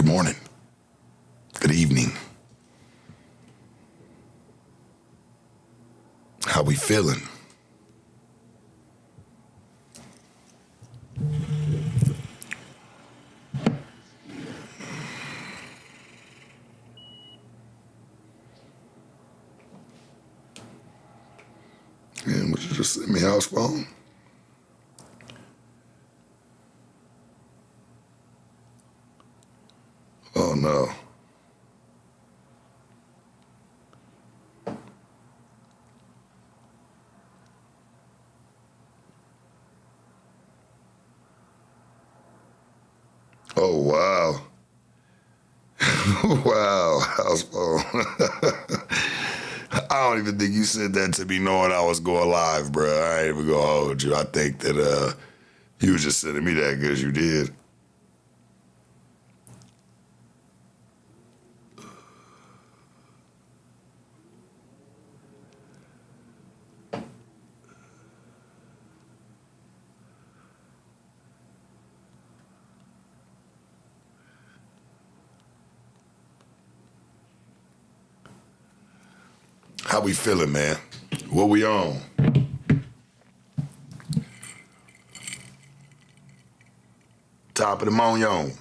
morning. Good evening. How we feeling? And would you just send me house phone? Oh no. Oh wow. Wow, house phone. I don't even think you said that to me knowing I was going live, bro. I ain't even gonna hold you. I think that you was just sending me that because you did. How we feeling, man? What we on? Top of the moon.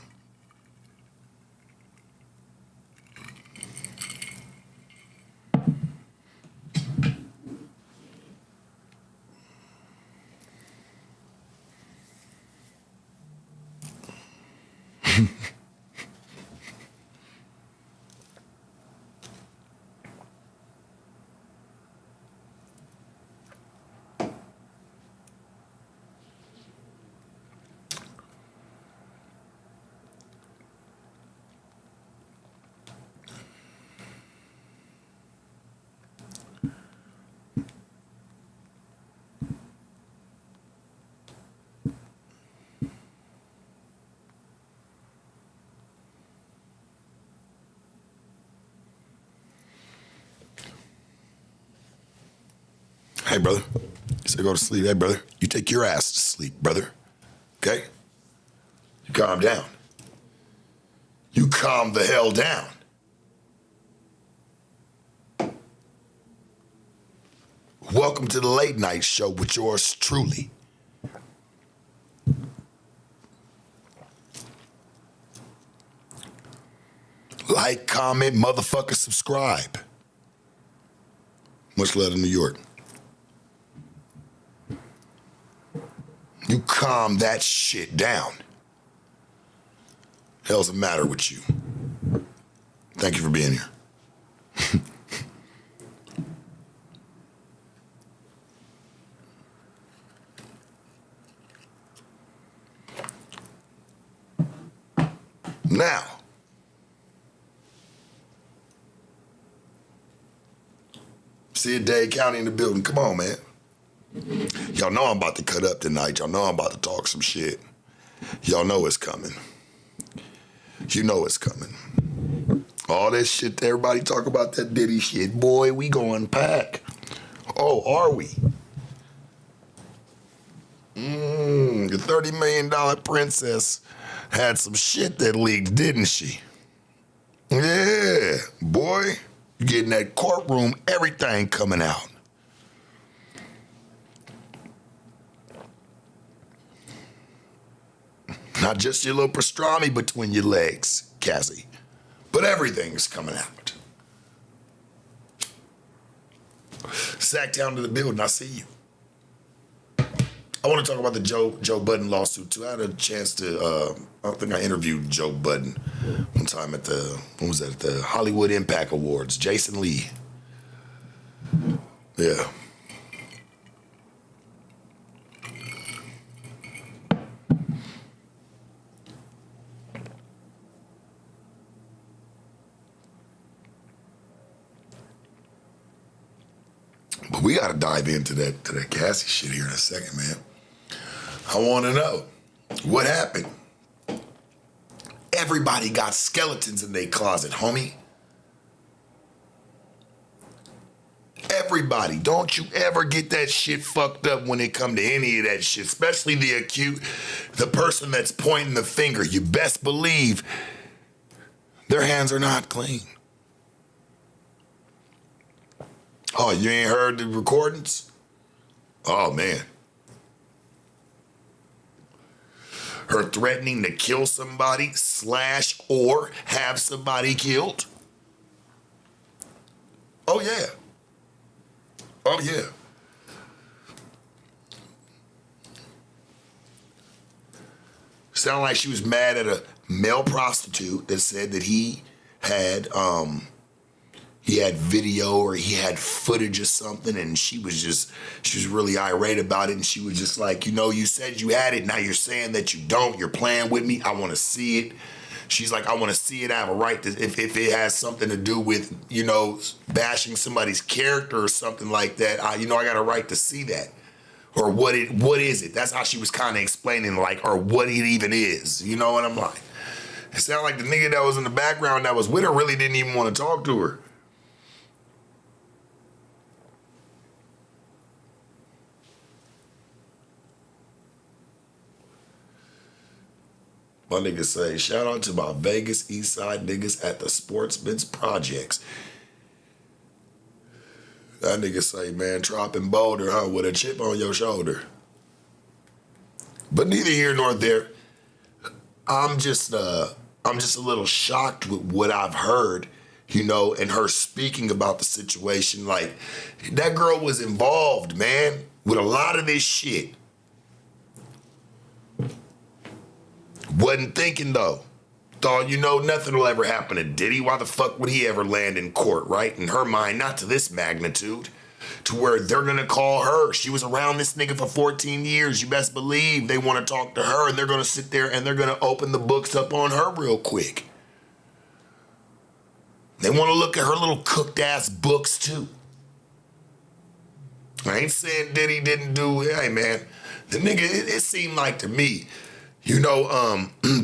Hey, brother. So go to sleep. Hey, brother. You take your ass to sleep, brother. Okay? You calm down. You calm the hell down. Welcome to the late night show with yours truly. Like, comment, motherfucker, subscribe. Much love to New York. You calm that shit down. Hell's the matter with you? Thank you for being here. Now, see a Dade County in the building. Come on, man. Y'all know I'm about to cut up tonight. Y'all know I'm about to talk some shit. Y'all know it's coming. You know it's coming. All that shit that everybody talk about, that Diddy shit. Boy, we going pack. Oh, are we? The $30 million princess had some shit that leaked, didn't she? Yeah, boy. You get in that courtroom, everything coming out. Not just your little pastrami between your legs, Cassie, but everything's coming out. Sacktown to the building, I see you. I want to talk about the Joe Budden lawsuit too. I had a chance to, I think I interviewed Joe Budden one time at the Hollywood Impact Awards, Jason Lee. Yeah. But we got to dive into that Cassie shit here in a second, man. I want to know what happened. Everybody got skeletons in their closet, homie. Everybody. Don't you ever get that shit fucked up when it come to any of that shit, especially the person that's pointing the finger. You best believe Their hands are not clean. Oh, you ain't heard the recordings? Oh, man. Her threatening to kill somebody / or have somebody killed. Oh, yeah. Oh, yeah. Sound like she was mad at a male prostitute that said that he had video or he had footage or something, and she was really irate about it, and she was just like, you said you had it, now you're saying that you don't, you're playing with me, I want to see it. She's like, I want to see it, I have a right to, if it has something to do with, bashing somebody's character or something like that, I got a right to see that. Or what is it? That's how she was kind of explaining, like, or what it even is. And I'm like, it sounded like the nigga that was in the background that was with her really didn't even want to talk to her. My niggas say, shout out to my Vegas East Side niggas at the Sportsman's Projects. That nigga say, man, dropping Boulder, huh, with a chip on your shoulder. But neither here nor there. I'm just a little shocked with what I've heard, and her speaking about the situation. Like, that girl was involved, man, with a lot of this shit. Wasn't thinking, though. Thought, nothing will ever happen to Diddy. Why the fuck would he ever land in court, right? In her mind, not to this magnitude, to where they're going to call her. She was around this nigga for 14 years. You best believe they want to talk to her, and they're going to sit there and they're going to open the books up on her real quick. They want to look at her little cooked-ass books, too. I ain't saying Diddy didn't do it. Hey, man, the nigga, it seemed like to me,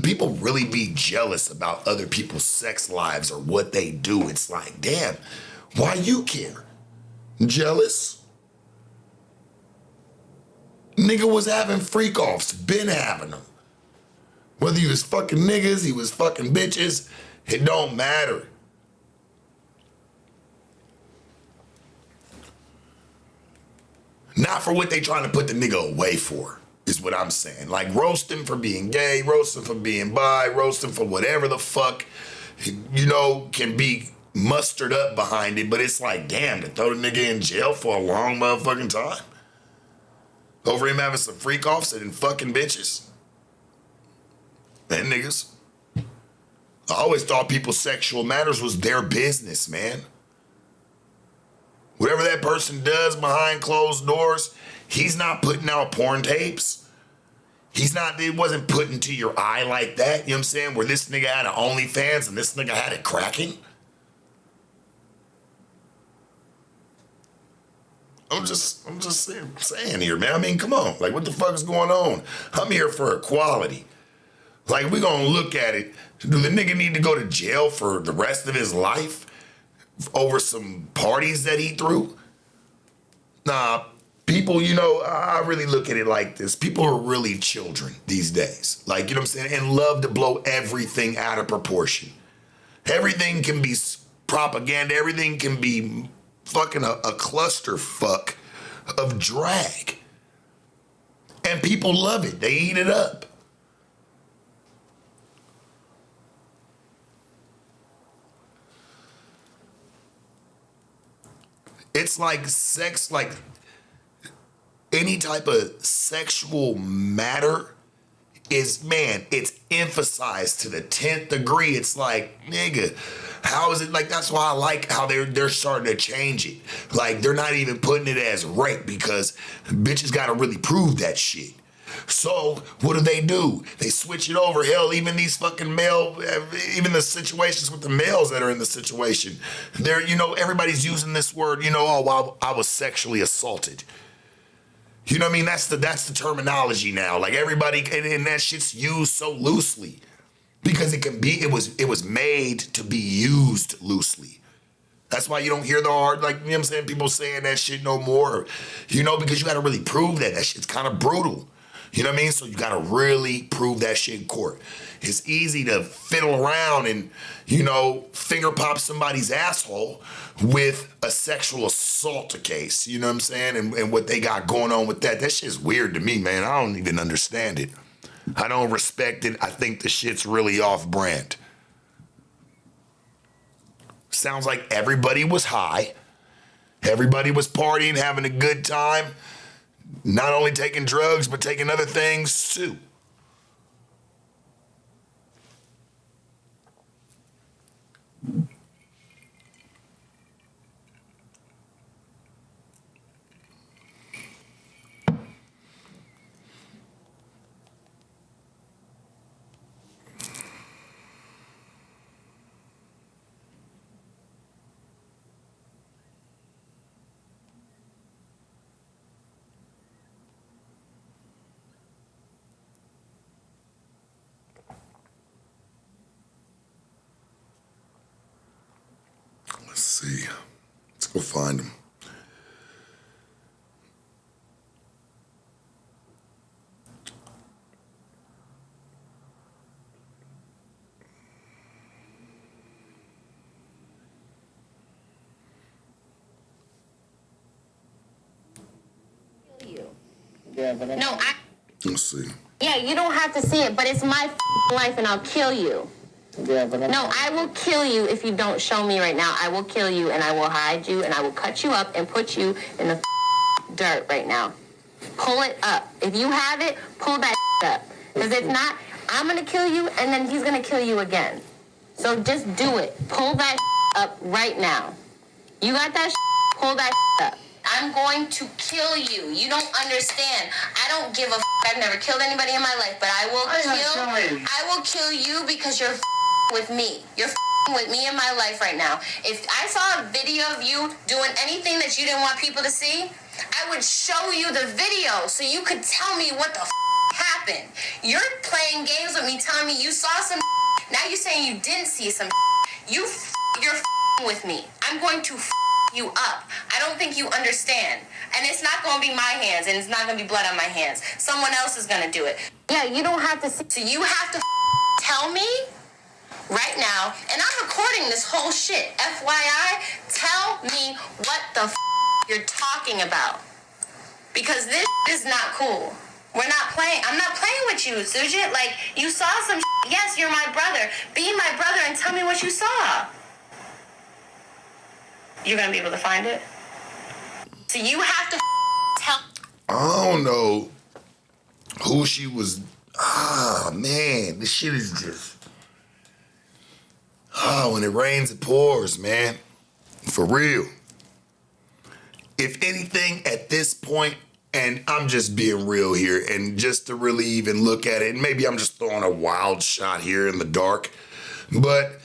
people really be jealous about other people's sex lives or what they do. It's like, damn, why you care? Jealous? Nigga was having freak-offs, been having them. Whether he was fucking niggas, he was fucking bitches, it don't matter. Not for what they trying to put the nigga away for. Is what I'm saying. Like, roast him for being gay, roast him for being bi, roast him for whatever the fuck, can be mustered up behind it. But it's like, damn, to throw the nigga in jail for a long motherfucking time over him having some freak offs and fucking bitches and niggas. I always thought people's sexual matters was their business, man. Whatever that person does behind closed doors, he's not putting out porn tapes. It wasn't put into your eye like that, you know what I'm saying? Where this nigga had an OnlyFans and this nigga had it cracking. I'm just saying here, man. I mean, come on. Like, what the fuck is going on? I'm here for equality. Like, we gonna look at it. Do the nigga need to go to jail for the rest of his life over some parties that he threw? Nah, people, I really look at it like this. People are really children these days. Like, you know what I'm saying? And love to blow everything out of proportion. Everything can be propaganda. Everything can be fucking a clusterfuck of drag. And people love it. They eat it up. It's like sex, like any type of sexual matter is, man, it's emphasized to the 10th degree. It's like, nigga, how is it like? That's why I like how they're starting to change it. Like, they're not even putting it as rape because bitches got to really prove that shit. So what do? They switch it over. Hell, even these fucking even the situations with the males that are in the situation, they're, everybody's using this word, oh, I was sexually assaulted. You know what I mean? That's the terminology now. Like, everybody, and that shit's used so loosely because it was made to be used loosely. That's why you don't hear the hard, like, you know what I'm saying, people saying that shit no more, because you got to really prove that. That shit's kind of brutal. You know what I mean? So you gotta really prove that shit in court. It's easy to fiddle around and, finger pop somebody's asshole with a sexual assault case. You know what I'm saying? And what they got going on with that. That shit's weird to me, man. I don't even understand it. I don't respect it. I think the shit's really off brand. Sounds like everybody was high. Everybody was partying, having a good time. Not only taking drugs, but taking other things too. Let's see. Let's go find him. No, Let's see. Yeah, you don't have to see it, but it's my life and I'll kill you. No, I will kill you if you don't show me right now. I will kill you and I will hide you and I will cut you up and put you in the dirt right now. Pull it up. If you have it, pull that up. Because if not, I'm going to kill you and then he's going to kill you again. So just do it. Pull that up right now. You got that pull that up. I'm going to kill you. You don't understand. I don't give a I've never killed anybody in my life, but I will kill you because you're with me. You're with me in my life right now. If I saw a video of you doing anything that you didn't want people to see, I would show you the video so you could tell me what the happened. You're playing games with me, telling me you saw some now you're saying you didn't see some you're with me. I'm going to you up. I don't think you understand. And it's not going to be my hands, and it's not going to be blood on my hands. Someone else is going to do it. Yeah, you don't have to see. So you have to tell me right now, and I'm recording this whole shit. FYI, tell me what the you're talking about. Because this is not cool. We're not playing. I'm not playing with you, Sujit. Like, you saw some Yes, you're my brother. Be my brother and tell me what you saw. You're going to be able to find it? So you have to tell. I don't know who she was. Man, this shit is just. When it rains, it pours, man. For real. If anything, at this point, and I'm just being real here, and just to really even look at it, and maybe I'm just throwing a wild shot here in the dark, but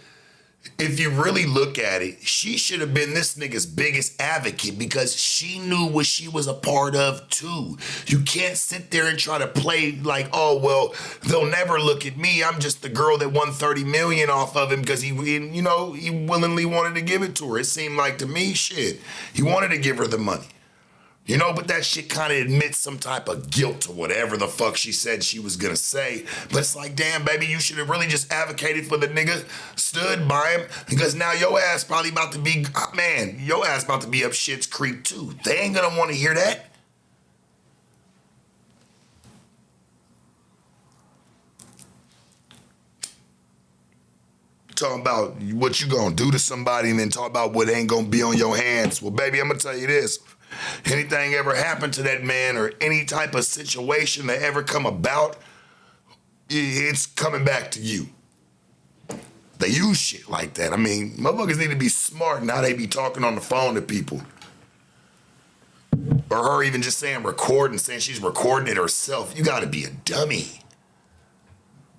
if you really look at it, she should have been this nigga's biggest advocate because she knew what she was a part of too. You can't sit there and try to play like, oh, well, they'll never look at me. I'm just the girl that won $30 million off of him because he willingly wanted to give it to her. It seemed like to me, shit, he wanted to give her the money. But that shit kind of admits some type of guilt to whatever the fuck she said she was gonna say. But it's like, damn, baby, you should have really just advocated for the nigga, stood by him, because now your ass probably about to be, your ass about to be up shit's creek too. They ain't gonna want to hear that. Talking about what you gonna do to somebody and then talk about what ain't gonna be on your hands. Well, baby, I'm gonna tell you this. Anything ever happened to that man or any type of situation that ever come about, it's coming back to you. They use shit like that. I mean, motherfuckers need to be smart in how they be talking on the phone to people. Or her even just saying she's recording it herself. You gotta be a dummy.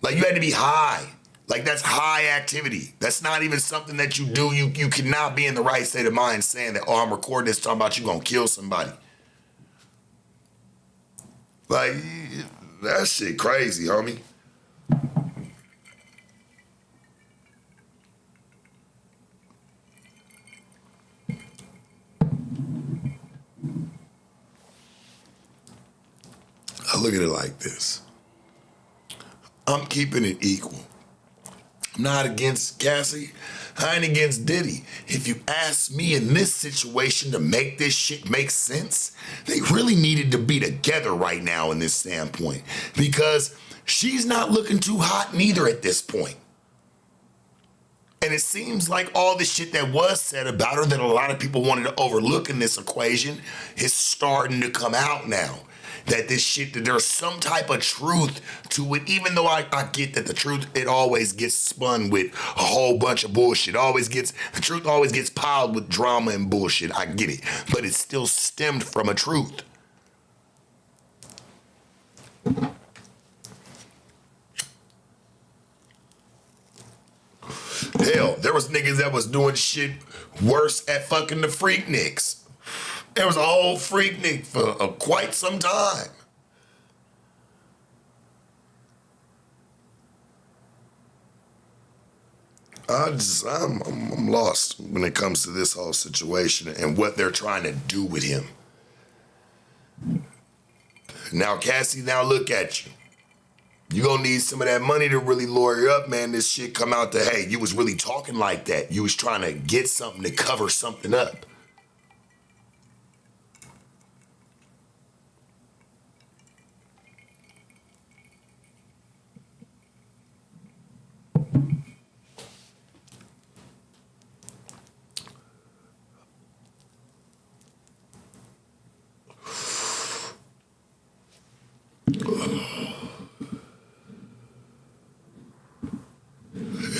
Like, you had to be high. Like, that's high activity. That's not even something that you do. You cannot be in the right state of mind saying that, oh, I'm recording this, talking about you gonna kill somebody. Like, that shit crazy, homie. I look at it like this. I'm keeping it equal. I'm not against Cassie. I ain't against Diddy. If you ask me in this situation to make this shit make sense, they really needed to be together right now in this standpoint, because she's not looking too hot neither at this point. And it seems like all the shit that was said about her that a lot of people wanted to overlook in this equation is starting to come out now. That this shit, that there's some type of truth to it, even though I get that the truth, it always gets spun with a whole bunch of bullshit. The truth always gets piled with drama and bullshit. I get it. But it still stemmed from a truth. Hell, there was niggas that was doing shit worse at fucking the Freakniks. There was a whole Freaknik for quite some time. I'm lost when it comes to this whole situation and what they're trying to do with him. Now, Cassie, now look at you. You gonna need some of that money to really lawyer up, man. This shit come out to, hey, you was really talking like that. You was trying to get something to cover something up.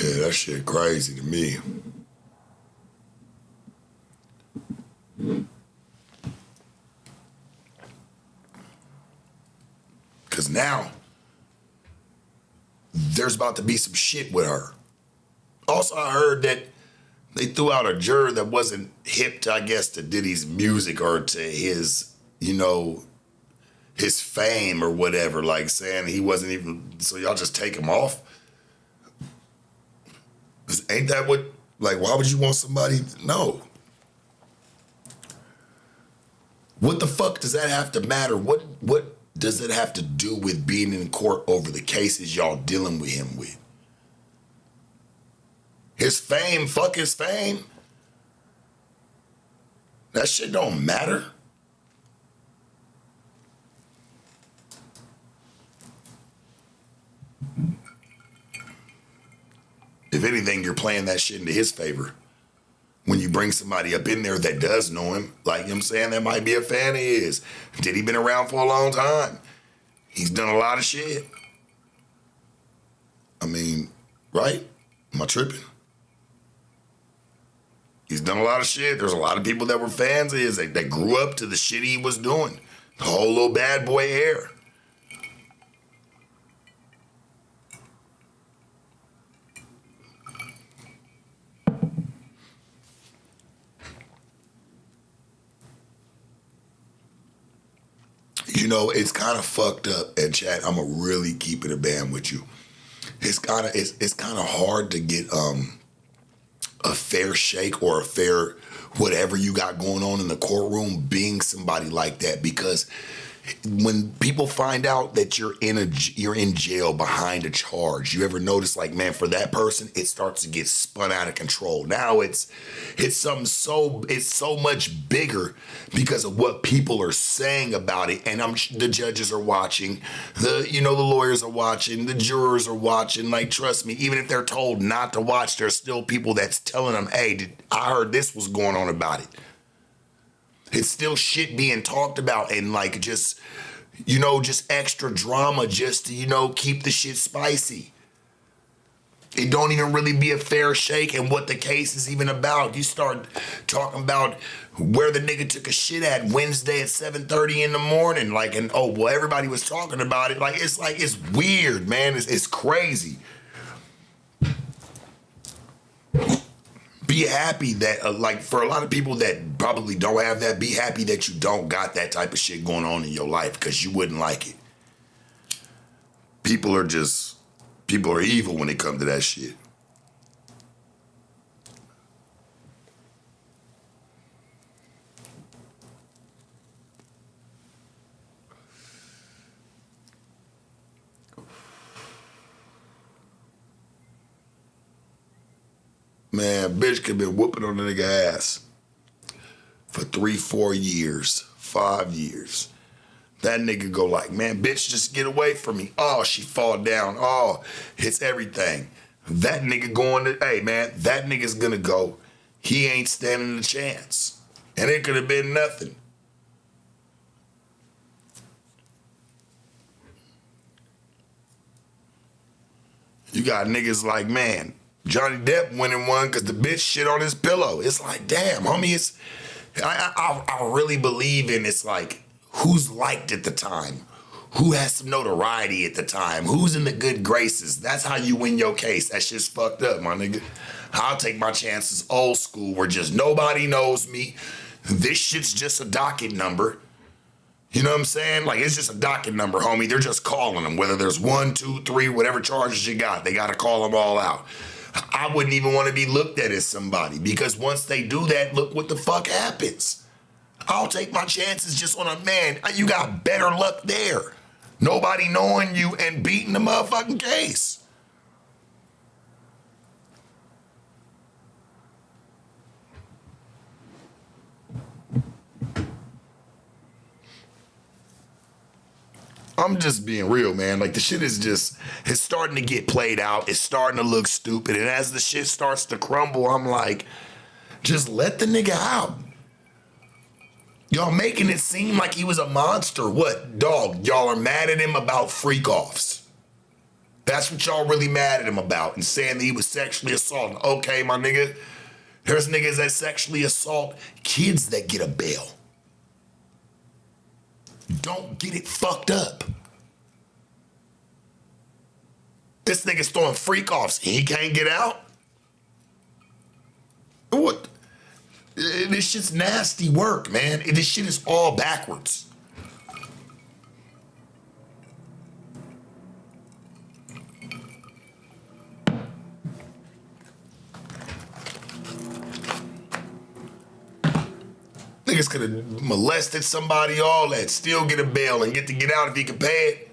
Yeah, that shit crazy to me. Cause now there's about to be some shit with her. Also, I heard that they threw out a juror that wasn't hip to, I guess, to Diddy's music or to his, his fame or whatever, like saying he wasn't even, so y'all just take him off? Ain't that what, like, why would you want somebody? No. What the fuck does that have to matter? What does it have to do with being in court over the cases y'all dealing with him with? His fame, fuck his fame. That shit don't matter. If anything, you're playing that shit into his favor. When you bring somebody up in there that does know him, like, you know what I'm saying, that might be a fan of his. Diddy been around for a long time. He's done a lot of shit. I mean, right? Am I tripping? He's done a lot of shit. There's a lot of people that were fans of his that grew up to the shit he was doing. The whole little bad boy era. It's kind of fucked up, and chat, I'm gonna really keep it a band with you. It's kind of hard to get a fair shake or a fair whatever you got going on in the courtroom being somebody like that, because when people find out that you're in jail behind a charge, you ever notice, like, man, for that person, it starts to get spun out of control. Now it's something so much bigger because of what people are saying about it. And the judges are watching, the lawyers are watching, the jurors are watching. Like, trust me, even if they're told not to watch, there's still people that's telling them, hey, I heard this was going on about it. It's still shit being talked about, and like just extra drama just to, keep the shit spicy. It don't even really be a fair shake and what the case is even about. You start talking about where the nigga took a shit at Wednesday at 7:30 in the morning, and everybody was talking about it. It's weird, man. It's crazy. Be happy that, for a lot of people that probably don't have that, be happy that you don't got that type of shit going on in your life, because you wouldn't like it. People are evil when it comes to that shit. Man, bitch could been whooping on the nigga ass for 3, 4 years, 5 years. That nigga go like, man, bitch, just get away from me. Oh, she fall down. Oh, hits everything. That nigga going to, hey, man, that nigga's gonna go. He ain't standing a chance. And it could have been nothing. You got niggas like, man, Johnny Depp winning one because the bitch shit on his pillow. It's like, damn, homie, it's, I really believe in it's like, who's liked at the time? Who has some notoriety at the time? Who's in the good graces? That's how you win your case. That shit's fucked up, my nigga. I'll take my chances old school where just nobody knows me. This shit's just a docket number. You know what I'm saying? Like, it's just a docket number, homie. They're just calling them, whether there's 1, 2, 3, whatever charges you got. They got to call them all out. I wouldn't even want to be looked at as somebody because once they do that, look what the fuck happens. I'll take my chances just on a man. You got better luck there. Nobody knowing you and beating the motherfucking case. I'm just being real, man. Like, the shit is just, it's starting to get played out. It's starting to look stupid. And as the shit starts to crumble, I'm like, just let the nigga out. Y'all making it seem like he was a monster. What, dog? Y'all are mad at him about freak-offs. That's what y'all really mad at him about and saying that he was sexually assaulted. Okay, my nigga. There's niggas that sexually assault kids that get a bail. Don't get it fucked up. This nigga's throwing freak-offs. He can't get out? What? This shit's nasty work, man. This shit is all backwards. Niggas could have molested somebody, all that, still get a bail and get to get out if he can pay it.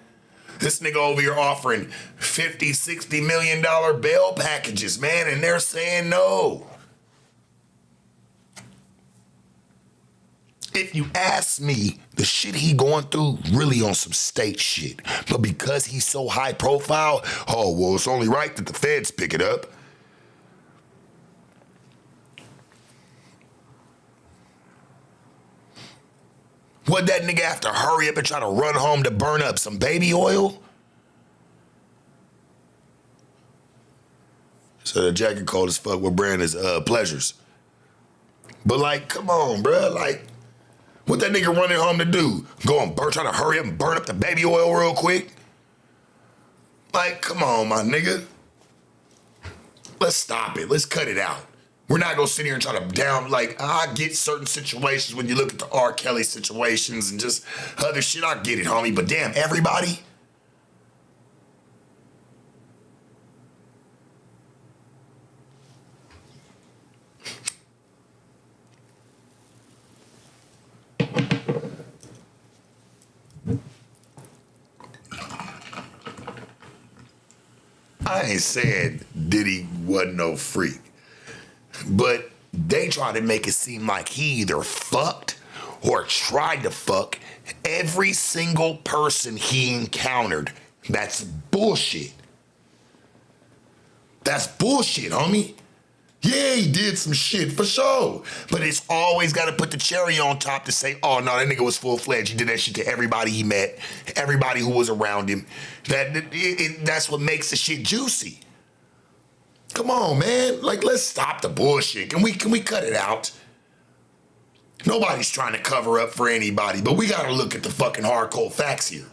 This nigga over here offering $50, $60 million bail packages, man, and they're saying no. If you ask me, the shit he going through really on some state shit. But because he's so high profile, oh, well, it's only right that the feds pick it up. Would that nigga have to hurry up and try to run home to burn up some baby oil? So the jacket cold as fuck with Brandon's pleasures. But like, come on, bruh. Like, what that nigga running home to do? Go and try to hurry up and burn up the baby oil real quick? Like, come on, my nigga. Let's stop it. Let's cut it out. We're not gonna sit here and try to down, like, I get certain situations when you look at the R. Kelly situations and just other shit, I get it, homie, but damn, everybody? I ain't said Diddy wasn't no freak. But they try to make it seem like he either fucked or tried to fuck every single person he encountered. That's bullshit. That's bullshit, homie. Yeah, he did some shit for sure. But it's always got to put the cherry on top to say, oh, no, that nigga was full-fledged. He did that shit to everybody he met, everybody who was around him. That's what makes the shit juicy. Come on, man. Like, let's stop the bullshit. Can we cut it out? Nobody's trying to cover up for anybody, but we gotta look at the fucking hard cold facts here.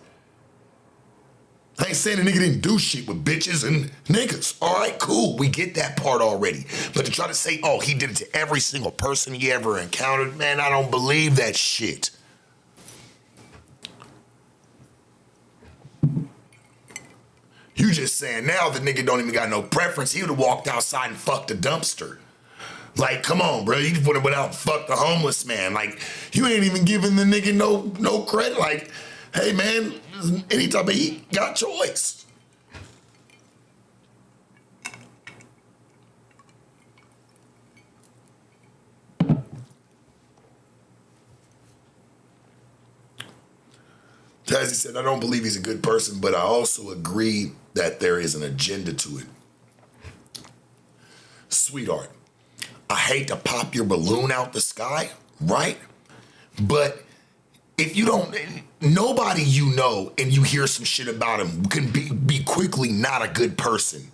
I ain't saying the nigga didn't do shit with bitches and niggas. All right, cool. We get that part already. But to try to say, oh, he did it to every single person he ever encountered, man, I don't believe that shit. You just saying now the nigga don't even got no preference. He would have walked outside and fucked a dumpster. Like, come on, bro. You would have went out and fucked the homeless man. Like, you ain't even giving the nigga no credit. Like, hey, man, anytime he got choice. As he said, I don't believe he's a good person, but I also agree that there is an agenda to it. Sweetheart, I hate to pop your balloon out the sky, right? But if you don't, nobody you know and you hear some shit about him can be quickly not a good person.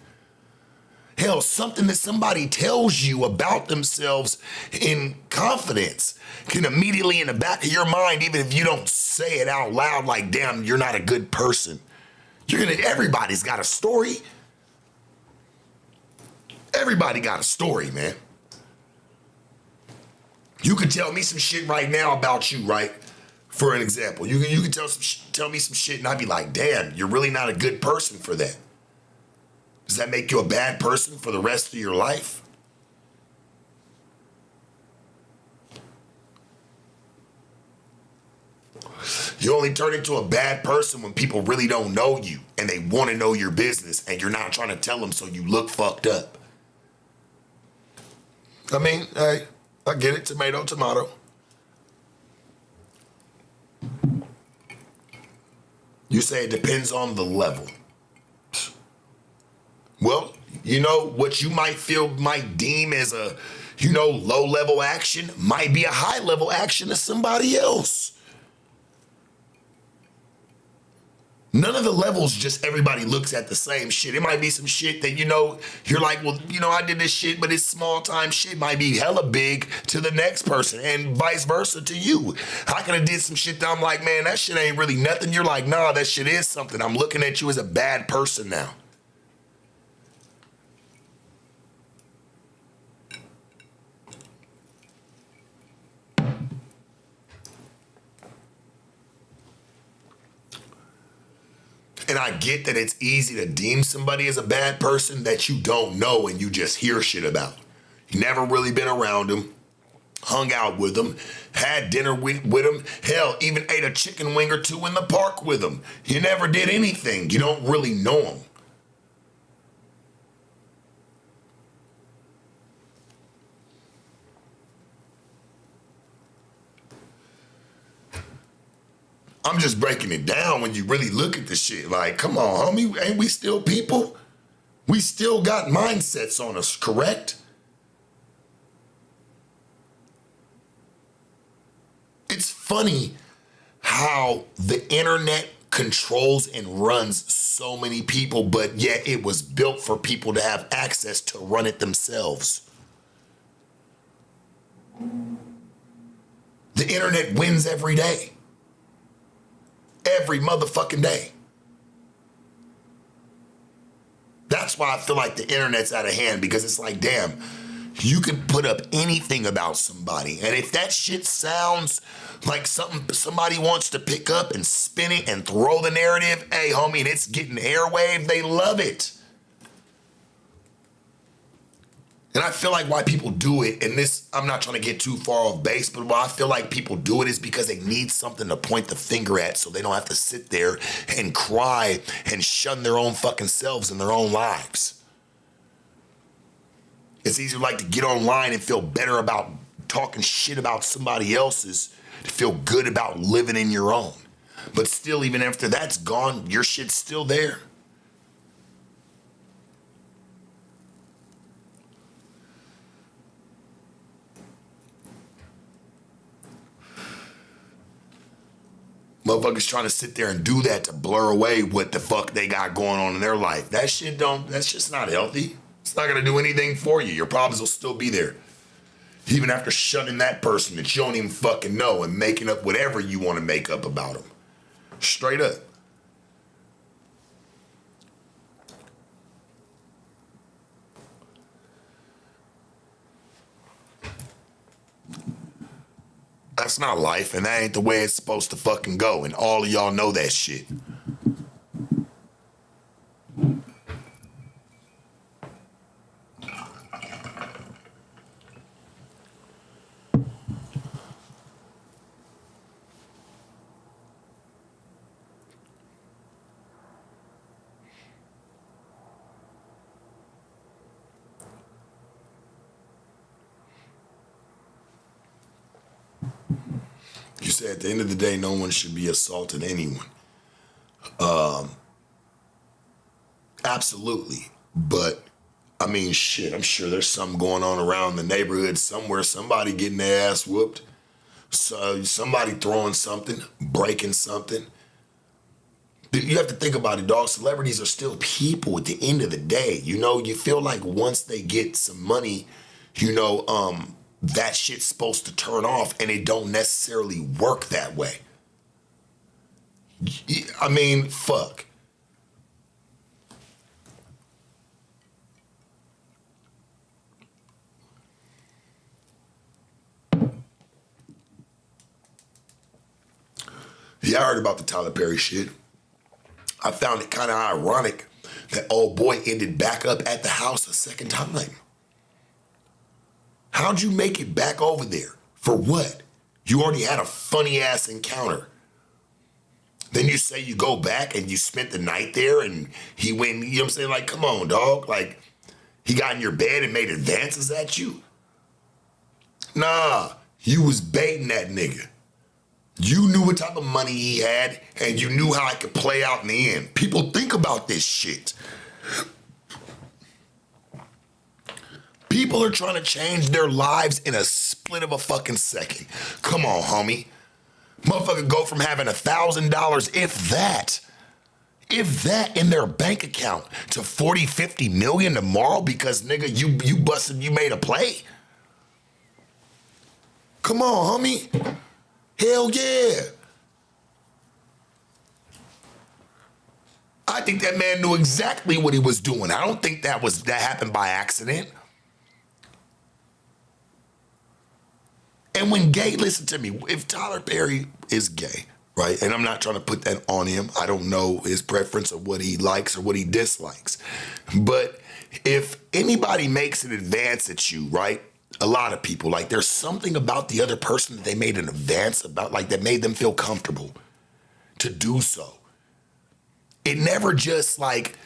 Hell, something that somebody tells you about themselves in confidence can immediately in the back of your mind, even if you don't say it out loud, like, damn, you're not a good person. Everybody's got a story. Everybody got a story, man. You could tell me some shit right now about you, right? For an example, you can tell me some shit and I'd be like, damn, you're really not a good person for that. Does that make you a bad person for the rest of your life? You only turn into a bad person when people really don't know you and they want to know your business and you're not trying to tell them so you look fucked up. I mean, hey, I get it, tomato, tomato. You say it depends on the level. Well, you know, what you might deem as a, low level action might be a high level action to somebody else. None of the levels just everybody looks at the same shit. It might be some shit that, you're like, well, I did this shit, but it's small time shit might be hella big to the next person and vice versa to you. I could have did some shit that I'm like, man, that shit ain't really nothing. You're like, nah, that shit is something. I'm looking at you as a bad person now. And I get that it's easy to deem somebody as a bad person that you don't know and you just hear shit about. You never really been around them, hung out with them, had dinner with them, hell, even ate a chicken wing or two in the park with them. You never did anything. You don't really know them. I'm just breaking it down when you really look at the shit. Like, come on, homie, ain't we still people? We still got mindsets on us, correct? It's funny how the internet controls and runs so many people, but yet it was built for people to have access to run it themselves. The internet wins every day. Every motherfucking day. That's why I feel like the internet's out of hand, because it's like, damn, you can put up anything about somebody. And if that shit sounds like something somebody wants to pick up and spin it and throw the narrative, hey, homie, and it's getting airwave, they love it. And I feel like why people do it, and this, I'm not trying to get too far off base, but why I feel like people do it is because they need something to point the finger at so they don't have to sit there and cry and shun their own fucking selves and their own lives. It's easier like to get online and feel better about talking shit about somebody else's to feel good about living in your own. But still, even after that's gone, your shit's still there. Motherfuckers trying to sit there and do that to blur away what the fuck they got going on in their life. That's just not healthy. It's not gonna do anything for you. Your problems will still be there. Even after shunning that person that you don't even fucking know and making up whatever you want to make up about them. Straight up. That's not life, and that ain't the way it's supposed to fucking go, and all of y'all know that shit. You say at the end of the day, no one should be assaulting anyone. Absolutely. But I mean, shit, I'm sure there's something going on around the neighborhood somewhere. Somebody getting their ass whooped. So somebody throwing something, breaking something. You have to think about it, dog. Celebrities are still people at the end of the day. You know, you feel like once they get some money, you know, that shit's supposed to turn off, and it don't necessarily work that way. I mean, fuck. Yeah, I heard about the Tyler Perry shit. I found it kind of ironic that old boy ended back up at the house a second time. How'd you make it back over there? For what? You already had a funny ass encounter. Then you say you go back and you spent the night there and he went, you know what I'm saying? Like, come on, dog. Like, he got in your bed and made advances at you? Nah, you was baiting that nigga. You knew what type of money he had, and you knew how it could play out in the end. People think about this shit. People are trying to change their lives in a split of a fucking second. Come on, homie. Motherfucker go from having $1,000, if that in their bank account to 40, 50 million tomorrow because nigga, you busted, you made a play. Come on, homie. Hell yeah. I think that man knew exactly what he was doing. I don't think that happened by accident. And when gay, listen to me, if Tyler Perry is gay, right? And I'm not trying to put that on him. I don't know his preference or what he likes or what he dislikes. But if anybody makes an advance at you, right? A lot of people, like there's something about the other person that they made an advance about, like that made them feel comfortable to do so. It never just like,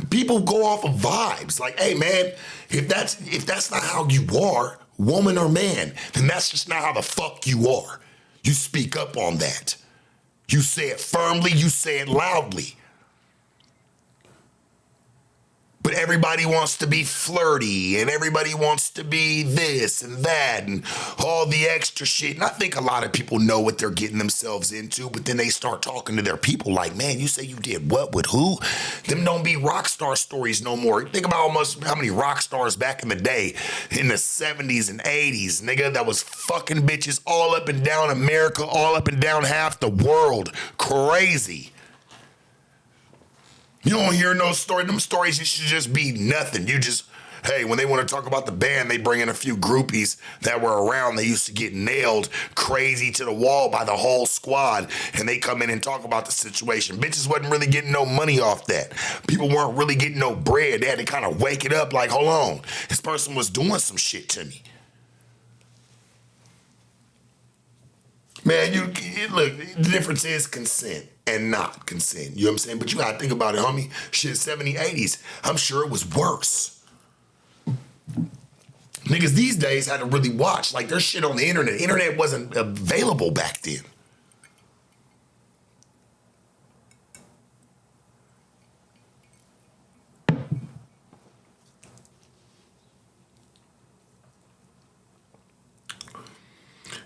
people go off of vibes. Like, hey man, if that's not how you are, woman or man, then that's just not how the fuck you are. You speak up on that. You say it firmly, you say it loudly. But everybody wants to be flirty and everybody wants to be this and that and all the extra shit. And I think a lot of people know what they're getting themselves into, but then they start talking to their people like, man, you say you did what with who? Them don't be rock star stories no more. Think about almost how many rock stars back in the day in the 70s and 80s, nigga, that was fucking bitches all up and down America, all up and down half the world. Crazy. You don't hear no story. Them stories, it should just be nothing. You just, hey, when they want to talk about the band, they bring in a few groupies that were around. They used to get nailed crazy to the wall by the whole squad, and they come in and talk about the situation. Bitches wasn't really getting no money off that. People weren't really getting no bread. They had to kind of wake it up like, hold on, this person was doing some shit to me. Man, look, the difference is consent and not consent. You know what I'm saying? But you gotta think about it, homie. Shit, 70s, 80s, I'm sure it was worse. Niggas these days had to really watch. Like, there's shit on the internet. The internet wasn't available back then.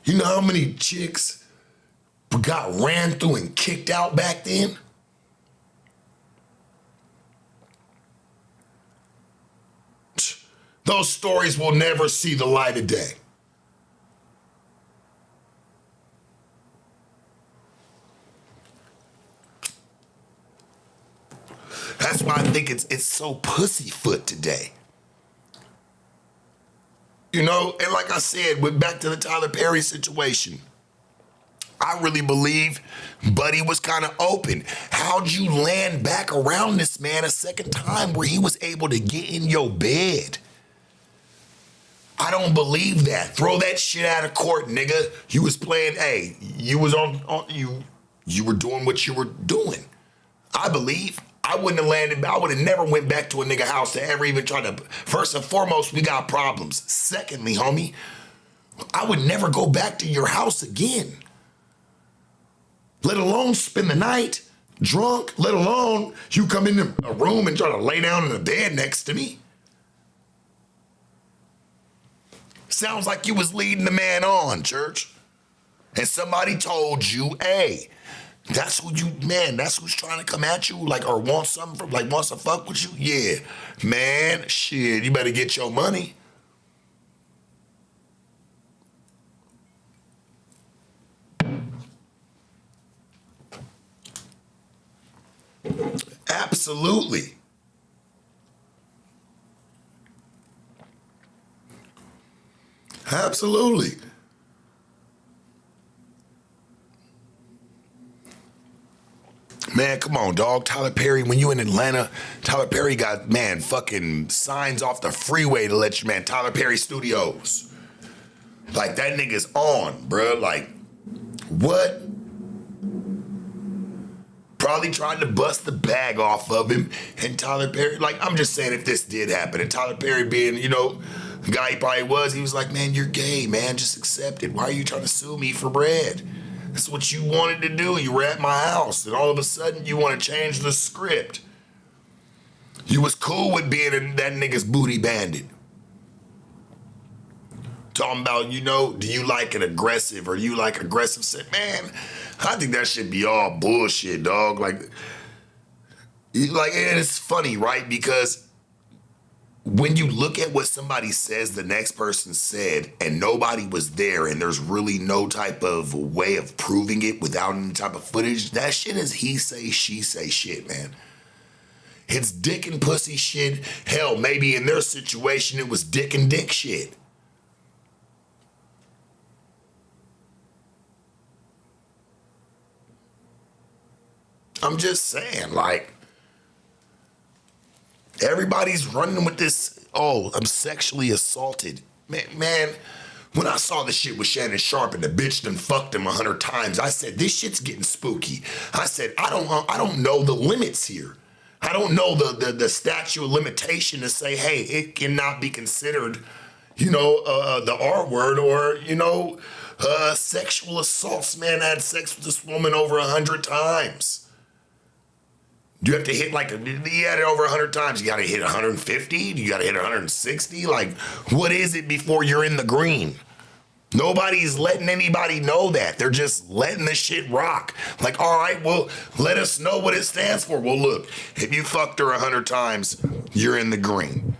You know how many chicks got ran through and kicked out back then? Those stories will never see the light of day. That's why I think it's so pussyfoot today. You know, and like I said, we're back to the Tyler Perry situation. I really believe Buddy was kind of open. How'd you land back around this man a second time where he was able to get in your bed? I don't believe that. Throw that shit out of court, nigga. You was playing, hey, you was you were doing what you were doing. I believe. I wouldn't have landed, I would have never went back to a nigga house to ever even try to, first and foremost, we got problems. Secondly, homie, I would never go back to your house again. Let alone spend the night. drunk, let alone you come in a room and try to lay down in the bed next to me. Sounds like you was leading the man on, church. And somebody told you, hey, that's who's trying to come at you, like, or wants something from, like, wants to fuck with you? Yeah, man, shit, you better get your money. Absolutely. Absolutely. Man, come on, dog. Tyler Perry, when you in Atlanta, Tyler Perry got, man, fucking signs off the freeway to let you, man, Tyler Perry Studios. Like, that nigga's on, bruh. Like, what? Probably tried to bust the bag off of him. And Tyler Perry, like, I'm just saying if this did happen, and Tyler Perry being, you know, the guy he probably was, he was like, man, you're gay, man. Just accept it. Why are you trying to sue me for bread? That's what you wanted to do. You were at my house, and all of a sudden you want to change the script. You was cool with being that nigga's booty bandit. Talking about, you know, do you like an aggressive or do you like aggressive sex? Man, I think that should be all bullshit, dog. Like, and it's funny, right? Because when you look at what somebody says the next person said and nobody was there and there's really no type of way of proving it without any type of footage, that shit is he say, she say shit, man. It's dick and pussy shit. Hell, maybe in their situation it was dick and dick shit. I'm just saying, like, everybody's running with this, oh, I'm sexually assaulted. Man, when I saw the shit with Shannon Sharpe and the bitch done fucked him 100 times, I said, this shit's getting spooky. I said, I don't know the limits here. I don't know the statute of limitation to say, hey, it cannot be considered, you know, the R word or, you know, sexual assaults. Man, I had sex with this woman over 100 times. Do you have to hit you had it over 100 times, you gotta hit 150? You gotta hit 160? Like, what is it before you're in the green? Nobody's letting anybody know that. They're just letting the shit rock. Like, all right, well, let us know what it stands for. Well, look, if you fucked her 100 times, you're in the green.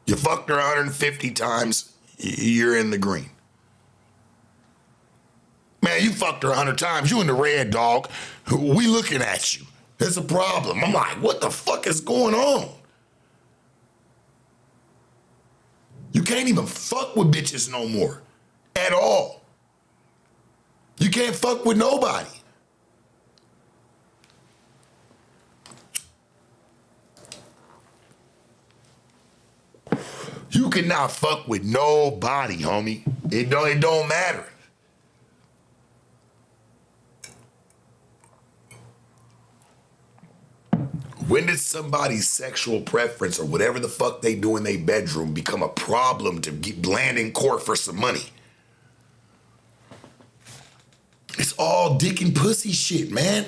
You fucked her 150 times, you're in the green. Man, you fucked her 100 times, you in the red, dog. We looking at you. There's a problem. I'm like, what the fuck is going on? You can't even fuck with bitches no more. At all. You can't fuck with nobody. You cannot fuck with nobody, homie. It don't matter. When did somebody's sexual preference or whatever the fuck they do in their bedroom become a problem to land in court for some money? It's all dick and pussy shit, man.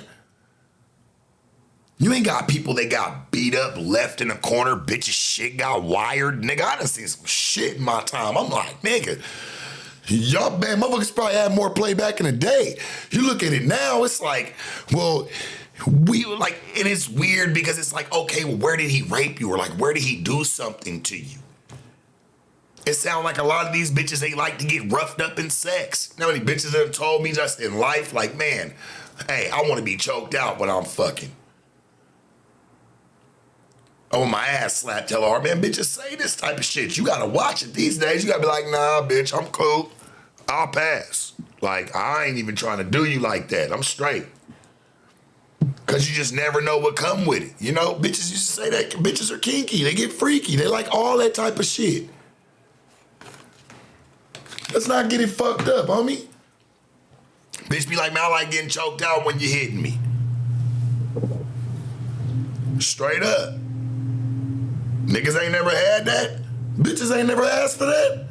You ain't got people that got beat up, left in a corner, bitches shit got wired. Nigga, I done seen some shit in my time. I'm like, nigga, y'all, man, motherfuckers probably had more play back in the day. You look at it now, it's like, well, and it's weird because it's like, okay, well, where did he rape you? Or like, where did he do something to you? It sounds like a lot of these bitches, they like to get roughed up in sex. You know how many bitches have told me just in life, like, man, hey, I want to be choked out when I'm fucking. I want my ass slapped hella hard. Man, bitches say this type of shit. You gotta watch it these days. You gotta be like, nah, bitch, I'm cool. I'll pass. Like, I ain't even trying to do you like that. I'm straight. Cause you just never know what come with it. You know, bitches used to say that bitches are kinky. They get freaky. They like all that type of shit. Let's not get it fucked up, homie. Bitch be like, man, I like getting choked out when you hitting me. Straight up. Niggas ain't never had that. Bitches ain't never asked for that.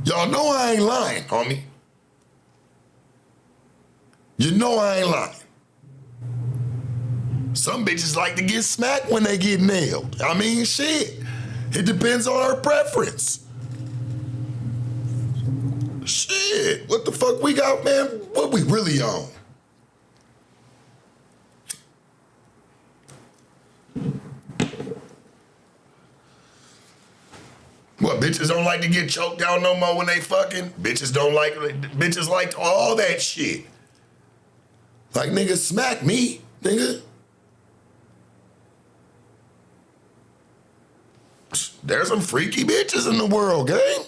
Y'all know I ain't lying, homie. You know I ain't lying. Some bitches like to get smacked when they get nailed. I mean, shit. It depends on her preference. Shit, what the fuck we got, man? What we really on? What, bitches don't like to get choked out no more when they fucking? Bitches like all that shit. Like, nigga, smack me, nigga. There's some freaky bitches in the world, gang.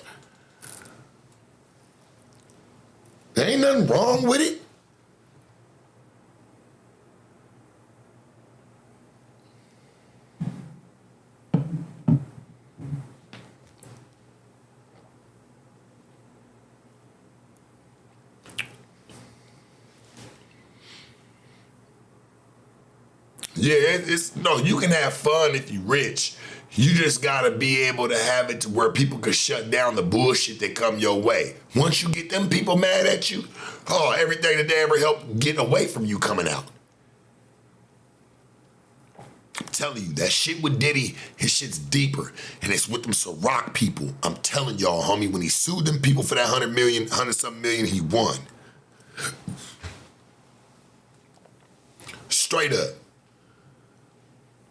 There ain't nothing wrong with it. Yeah, no, you can have fun if you rich. You just gotta be able to have it to where people can shut down the bullshit that come your way. Once you get them people mad at you, everything that they ever helped get away from you coming out. I'm telling you, that shit with Diddy, his shit's deeper. And it's with them Ciroc people. I'm telling y'all, homie, when he sued them people for that 100-something million, he won. Straight up.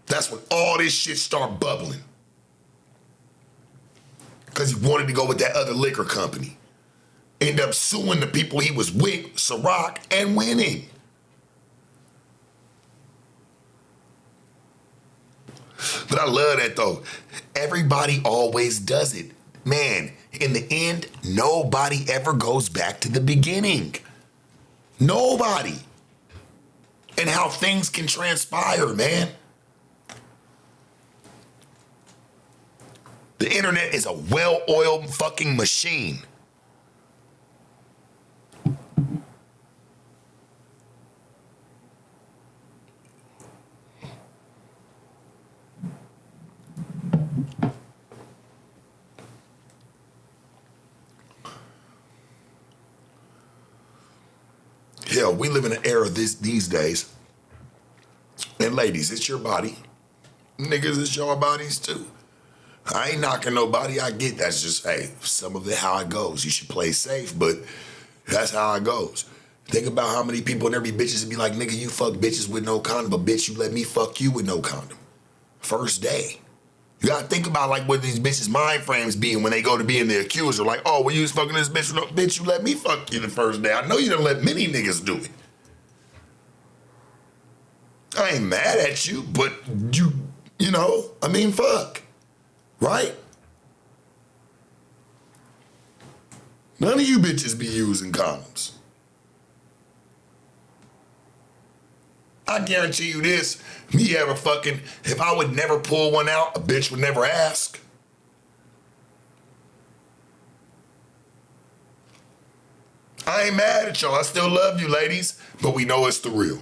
That's when all this shit start bubbling. Because he wanted to go with that other liquor company. End up suing the people he was with, Ciroc, and winning. But I love that though. Everybody always does it. Man, in the end, nobody ever goes back to the beginning. Nobody. And how things can transpire, man. The internet is a well-oiled fucking machine. Hell, we live in an era these days. And ladies, it's your body. Niggas, it's your bodies too. I ain't knocking nobody. I get that's just, hey, some of it how it goes. You should play safe, but that's how it goes. Think about how many people and every bitches would be like, nigga, you fuck bitches with no condom, but bitch, you let me fuck you with no condom. First day. You gotta think about like what these bitches' mind frames being when they go to being the accuser. Like, oh, well, you was fucking this bitch. No, bitch, you let me fuck you the first day. I know you done let many niggas do it. I ain't mad at you, but you know, I mean, fuck. Right? None of you bitches be using condoms. I guarantee you this, me ever fucking, if I would never pull one out, a bitch would never ask. I ain't mad at y'all, I still love you ladies, but we know it's the real.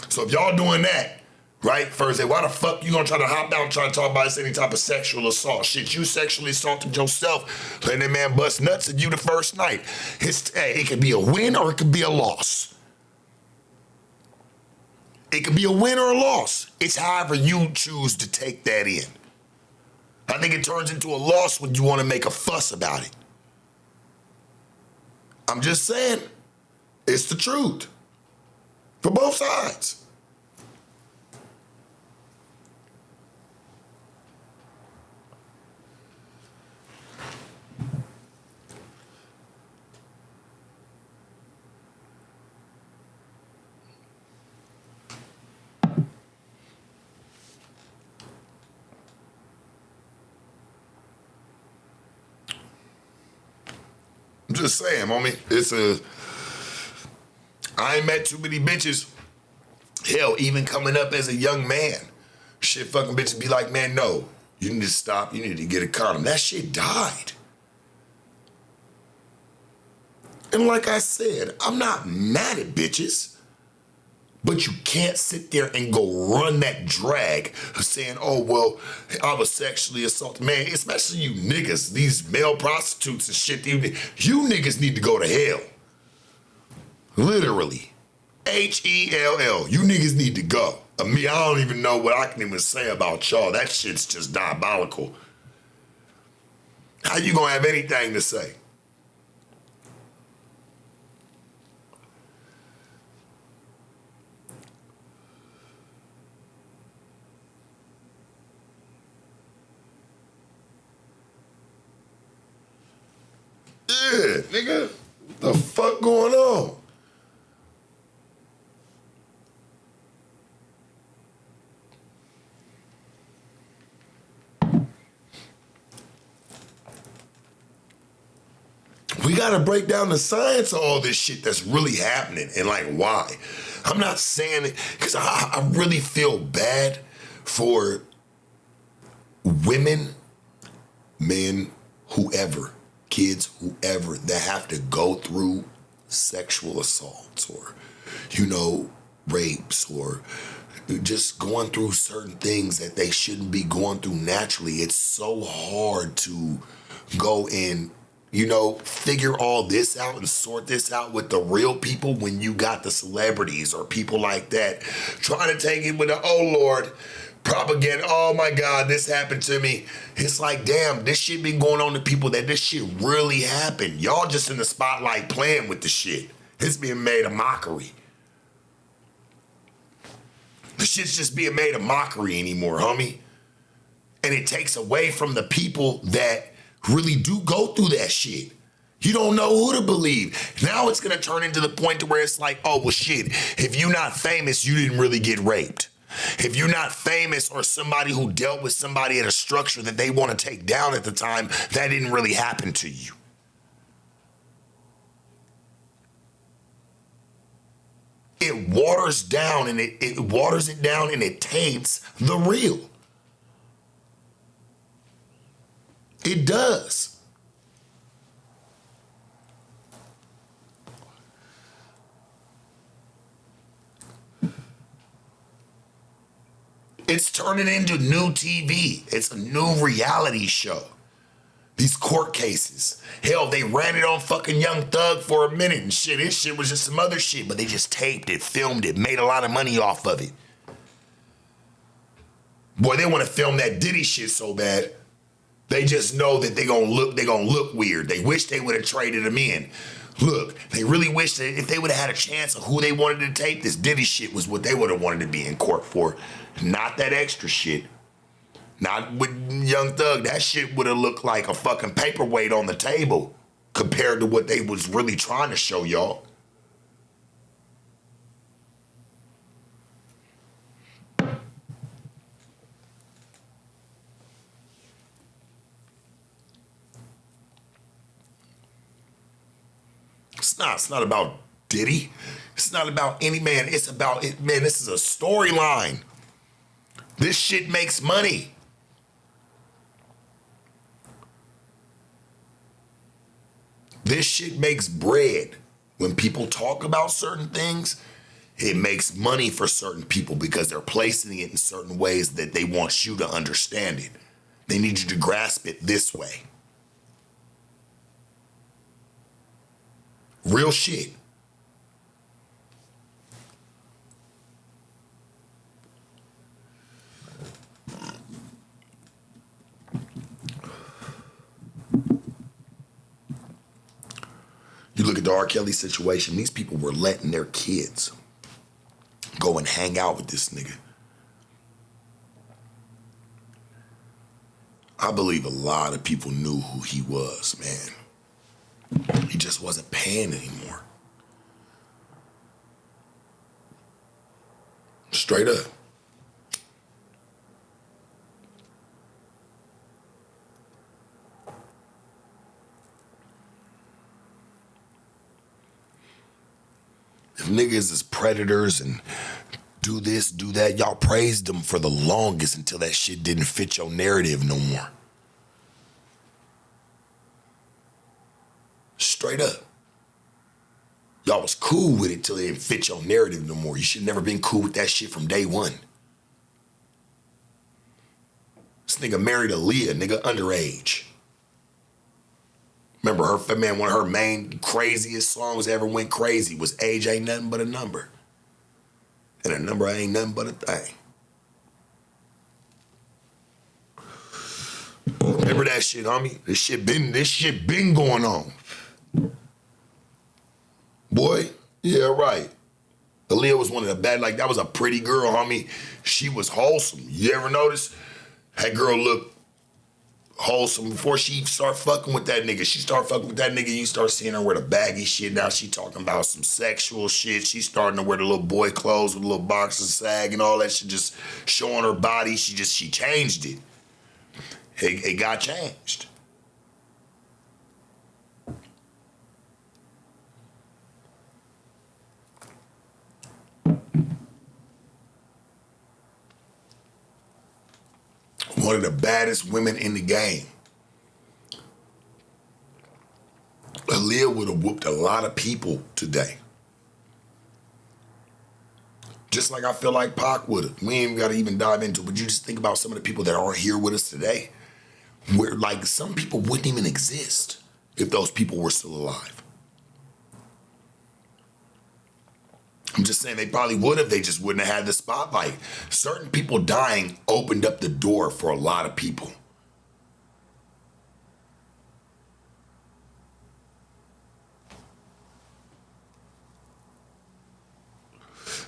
So if y'all doing that, right? First day, why the fuck you gonna try to hop out and try to talk about this any type of sexual assault? Shit, you sexually assaulted yourself, letting that man bust nuts at you the first night. It could be a win or it could be a loss. It could be a win or a loss. It's however you choose to take that in. I think it turns into a loss when you want to make a fuss about it. I'm just saying, it's the truth. For both sides. I'm just saying, homie, I ain't met too many bitches. Hell, even coming up as a young man, shit fucking bitches be like, man, no, you need to stop, you need to get a condom. That shit died. And like I said, I'm not mad at bitches. But you can't sit there and go run that drag of saying, oh, well, I was sexually assaulted. Man, especially you niggas, these male prostitutes and shit, you niggas need to go to hell. Literally. Hell. You niggas need to go. I don't even know what I can even say about y'all. That shit's just diabolical. How you gonna have anything to say? Yeah, nigga. What the fuck going on? We gotta break down the science of all this shit that's really happening and like why. I'm not saying it because I really feel bad for women, men, whoever, kids, whoever that have to go through sexual assaults or, rapes or just going through certain things that they shouldn't be going through naturally. It's so hard to go and figure all this out and sort this out with the real people when you got the celebrities or people like that trying to take it with the, oh Lord, propaganda, oh my God, this happened to me. It's like, damn, this shit been going on to people that this shit really happened. Y'all just in the spotlight playing with the shit. It's being made a mockery. The shit's just being made a mockery anymore, homie. And it takes away from the people that really do go through that shit. You don't know who to believe. Now it's gonna turn into the point to where it's like, oh, well shit, if you're not famous, you didn't really get raped. If you're not famous or somebody who dealt with somebody at a structure that they want to take down at the time, that didn't really happen to you. It waters down and it waters it down and it taints the real. It does. It's turning into new TV. It's a new reality show. These court cases. Hell, they ran it on fucking Young Thug for a minute and shit. This shit was just some other shit, but they just taped it, filmed it, made a lot of money off of it. Boy, they want to film that Diddy shit so bad. They just know that they gonna look weird. They wish they would have traded him in. Look, they really wish that if they would have had a chance of who they wanted to tape, this Diddy shit was what they would have wanted to be in court for. Not that extra shit. Not with Young Thug. That shit would have looked like a fucking paperweight on the table compared to what they was really trying to show y'all. It's not about Diddy. It's not about any man. It's about it, man. This is a storyline. This shit makes money. This shit makes bread. When people talk about certain things, it makes money for certain people because they're placing it in certain ways that they want you to understand it. They need you to grasp it this way. Real shit. You look at the R. Kelly situation, these people were letting their kids go and hang out with this nigga. I believe a lot of people knew who he was, man. He just wasn't paying anymore. Straight up. If niggas is predators and do this, do that, y'all praised them for the longest until that shit didn't fit your narrative no more. Straight up. Y'all was cool with it till it didn't fit your narrative no more. You should never been cool with that shit from day one. This nigga married Aaliyah, nigga, underage. Remember her, man, one of her main craziest songs ever went crazy was Age Ain't Nothing But a Number. And a number ain't nothing but a thing. Remember that shit, homie? This shit been going on. Boy, yeah, right. Aaliyah was one of the bad, like, that was a pretty girl, homie. She was wholesome. You ever notice? That girl looked wholesome before she start fucking with that nigga. She start fucking with that nigga, you start seeing her wear the baggy shit. Now she talking about some sexual shit. She starting to wear the little boy clothes with the little boxer sag and all that shit, just showing her body. She changed it. It got changed. One of the baddest women in the game. Aaliyah would have whooped a lot of people today. Just like I feel like Pac would have. We ain't got to even dive into it, but you just think about some of the people that aren't here with us today. Where, like, some people wouldn't even exist if those people were still alive. I'm just saying they probably would have, they just wouldn't have had the spotlight. Certain people dying opened up the door for a lot of people.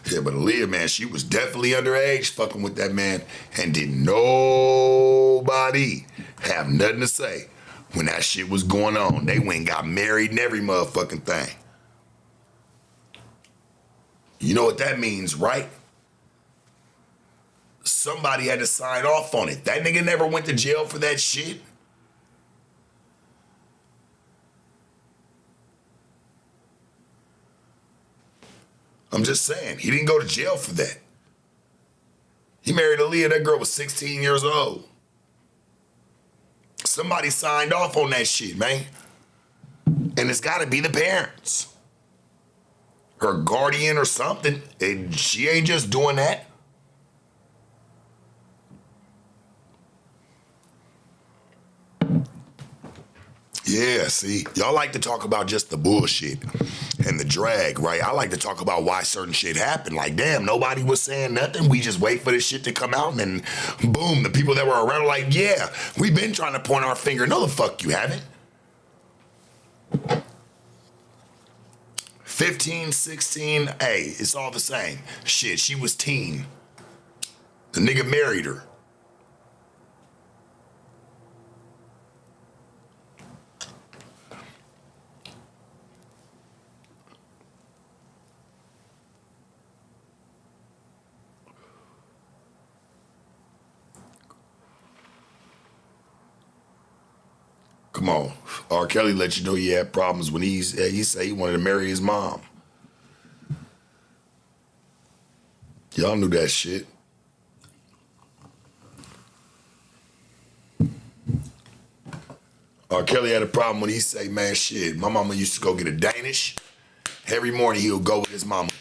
Yeah, but Aaliyah, man, she was definitely underage fucking with that man, and didn't nobody have nothing to say when that shit was going on. They went and got married and every motherfucking thing. You know what that means, right? Somebody had to sign off on it. That nigga never went to jail for that shit. I'm just saying, he didn't go to jail for that. He married Aaliyah, that girl was 16 years old. Somebody signed off on that shit, man. And it's gotta be the parents. Her guardian or something. And she ain't just doing that. Yeah, see, y'all like to talk about just the bullshit and the drag, right? I like to talk about why certain shit happened. Like, damn, nobody was saying nothing. We just wait for this shit to come out, and then boom, the people that were around are like, yeah, we've been trying to point our finger. No, the fuck you haven't. 15, 16, hey, it's all the same. Shit, she was teen. The nigga married her. Come on. R. Kelly let you know he had problems when he said he wanted to marry his mom. Y'all knew that shit. R. Kelly had a problem when he say, man, shit, my mama used to go get a Danish. Every morning he would go with his mama.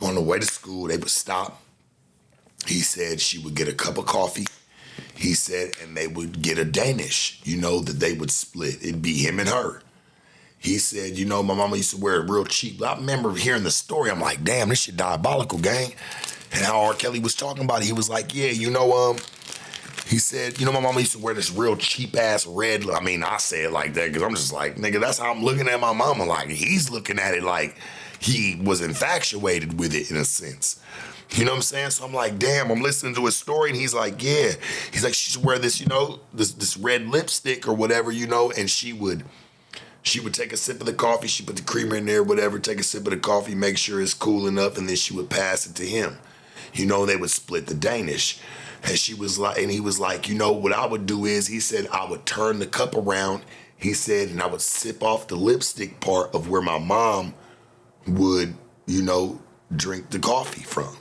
On the way to school, they would stop. He said she would get a cup of coffee. He said, and they would get a Danish, you know, that they would split. It'd be him and her. He said, you know, my mama used to wear it real cheap. I remember hearing the story. I'm like, damn, this shit diabolical, gang. And how R. Kelly was talking about it, he was like, yeah, you know, he said, you know, my mama used to wear this real cheap-ass red. I mean, I say it like that because I'm just like, nigga, that's how I'm looking at my mama. Like, he's looking at it like he was infatuated with it in a sense. You know what I'm saying? So I'm like, damn, I'm listening to his story, and he's like, yeah. He's like, she should wear this, you know, this red lipstick or whatever, you know, and she would take a sip of the coffee, she put the creamer in there, whatever, take a sip of the coffee, make sure it's cool enough, and then she would pass it to him. You know, they would split the Danish. And she was like, and he was like, you know, what I would do is, he said, I would turn the cup around, he said, and I would sip off the lipstick part of where my mom would, you know, drink the coffee from.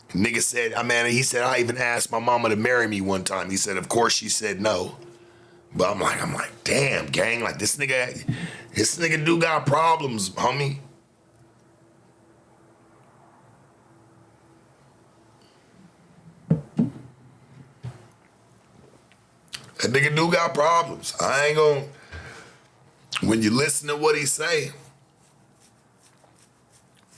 Nigga said, he said, I even asked my mama to marry me one time. He said, of course she said no. But I'm like, damn, gang, like this nigga do got problems, homie. That nigga do got problems. I ain't gonna, when you listen to what he say,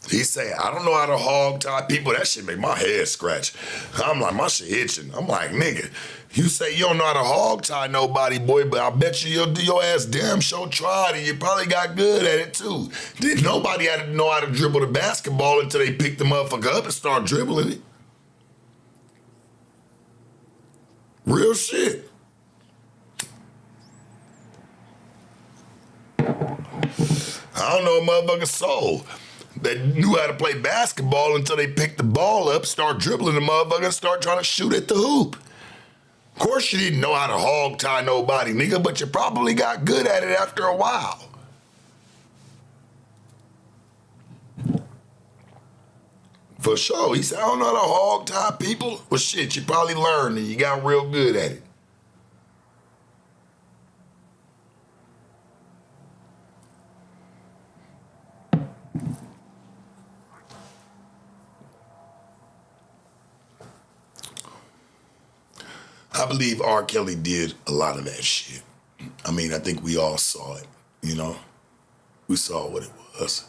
He say, I don't know how to hog tie people. That shit make my head scratch. I'm like, my shit itching. I'm like, nigga, you say you don't know how to hog tie nobody, boy, but I bet you your ass damn sure tried and you probably got good at it too. Did nobody had to know how to dribble the basketball until they picked the motherfucker up and start dribbling it. Real shit. I don't know a motherfucker's soul that knew how to play basketball until they picked the ball up, start dribbling the motherfucker, and start trying to shoot at the hoop. Of course you didn't know how to hog tie nobody, nigga, but you probably got good at it after a while. For sure. He said, I don't know how to hog tie people. Well, shit, you probably learned and you got real good at it. I believe R. Kelly did a lot of that shit. I mean, I think we all saw it, you know? We saw what it was.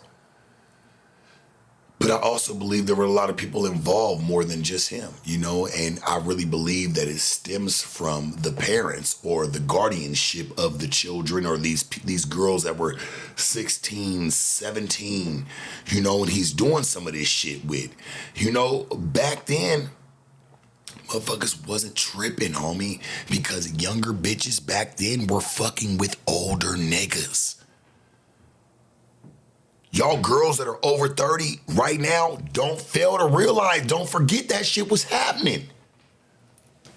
But I also believe there were a lot of people involved more than just him, you know? And I really believe that it stems from the parents or the guardianship of the children or these girls that were 16, 17, you know, and he's doing some of this shit with. You know, back then, motherfuckers wasn't tripping, homie, because younger bitches back then were fucking with older niggas. Y'all girls that are over 30 right now don't fail to realize, don't forget that shit was happening.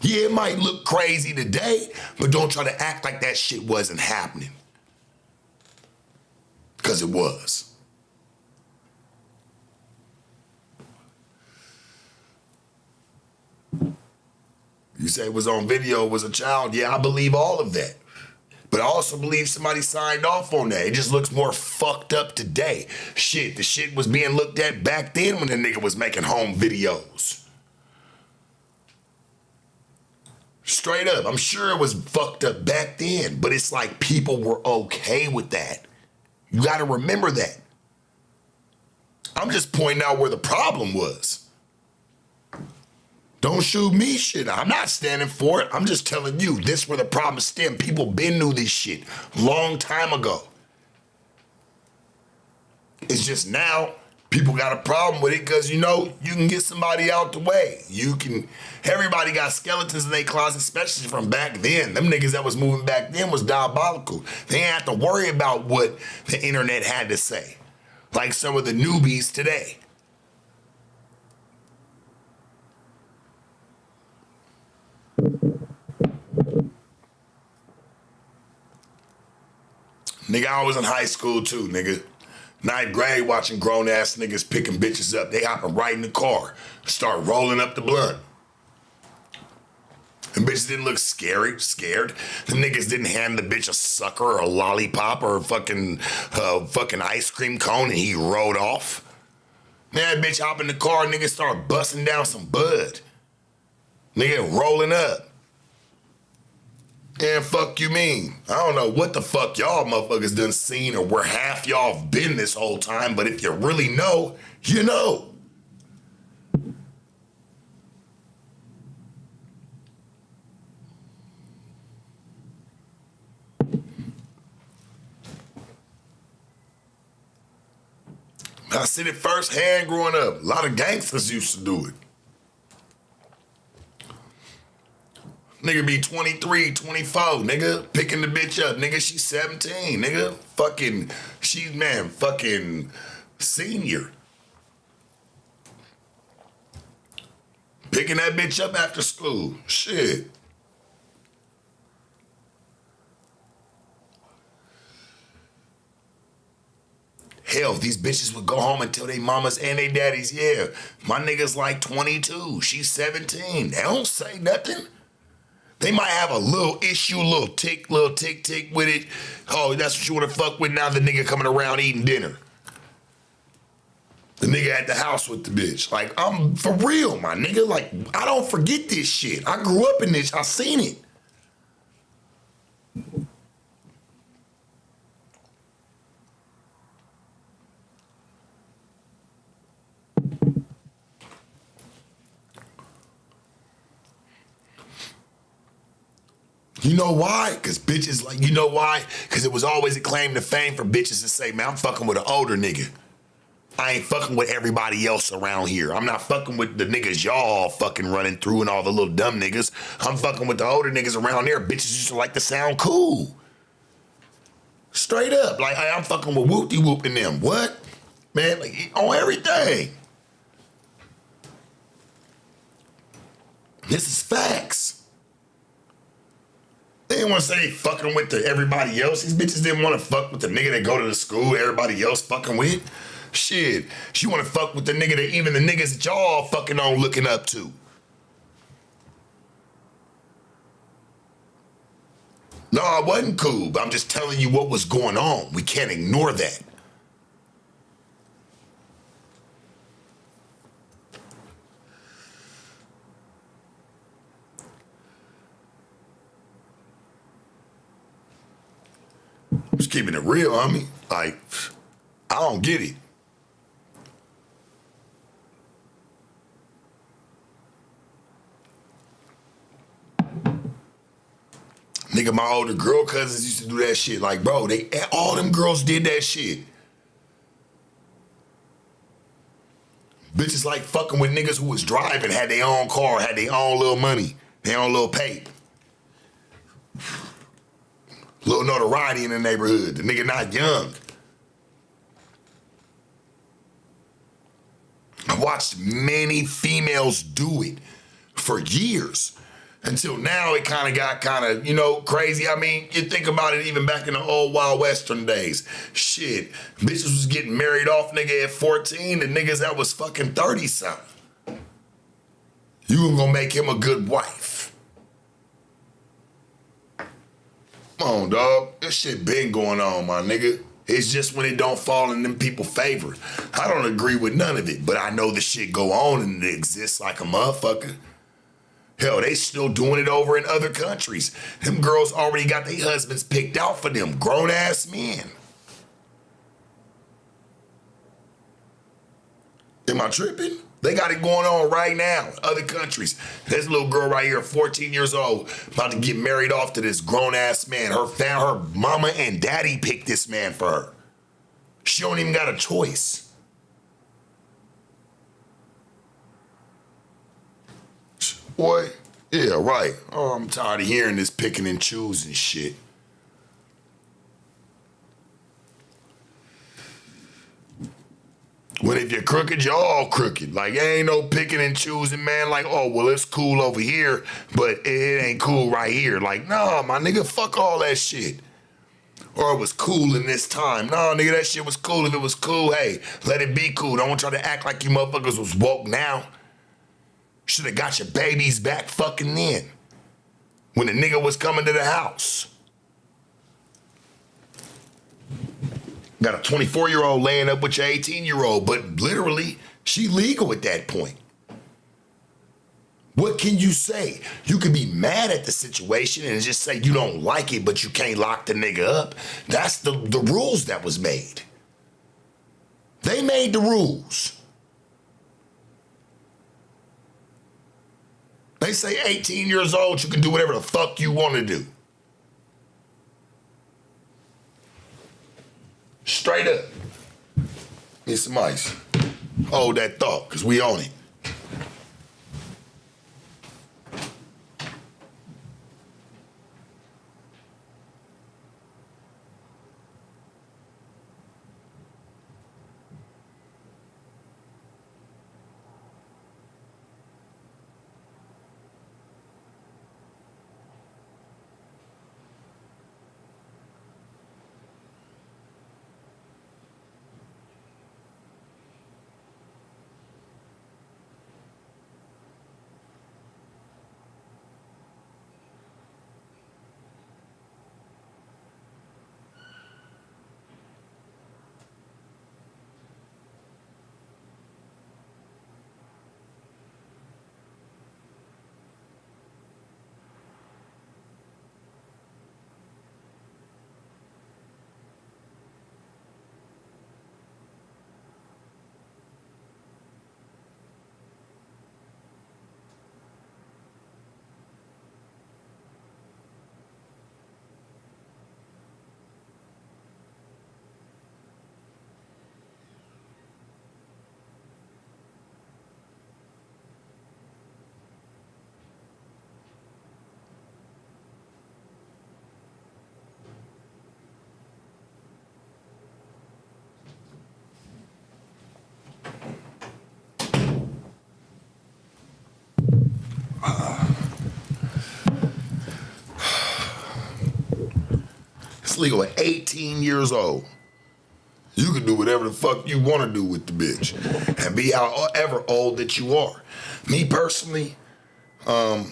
Yeah, it might look crazy today, but don't try to act like that shit wasn't happening. Because it was. You say it was on video, it was a child. Yeah, I believe all of that. But I also believe somebody signed off on that. It just looks more fucked up today. Shit, the shit was being looked at back then when the nigga was making home videos. Straight up, I'm sure it was fucked up back then, but it's like people were okay with that. You gotta remember that. I'm just pointing out where the problem was. Don't shoot me shit. I'm not standing for it. I'm just telling you, this where the problem stemmed. People been knew this shit long time ago. It's just now people got a problem with it because, you know, you can get somebody out the way. Everybody got skeletons in their closet, especially from back then. Them niggas that was moving back then was diabolical. They didn't have to worry about what the internet had to say, like some of the newbies today. Nigga, I was in high school too, nigga. 9th grade watching grown ass niggas picking bitches up. They hopping right in the car, start rolling up the blunt. Them bitches didn't look scared. Them niggas didn't hand the bitch a sucker or a lollipop or a fucking ice cream cone and he rode off. Man, that bitch hop in the car, nigga start busting down some bud. Nigga rolling up. And fuck you mean? I don't know what the fuck y'all motherfuckers done seen or where half y'all been this whole time, but if you really know, you know. I seen it firsthand growing up. A lot of gangsters used to do it. Nigga be 23, 24, nigga, picking the bitch up. Nigga, she's 17, nigga. Fucking senior. Picking that bitch up after school. Shit. Hell, these bitches would go home and tell their mamas and their daddies, yeah, my nigga's like 22, she's 17. They don't say nothing. They might have a little issue, little tick with it. Oh, that's what you want to fuck with now, the nigga coming around eating dinner. The nigga at the house with the bitch. Like, I'm for real, my nigga. Like, I don't forget this shit. I grew up in this. I seen it. You know why? Because bitches, like, you know why? Because it was always a claim to fame for bitches to say, man, I'm fucking with an older nigga. I ain't fucking with everybody else around here. I'm not fucking with the niggas y'all fucking running through and all the little dumb niggas. I'm fucking with the older niggas around there. Bitches used to like to sound cool. Straight up. Like, hey, I'm fucking with Whoop-de-Whoop and them. What? Man, like, on everything. This is facts. They didn't want to say they fucking with everybody else. These bitches didn't want to fuck with the nigga that go to the school everybody else fucking with. Shit, she want to fuck with the nigga that even the niggas that y'all fucking on looking up to. No, it wasn't cool, but I'm just telling you what was going on. We can't ignore that. I'm just keeping it real, homie. Like, I don't get it. Nigga, my older girl cousins used to do that shit. Like, bro, all them girls did that shit. Bitches like fucking with niggas who was driving, had their own car, had their own little money, their own little pay. Little notoriety in the neighborhood. The nigga not young. I watched many females do it for years. Until now, it kind of got crazy. I mean, you think about it even back in the old Wild Western days. Shit, bitches was getting married off nigga at 14 and niggas that was fucking 30-something. You gonna make him a good wife. Come on, dog. This shit been going on, my nigga. It's just when it don't fall in them people's favor. I don't agree with none of it, but I know the shit go on and it exists like a motherfucker. Hell, they still doing it over in other countries. Them girls already got their husbands picked out for them, grown-ass men. Am I tripping? They got it going on right now in other countries. This little girl right here, 14 years old, about to get married off to this grown-ass man. Her mama and daddy picked this man for her. She don't even got a choice. Boy, yeah, right. Oh, I'm tired of hearing this picking and choosing shit. When if you're crooked, you're all crooked. Like, ain't no picking and choosing, man. Like, oh, well, it's cool over here, but it ain't cool right here. Like, nah, my nigga, fuck all that shit. Or it was cool in this time. Nah, nigga, that shit was cool. If it was cool, hey, let it be cool. Don't try to act like you motherfuckers was woke now. Should have got your babies back fucking then. When the nigga was coming to the house. Got a 24-year-old laying up with your 18-year-old, but literally, she legal at that point. What can you say? You can be mad at the situation and just say you don't like it, but you can't lock the nigga up. That's the rules that was made. They made the rules. They say 18 years old, you can do whatever the fuck you want to do. Straight up. Need some ice. Hold that thought, because we on it. legal at 18 years old. You can do whatever the fuck you want to do with the bitch and be however old that you are. Me personally, I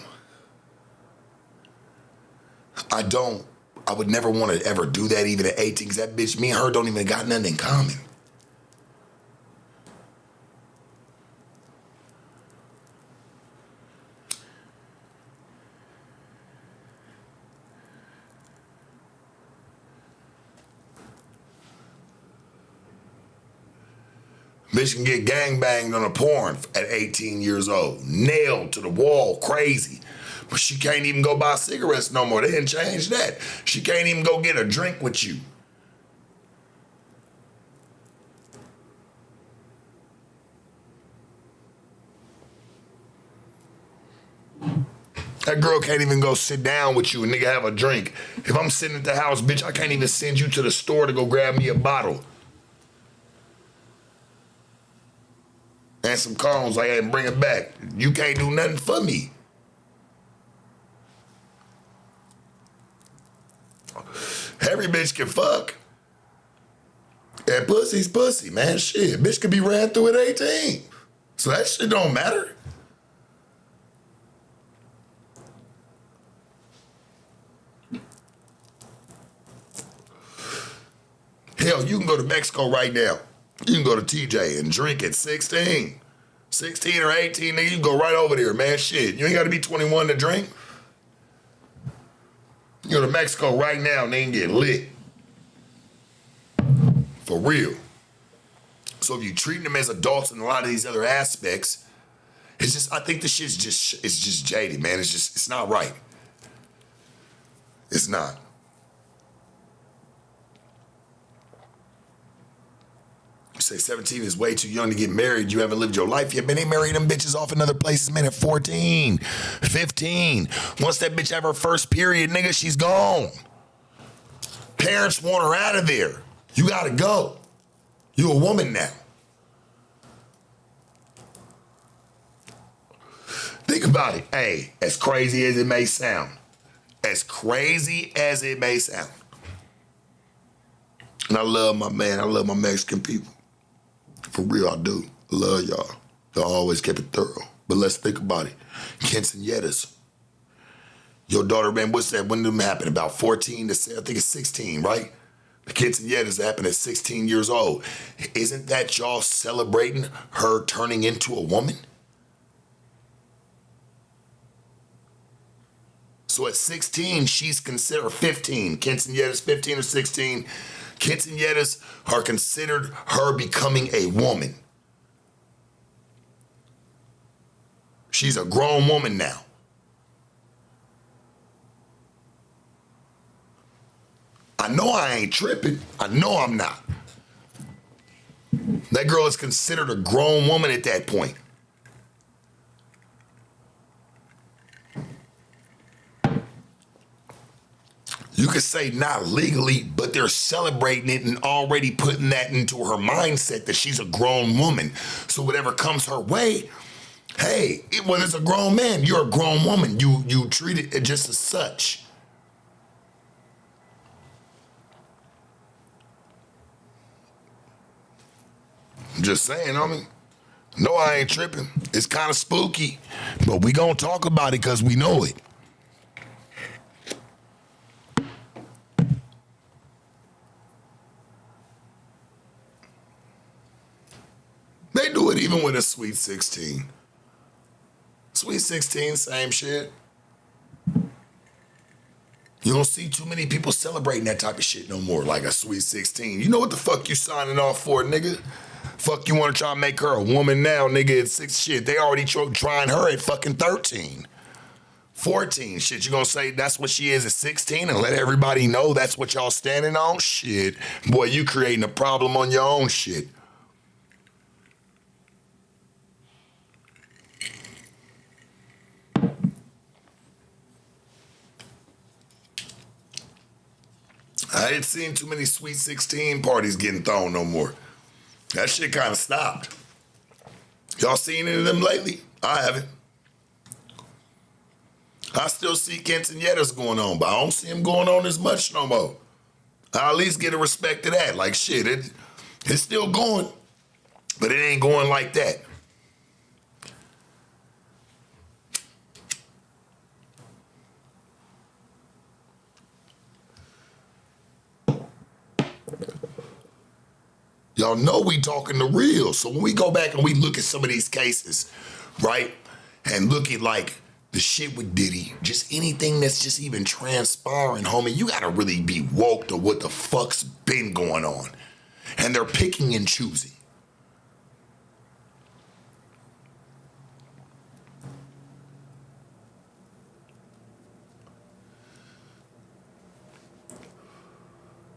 would never want to ever do that even at 18 because that bitch, me and her don't even got nothing in common. Bitch can get gangbanged on a porn at 18 years old. Nailed to the wall, crazy. But she can't even go buy cigarettes no more. They didn't change that. She can't even go get a drink with you. That girl can't even go sit down with you and nigga have a drink. If I'm sitting at the house, bitch, I can't even send you to the store to go grab me a bottle. And some cones like that and bring it back. You can't do nothing for me. Every bitch can fuck. And pussy's pussy, man. Shit, bitch could be ran through at 18. So that shit don't matter. Hell, you can go to Mexico right now. You can go to TJ and drink at 16. 16 or 18, nigga, you can go right over there, man. Shit, you ain't got to be 21 to drink. You go to Mexico right now and they can get lit. For real. So if you treating them as adults in a lot of these other aspects, it's just, I think the shit's just, it's just jaded, man. It's not right. It's not. You say 17 is way too young to get married. You haven't lived your life yet. Man, they marry them bitches off in other places, man, at 14, 15. Once that bitch have her first period, nigga, she's gone. Parents want her out of there. You gotta go. You a woman now. Think about it. Hey, as crazy as it may sound. As crazy as it may sound. And I love my man. I love my Mexican people. For real, I do. I love y'all. Y'all always kept it thorough. But let's think about it. Quinceañeras. Your daughter, man, what's that? When did them happen? About 14 to, I think it's 16, right? The quinceañeras happen at 16 years old. Isn't that y'all celebrating her turning into a woman? So at 16, she's considered 15. Quinceañeras 15 or 16. Quinceañeras are considered her becoming a woman. She's a grown woman now. I know I ain't tripping. I know I'm not. That girl is considered a grown woman at that point. You could say not legally, but they're celebrating it and already putting that into her mindset that she's a grown woman. So whatever comes her way, hey, when it's a grown man, you're a grown woman. You treat it just as such. I'm just saying, homie. No, I ain't tripping. It's kind of spooky, but we gonna talk about it because we know it. They do it even with a Sweet 16. Sweet 16, same shit. You don't see too many people celebrating that type of shit no more, like a Sweet 16. You know what the fuck you signing off for, nigga? Fuck you want to try to make her a woman now, nigga, at 6 shit. They already trying her at fucking 13. 14, shit, you gonna say that's what she is at 16 and let everybody know that's what y'all standing on? Shit. Boy, you creating a problem on your own shit. I ain't seen too many Sweet 16 parties getting thrown no more. That shit kind of stopped. Y'all seen any of them lately? I haven't. I still see quinceañeras going on, but I don't see them going on as much no more. I'll at least get a respect to that. Like, shit, it's still going, but it ain't going like that. Y'all know we talking the real. So when we go back and we look at some of these cases, right, and look at like the shit with Diddy, just anything that's just even transpiring, homie, you gotta really be woke to what the fuck's been going on. And they're picking and choosing.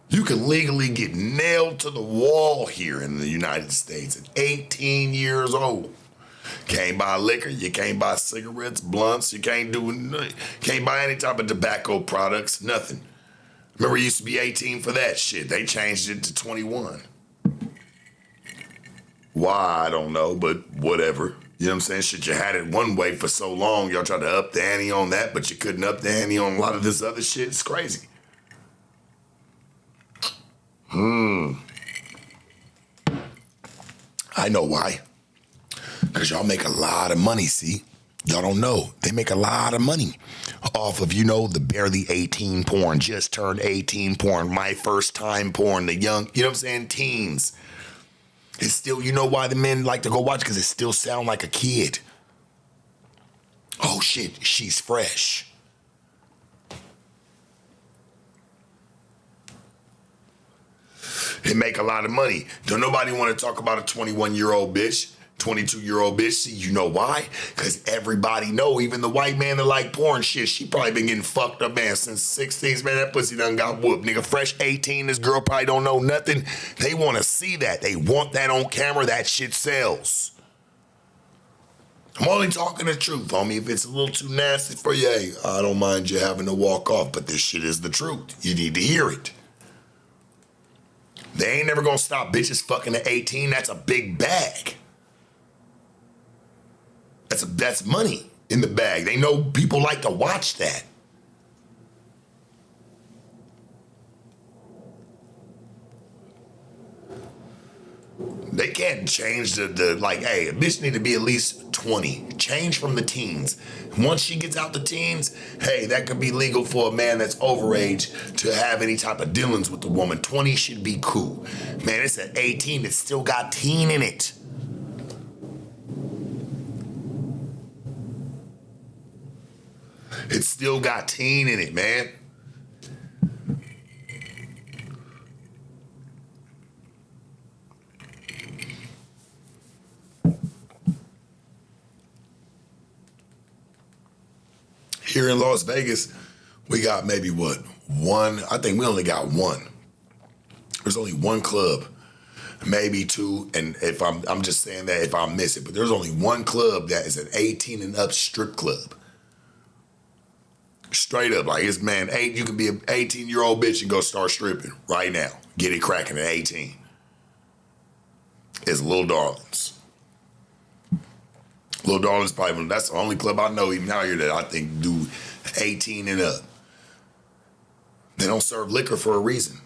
You can legally get nailed to the wall here in the United States at 18 years old. Can't buy liquor, you can't buy cigarettes, blunts, you can't buy any type of tobacco products, nothing. Remember, it used to be 18 for that shit. They changed it to 21. Why, I don't know, but whatever. You know what I'm saying? Shit, you had it one way for so long, y'all tried to up the ante on that, but you couldn't up the ante on a lot of this other shit. It's crazy. I know why. Because y'all make a lot of money, see? Y'all don't know. They make a lot of money off of, the barely 18 porn, just turned 18 porn, my first time porn, the young, you know what I'm saying, teens. It's still, you know why the men like to go watch? Because it still sound like a kid. Oh shit, she's fresh. They make a lot of money. Don't nobody want to talk about a 21-year-old bitch, 22-year-old bitch. See, you know why? Because everybody know, even the white man that like porn shit, she probably been getting fucked up, man, since 16s, man. That pussy done got whooped. Nigga, fresh 18, this girl probably don't know nothing. They want to see that. They want that on camera. That shit sells. I'm only talking the truth, homie. If it's a little too nasty for you, hey, I don't mind you having to walk off, but this shit is the truth. You need to hear it. They ain't never gonna stop bitches fucking at 18. That's a big bag. That's money in the bag. They know people like to watch that. They can't change the like, hey, a bitch need to be at least 20. Change from the teens. Once she gets out the teens, hey, that could be legal for a man that's overage to have any type of dealings with the woman. 20 should be cool. Man, it's at 18, it's still got teen in it. It's still got teen in it, man. Here in Las Vegas, we got maybe one? I think we only got one. There's only one club, maybe two, and if I'm just saying that if I miss it, but there's only one club that is an 18 and up strip club. Straight up, like it's you can be an 18-year-old bitch and go start stripping right now. Get it cracking at 18. It's Lil Darlings. Lil Darling's probably, that's the only club I know even out here that I think do 18 and up. They don't serve liquor for a reason.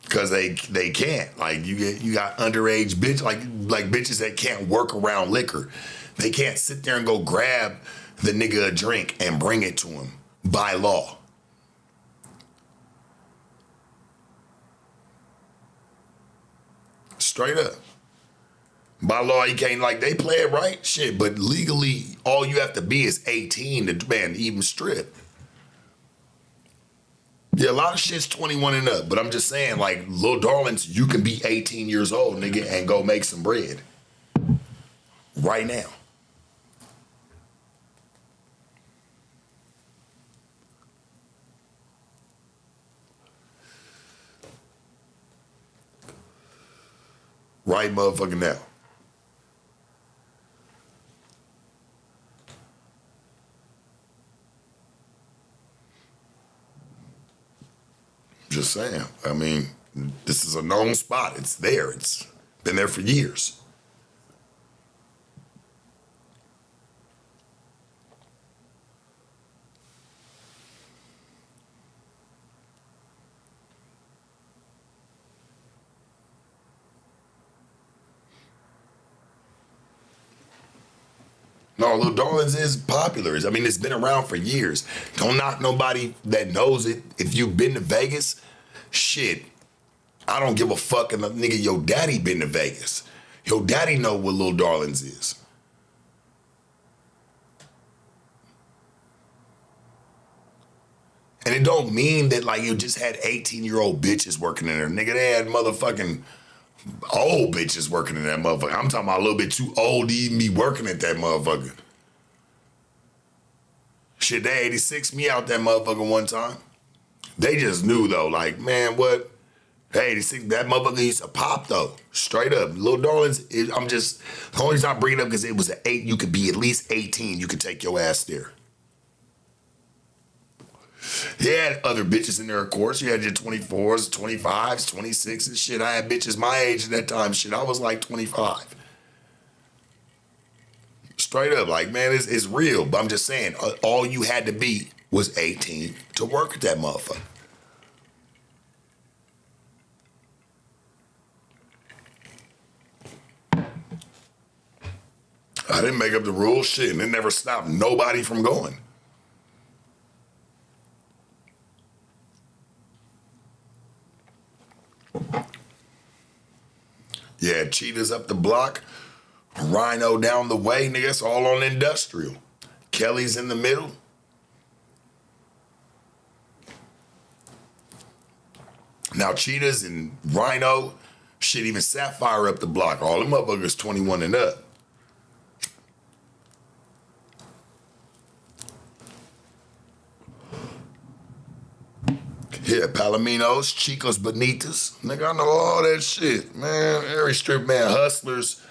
Because they can't. Like you got underage bitch like bitches that can't work around liquor. They can't sit there and go grab the nigga a drink and bring it to him by law. Straight up. By law, you can't, like, they play it right, shit, but legally, all you have to be is 18 to, man, even strip. Yeah, a lot of shit's 21 and up, but I'm just saying, like, Lil Darlings, you can be 18 years old, nigga, and go make some bread. Right now. Right motherfucking now. Just saying. I mean, this is a known spot. It's there. It's been there for years. No, Little Darlings is popular. I mean, it's been around for years. Don't knock nobody that knows it. If you've been to Vegas, shit, I don't give a fuck. And nigga, your daddy been to Vegas. Your daddy know what Little Darlings is. And it don't mean that like you just had 18-year-old bitches working in there. Nigga, they had motherfucking old bitches working in that motherfucker. I'm talking about a little bit too old to even be working at that motherfucker. Shit, they 86 me out that motherfucker one time. They just knew though, like, man, what? Hey, 86, that motherfucker used to pop though. Straight up. Little Darlings, I'm just, the only reason I bring it up because it was an 8, you could be at least 18, you could take your ass there. You had other bitches in there, of course. You had your 24s, 25s, 26s, shit. I had bitches my age at that time, shit. I was like 25. Straight up, like, man, it's real. But I'm just saying, all you had to be was 18 to work at that motherfucker. I didn't make up the rules, shit, and it never stopped nobody from going. Yeah, Cheetah's up the block, Rhino down the way, nigga, it's all on Industrial. Kelly's in the middle. Now Cheetah's and Rhino, shit, even Sapphire up the block. All them motherfuckers 21 and up. Yeah, Palominos, Chicos Bonitas. Nigga, I know all that shit, man. Every strip, man, Hustlers.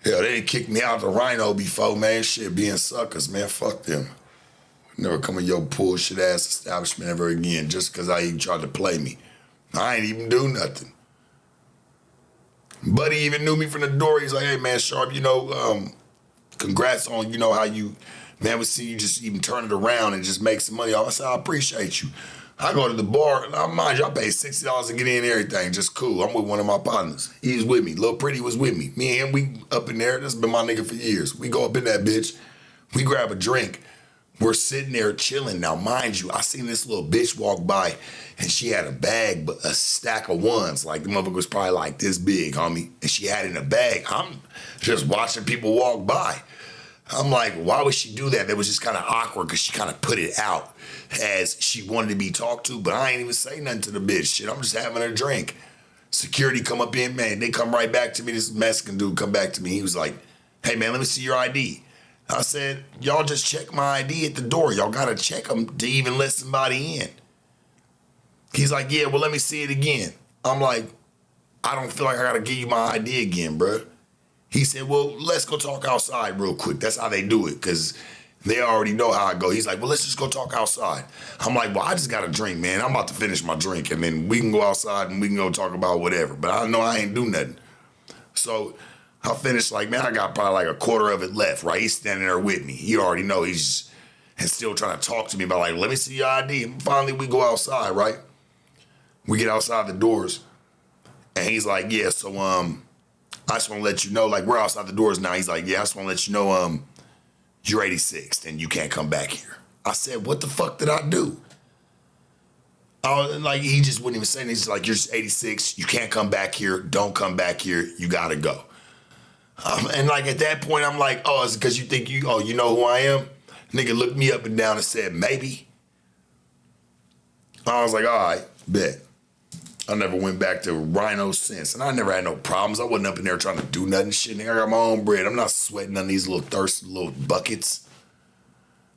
Hell, they didn't kick me out the Rhino before, man. Shit, being suckers, man. Fuck them. Never come in your bullshit ass establishment ever again just because I even tried to play me. I ain't even do nothing. Buddy even knew me from the door. He's like, hey, man, Sharp, you know, congrats on, you know, how you... Man, we see you just even turn it around and just make some money. I said, I appreciate you. I go to the bar, and mind you, I paid $60 to get in and everything. Just cool. I'm with one of my partners. He was with me. Lil Pretty was with me. Me and him, we up in there. This has been my nigga for years. We go up in that bitch. We grab a drink. We're sitting there chilling. Now, mind you, I seen this little bitch walk by, and she had a bag, but a stack of ones. Like, the motherfucker was probably like this big, homie. And she had it in a bag. I'm just watching people walk by. I'm like, why would she do that? That was just kind of awkward because she kind of put it out as she wanted to be talked to, but I ain't even say nothing to the bitch. Shit, I'm just having a drink. Security come up in, man, they come right back to me. This Mexican dude come back to me. He was like, hey, man, let me see your ID. I said, y'all just check my ID at the door. Y'all got to check them to even let somebody in. He's like, yeah, well, let me see it again. I'm like, I don't feel like I got to give you my ID again, bruh. He said, well, let's go talk outside real quick. That's how they do it, because they already know how I go. He's like, well, let's just go talk outside. I'm like, well, I just got a drink, man. I'm about to finish my drink, and then we can go outside and we can go talk about whatever. But I know I ain't do nothing. So I finished like, man, I got probably like a quarter of it left, right? He's standing there with me. He already know he's and still trying to talk to me about like, let me see your ID. And finally, we go outside, right? We get outside the doors, and he's like, yeah, so, I just want to let you know, like, we're outside the doors now. He's like, yeah, I just want to let you know, you're 86 and you can't come back here. I said, what the fuck did I do? Like, he just wouldn't even say anything. He's like, you're 86, you can't come back here, don't come back here, you gotta go. And like, at that point, I'm like, oh, it's because you think you know who I am? Nigga looked me up and down and said, maybe. I was like, all right, bet. I never went back to Rhino since. And I never had no problems. I wasn't up in there trying to do nothing. Shit, nigga, I got my own bread. I'm not sweating on these little thirsty little buckets.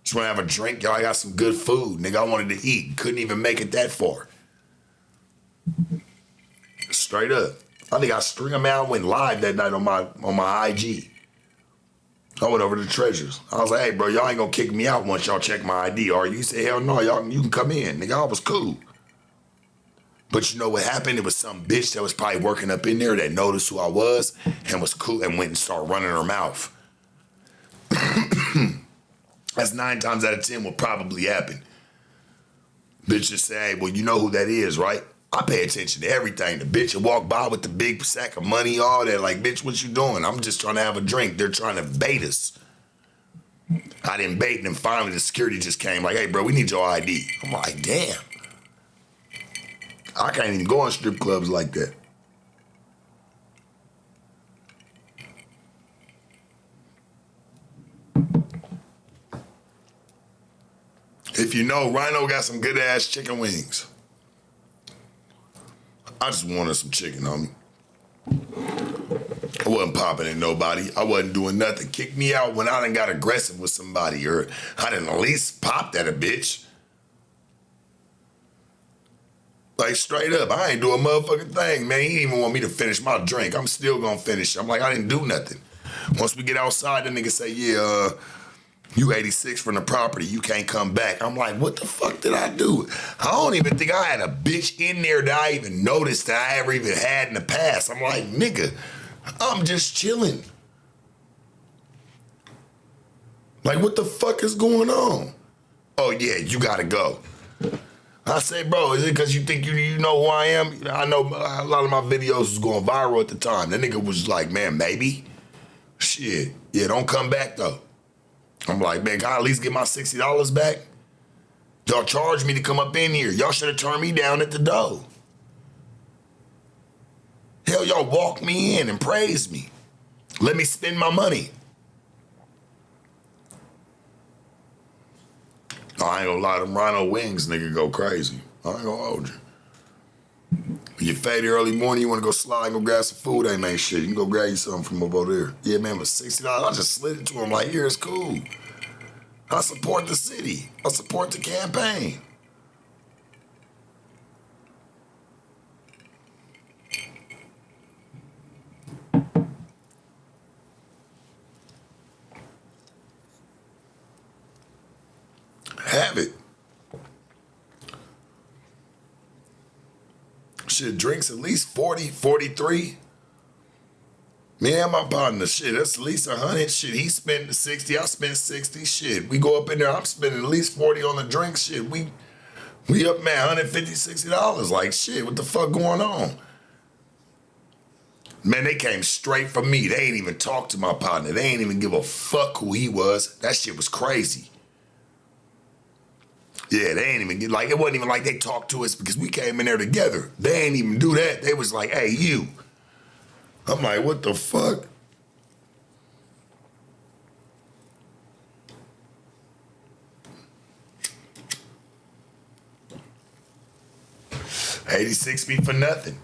Just want to have a drink. Y'all, I got some good food. Nigga, I wanted to eat. Couldn't even make it that far. Straight up. I think I went live that night on my IG. I went over to Treasures. I was like, hey, bro, y'all ain't gonna kick me out once y'all check my ID, are you? He said, hell no, y'all, you can come in. Nigga, I was cool. But you know what happened? It was some bitch that was probably working up in there that noticed who I was and was cool and went and started running her mouth. That's 9 times out of 10 what probably happened. Bitch just say, hey, well, you know who that is, right? I pay attention to everything. The bitch will walk by with the big sack of money, all that. Like, bitch, what you doing? I'm just trying to have a drink. They're trying to bait us. I didn't bait, and then finally the security just came like, hey, bro, we need your ID. I'm like, damn. I can't even go in strip clubs like that. If you know, Rhino got some good-ass chicken wings. I just wanted some chicken, homie. I wasn't popping at nobody. I wasn't doing nothing. Kick me out when I done got aggressive with somebody, or I done at least popped at a bitch. Like, straight up, I ain't do a motherfucking thing, man. He didn't even want me to finish my drink. I'm still gonna finish. I'm like, I didn't do nothing. Once we get outside, the nigga say, yeah, you 86 from the property, you can't come back. I'm like, what the fuck did I do? I don't even think I had a bitch in there that I even noticed that I ever even had in the past. I'm like, nigga, I'm just chilling. Like, what the fuck is going on? Oh, yeah, you gotta go. I say, bro, is it because you think you know who I am? I know a lot of my videos was going viral at the time. That nigga was like, man, maybe. Shit. Yeah, don't come back, though. I'm like, man, can I at least get my $60 back? Y'all charged me to come up in here. Y'all should have turned me down at the door. Hell, y'all walked me in and praised me. Let me spend my money. I ain't gonna lie, them Rhino wings, nigga, go crazy. I ain't gonna hold you. You faded early morning, you wanna go slide and go grab some food, ain't shit. You can go grab you something from over there. Yeah, man, with $60, I just slid it to him like, here, it's cool. I support the city. I support the campaign. Have it. Shit, drinks at least 40, 43. Me and my partner, shit, that's at least 100. Shit, he spent 60, I spent 60. Shit, we go up in there, I'm spending at least 40 on the drinks. Shit, we up, man, $150, $60. Like, shit, what the fuck going on? Man, they came straight from me. They ain't even talk to my partner. They ain't even give a fuck who he was. That shit was crazy. Yeah, they ain't even get, like, it wasn't even like they talked to us because we came in there together. They ain't even do that. They was like, hey, you. I'm like, what the fuck? $86 me for nothing.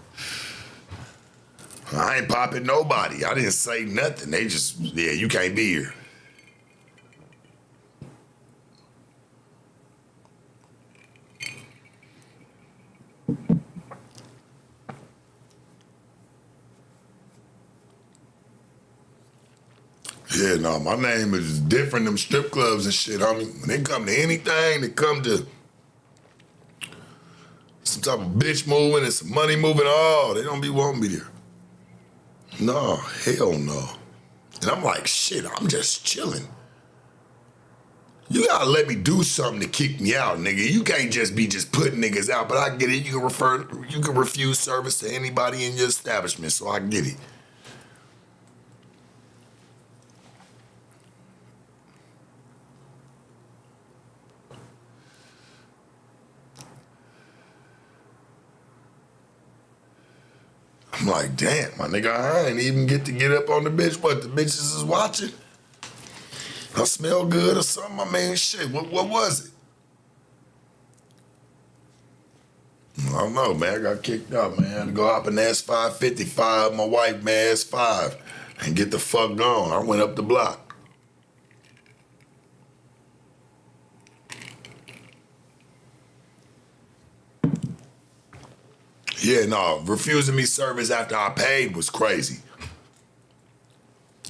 I ain't popping nobody. I didn't say nothing. They just, yeah, you can't be here. Yeah, no, my name is different than strip clubs and shit, homie. When they come to anything, they come to some type of bitch moving and some money moving, oh, they don't be wanting me there. No, hell no. And I'm like, shit, I'm just chilling. You gotta let me do something to kick me out, nigga. You can't just be just putting niggas out, but I get it. You can refuse service to anybody in your establishment, so I get it. I'm like, damn, my nigga, I ain't even get to get up on the bitch. What, the bitches is watching? I smell good or something? I mean, shit, what was it? I don't know, man. I got kicked out, man. I had to go hop in the S555, my wife, man, S5, and get the fuck gone. I went up the block. Yeah, no, refusing me service after I paid was crazy.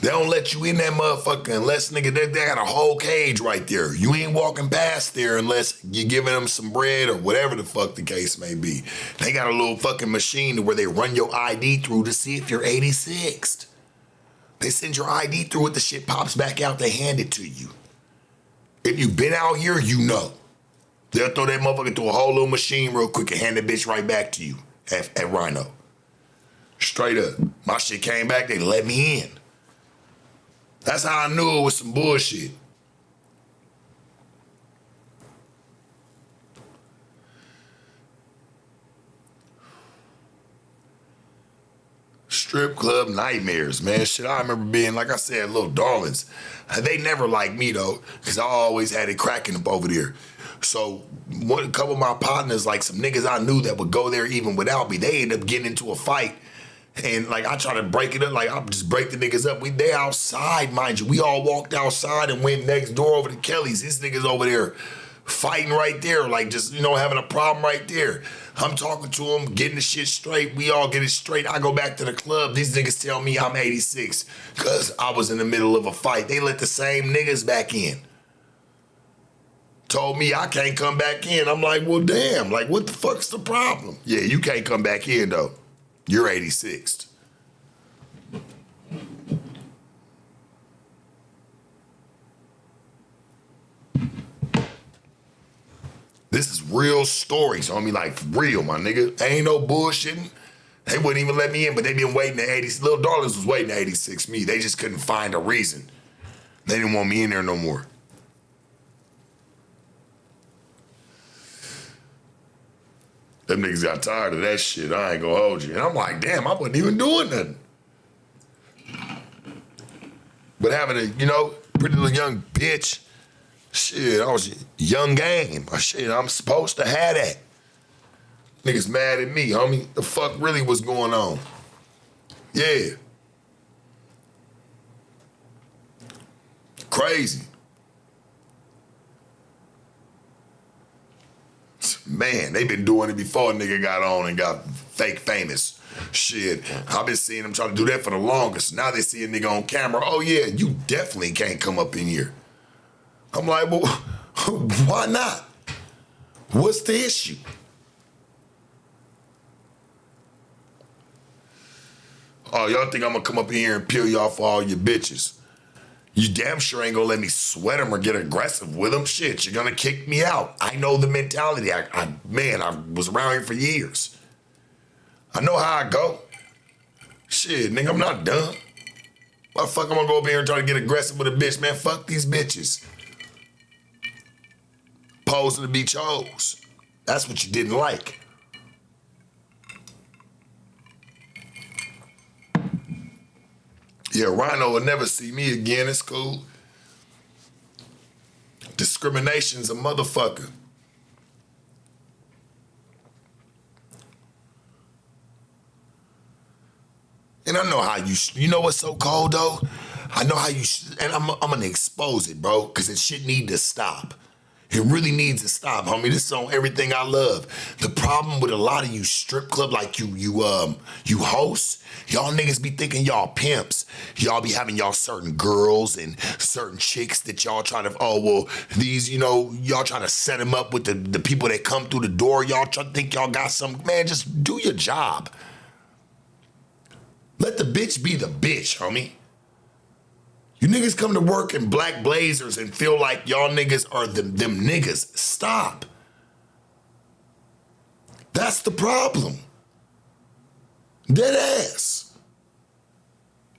They don't let you in that motherfucker unless, nigga, they got a whole cage right there. You ain't walking past there unless you're giving them some bread or whatever the fuck the case may be. They got a little fucking machine where they run your ID through to see if you're 86th. They send your ID through it, the shit pops back out, they hand it to you. If you've been out here, you know. They'll throw that motherfucker through a whole little machine real quick and hand that bitch right back to you at Rhino. Straight up. My shit came back, they let me in. That's how I knew it was some bullshit. Strip club nightmares, man. Shit, I remember being, like I said, little darlings. They never liked me, though, because I always had it cracking up over there. So a couple of my partners, like some niggas I knew that would go there even without me, they ended up getting into a fight. And, like, I try to break it up. Like, I just break the niggas up. They outside, mind you. We all walked outside and went next door over to Kelly's. This nigga's over there fighting right there, like just, having a problem right there. I'm talking to him, getting the shit straight. We all get it straight. I go back to the club. These niggas tell me I'm 86 because I was in the middle of a fight. They let the same niggas back in. Told me I can't come back in. I'm like, well, damn. Like, what the fuck's the problem? Yeah, you can't come back in, though. You're 86th. This is real stories, homie, like real, my nigga. Ain't no bullshitting. They wouldn't even let me in, but they been waiting at 80. Little Darlings was waiting at 86 me. They just couldn't find a reason. They didn't want me in there no more. Them niggas got tired of that shit. I ain't gonna hold you. And I'm like, damn, I wasn't even doing nothing. But having a, pretty little young bitch, shit, I was young game. Shit, I'm supposed to have that. Niggas mad at me, homie. The fuck really was going on? Yeah. Crazy. Man, they been doing it before a nigga got on and got fake famous. Shit, I've been seeing them try to do that for the longest. Now they see a nigga on camera. Oh yeah, you definitely can't come up in here. I'm like, well, why not? What's the issue? Oh, y'all think I'm gonna come up in here and peel y'all for all your bitches? You damn sure ain't gonna let me sweat them or get aggressive with them. Shit, you're gonna kick me out. I know the mentality. I was around here for years. I know how I go. Shit, nigga, I'm not dumb. Why the fuck I'm gonna go up here and try to get aggressive with a bitch, man? Fuck these bitches. Posing to be chose. That's what you didn't like. Yeah, Rhino will never see me again. It's cool. Discrimination's a motherfucker. And I know how you know what's so cold though? I know how and I'm gonna expose it, bro, because it shit need to stop. It really needs to stop, homie. This is on everything I love. The problem with a lot of you strip club, like you hosts, y'all niggas be thinking y'all pimps. Y'all be having y'all certain girls and certain chicks that y'all trying to, these, y'all trying to set them up with the people that come through the door. Y'all try to think y'all got some, man, just do your job. Let the bitch be the bitch, homie. You niggas come to work in black blazers and feel like y'all niggas are them niggas. Stop. That's the problem. Dead ass.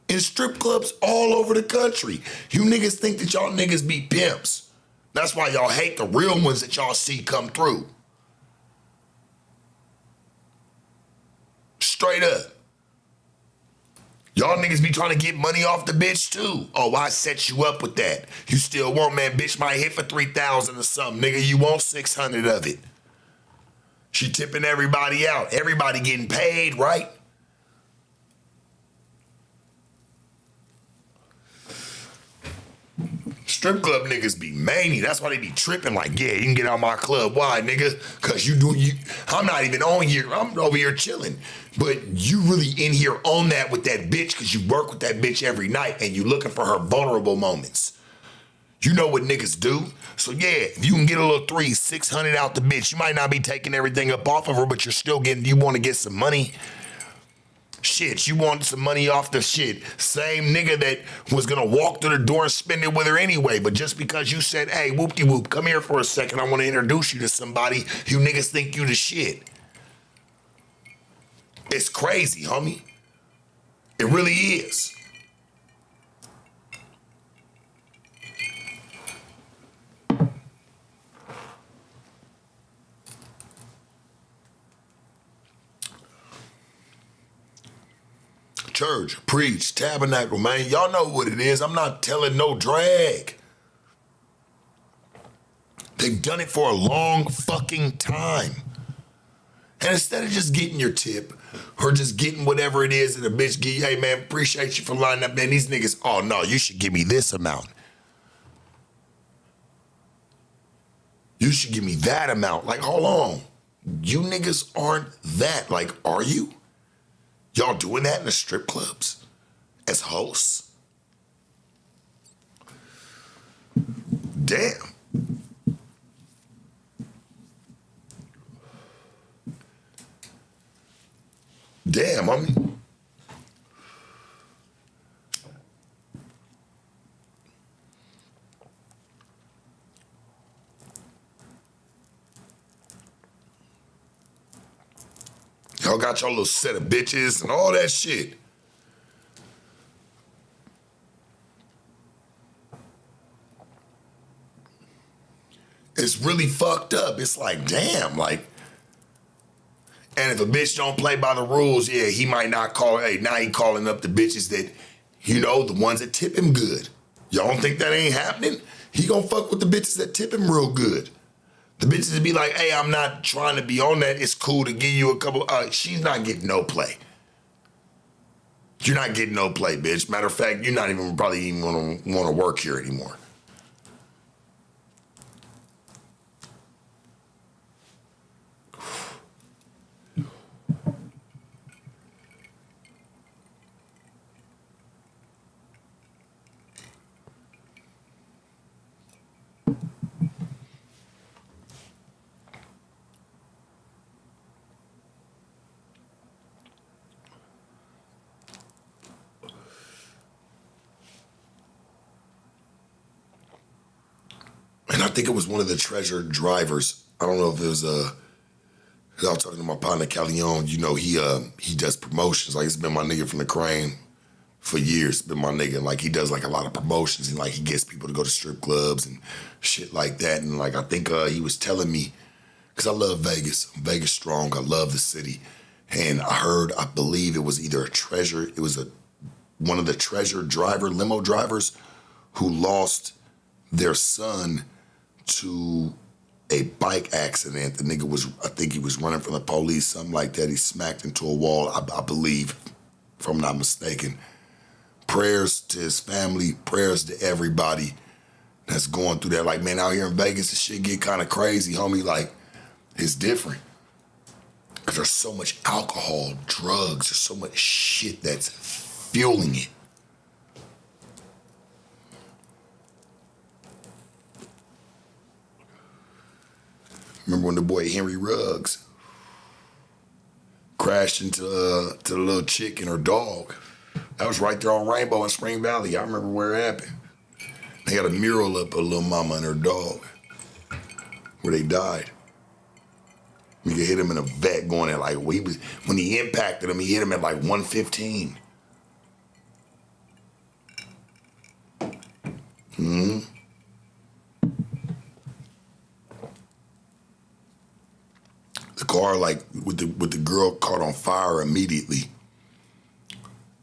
In strip clubs all over the country, you niggas think that y'all niggas be pimps. That's why y'all hate the real ones that y'all see come through. Straight up. Y'all niggas be trying to get money off the bitch too. Oh, I set you up with that. You still want, man, bitch might hit for 3,000 or something. Nigga, you want 600 of it. She tipping everybody out. Everybody getting paid, right? Strip club niggas be many. That's why they be tripping like, yeah, you can get out my club. Why, nigga? Because I'm not even on here. I'm over here chilling. But you really in here on that with that bitch because you work with that bitch every night and you looking for her vulnerable moments. You know what niggas do. So yeah, if you can get a little 300-600 out the bitch, you might not be taking everything up off of her, but you're still you want to get some money. Shit, you wanted some money off the shit. Same nigga that was gonna walk through the door and spend it with her anyway. But just because you said, hey, whoop-de-whoop, come here for a second, I want to introduce you to somebody, you niggas think you the shit. It's crazy, homie. It really is. Church, preach, tabernacle, man. Y'all know what it is. I'm not telling no drag. They've done it for a long fucking time. And instead of just getting your tip or just getting whatever it is that a bitch give you, hey man, appreciate you for lining up, man. These niggas, oh no, you should give me this amount. You should give me that amount. Like, hold on. You niggas aren't that. Like, are you? Y'all doing that in the strip clubs as hosts? Damn. Damn, I mean. Y'all got your little set of bitches and all that shit. It's really fucked up. It's like, damn, like, and if a bitch don't play by the rules, yeah, he might not call, hey, now he calling up the bitches that, you know, the ones that tip him good. Y'all don't think that ain't happening? He gonna fuck with the bitches that tip him real good. The bitches would be like, hey, I'm not trying to be on that. It's cool to give you a couple. She's not getting no play. You're not getting no play, bitch. Matter of fact, you're not even probably even want to work here anymore. And I think it was one of the Treasure drivers. I don't know if it was I was talking to my partner Callion. You know, he does promotions. Like, it's been my nigga from the Crane for years. Been my nigga. Like, he does like a lot of promotions and like he gets people to go to strip clubs and shit like that. And like, I think he was telling me, because I love Vegas. I'm Vegas strong. I love the city. And I believe it was either a Treasure. It was one of the Treasure limo drivers who lost their son to a bike accident. The nigga I think he was running from the police, something like that. He smacked into a wall, I believe, if I'm not mistaken. Prayers to his family, prayers to everybody that's going through that. Like, man, out here in Vegas, this shit get kind of crazy, homie. Like, it's different. Because there's so much alcohol, drugs, there's so much shit that's fueling it. Remember when the boy Henry Ruggs crashed into the little chick and her dog? That was right there on Rainbow in Spring Valley. I remember where it happened. They got a mural up of little mama and her dog where they died. You could hit him in a vet going at like, when he impacted him, he hit him at like 115. Mm-hmm. The car, like, with the girl caught on fire immediately.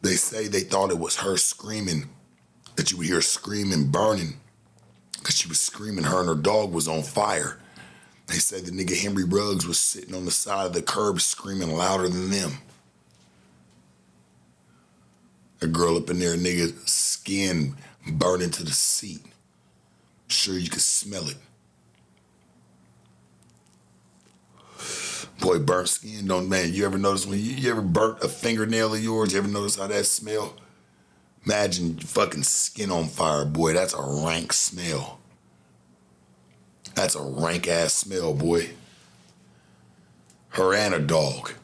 They say they thought it was her screaming, that you would hear screaming, burning, because she was screaming. Her and her dog was on fire. They say the nigga Henry Ruggs was sitting on the side of the curb screaming louder than them. A girl up in there, nigga, skin burning to the seat. Sure you could smell it. Boy, burnt skin, man, you ever notice when you ever burnt a fingernail of yours, you ever notice how that smell? Imagine fucking skin on fire, boy, that's a rank smell. That's a rank ass smell, boy. Her and a dog.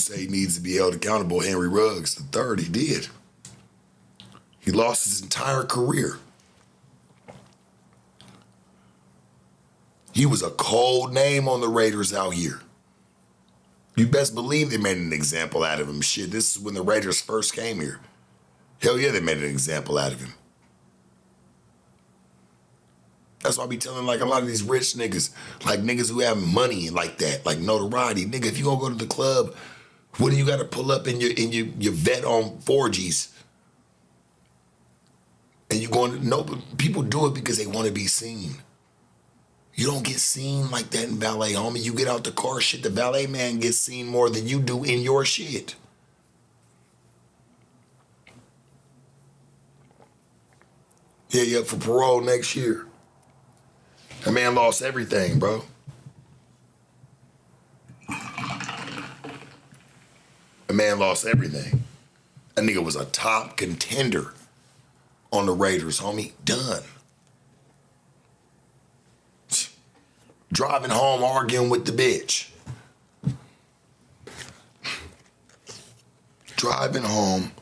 say he needs to be held accountable, Henry Ruggs III, he did. He lost his entire career. He was a cold name on the Raiders out here. You best believe they made an example out of him. Shit, this is when the Raiders first came here. Hell yeah, they made an example out of him. That's why I be telling like a lot of these rich niggas, like niggas who have money and like that, like notoriety. Nigga, if you gonna go to the club, what do you gotta pull up in your vet on 4Gs? And you going to know, but people do it because they want to be seen. You don't get seen like that in valet, homie. You get out the car, shit, the valet man gets seen more than you do in your shit. Yeah, you up for parole next year. That man lost everything, bro. That man lost everything. That nigga was a top contender on the Raiders, homie. Done. Driving home arguing with the bitch. Driving home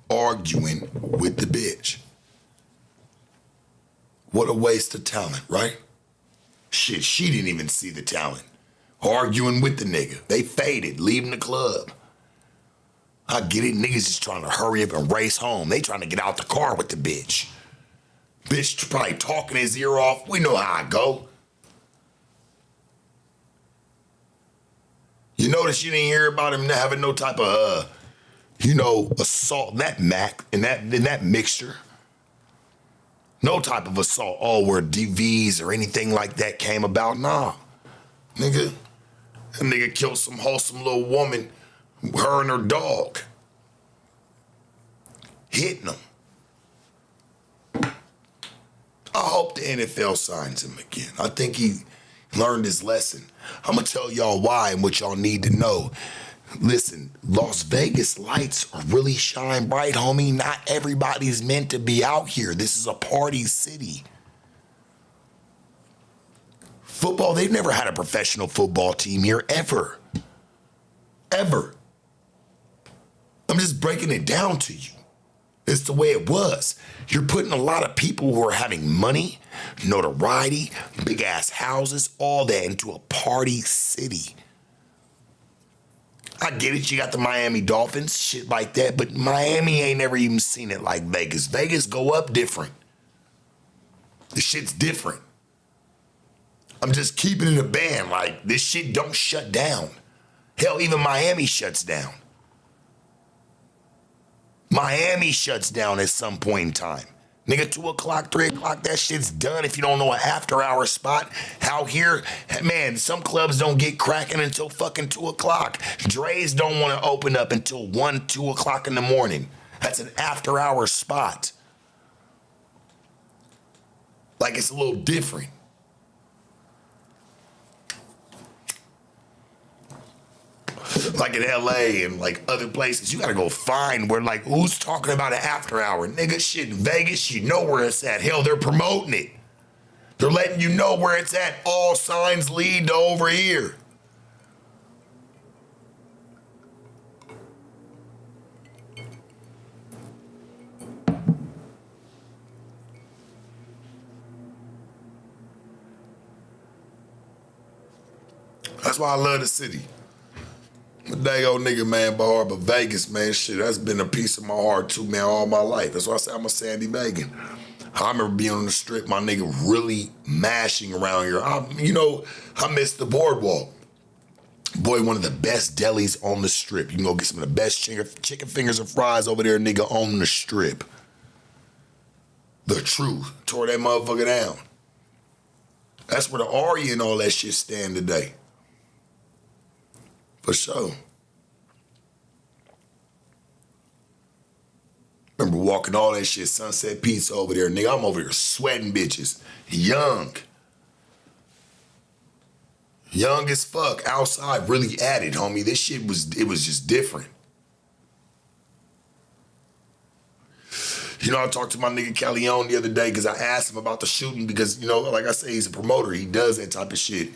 arguing with the bitch. What a waste of talent, right? Shit, she didn't even see the talent. Arguing with the nigga. They faded, leaving the club. I get it, niggas just trying to hurry up and race home. They trying to get out the car with the bitch. Bitch probably talking his ear off. We know how I go. You notice you didn't hear about him having no type of, assault in that in that mixture. No type of assault, where DVs or anything like that came about. Nah, nigga. That nigga killed some wholesome little woman, her and her dog. Hitting them. I hope the NFL signs him again. I think he learned his lesson. I'm going to tell y'all why and what y'all need to know. Listen, Las Vegas lights really shine bright, homie. Not everybody's meant to be out here. This is a party city. Football, they've never had a professional football team here, ever. Ever. I'm just breaking it down to you. It's the way it was. You're putting a lot of people who are having money, notoriety, big ass houses, all that into a party city. I get it, you got the Miami Dolphins, shit like that, but Miami ain't never even seen it like Vegas. Vegas go up different. The shit's different. I'm just keeping it a band, like this shit don't shut down. Hell, even Miami shuts down. Miami shuts down at some point in time. Nigga, 2 o'clock, 3 o'clock, that shit's done if you don't know an after-hour spot. Out here, man, some clubs don't get cracking until fucking 2 o'clock. Dre's don't want to open up until 1, 2 o'clock in the morning. That's an after-hour spot. Like, it's a little different. Like in LA and like other places, you gotta go find where like, who's talking about an after hour? Nigga, shit in Vegas, you know where it's at. Hell, they're promoting it. They're letting you know where it's at. All signs lead to over here. That's why I love the city. I'm a dang old nigga, man, by heart, but Vegas, man, shit, that's been a piece of my heart too, man, all my life. That's why I say I'm a Sandy Megan. I remember being on the strip, my nigga really mashing around here. I miss the boardwalk. Boy, one of the best delis on the strip. You can go get some of the best chicken fingers and fries over there, nigga, on the strip. The truth. Tore that motherfucker down. That's where the Aria and all that shit stand today. For sure. Remember walking all that shit, Sunset Pizza over there, nigga. I'm over here sweating bitches. Young. Young as fuck. Outside, really at it, homie. This shit was just different. I talked to my nigga Calleon the other day because I asked him about the shooting because, like I say, he's a promoter. He does that type of shit.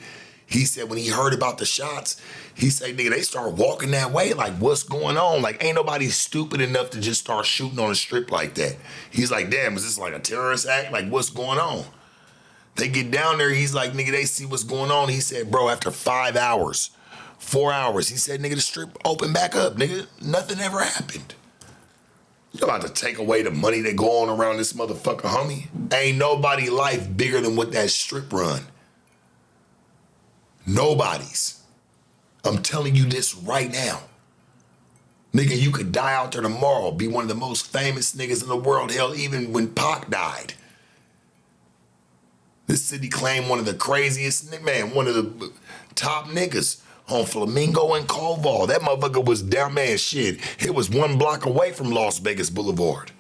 He said when he heard about the shots, he said, nigga, they start walking that way. Like, what's going on? Like, ain't nobody stupid enough to just start shooting on a strip like that. He's like, damn, is this like a terrorist act? Like, what's going on? They get down there. He's like, nigga, they see what's going on. He said, bro, after 5 hours, 4 hours, he said, nigga, the strip opened back up. Nigga, nothing ever happened. You about to take away the money that go on around this motherfucker, homie? Ain't nobody life bigger than what that strip run. Nobody's. I'm telling you this right now. Nigga, you could die out there tomorrow, be one of the most famous niggas in the world. Hell, even when Pac died. This city claimed one of the craziest, man, one of the top niggas on Flamingo and Koval. That motherfucker was down, man, shit. It was 1 block away from Las Vegas Boulevard.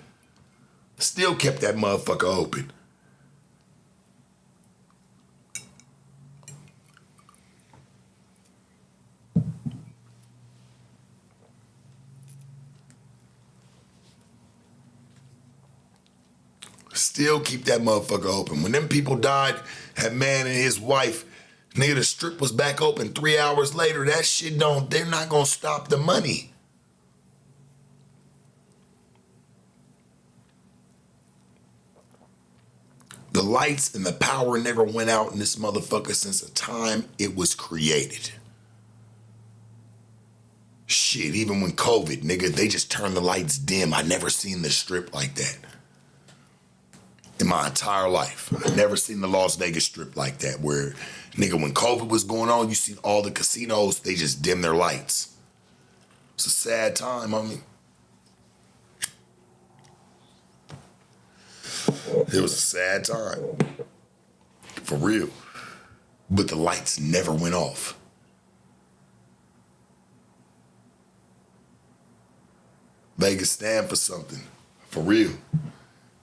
Still kept that motherfucker open. Still keep that motherfucker open. When them people died, that man and his wife, nigga, the strip was back open 3 hours later. That shit they're not gonna stop the money. The lights and the power never went out in this motherfucker since the time it was created. Shit, even when COVID, nigga, they just turned the lights dim. I never seen the strip like that. In my entire life. I never seen the Las Vegas strip like that where, nigga, when COVID was going on, you see all the casinos, they just dim their lights. It's a sad time, I mean. It was a sad time. For real. But the lights never went off. Vegas stand for something. For real.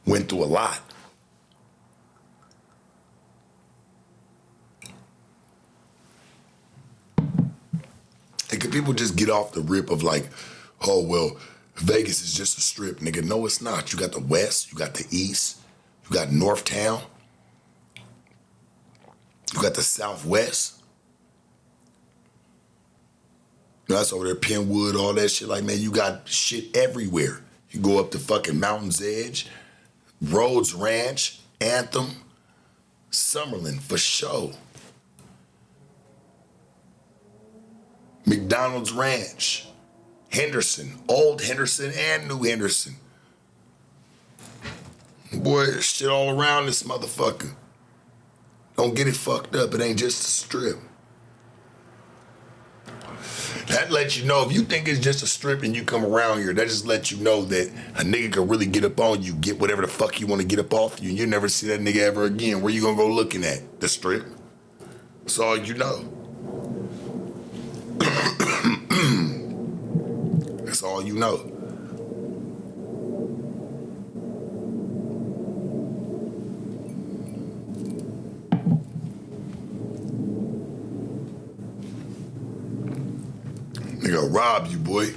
Went through a lot. And could people just get off the rip of like, oh, well, Vegas is just a strip, nigga. No, it's not. You got the West, you got the East, you got Northtown, you got the Southwest. That's over there, Penwood, all that shit. Like, man, you got shit everywhere. You go up to fucking Mountain's Edge, Rhodes Ranch, Anthem, Summerlin, for sure. McDonald's Ranch, Henderson, Old Henderson and New Henderson. Boy, there's shit all around this motherfucker. Don't get it fucked up. It ain't just a strip. That lets you know, if you think it's just a strip and you come around here, that just lets you know that a nigga can really get up on you, get whatever the fuck you want to get up off you, and you never see that nigga ever again. Where you gonna go looking at? The strip. That's all you know. That's all you know. Nigga rob you, boy.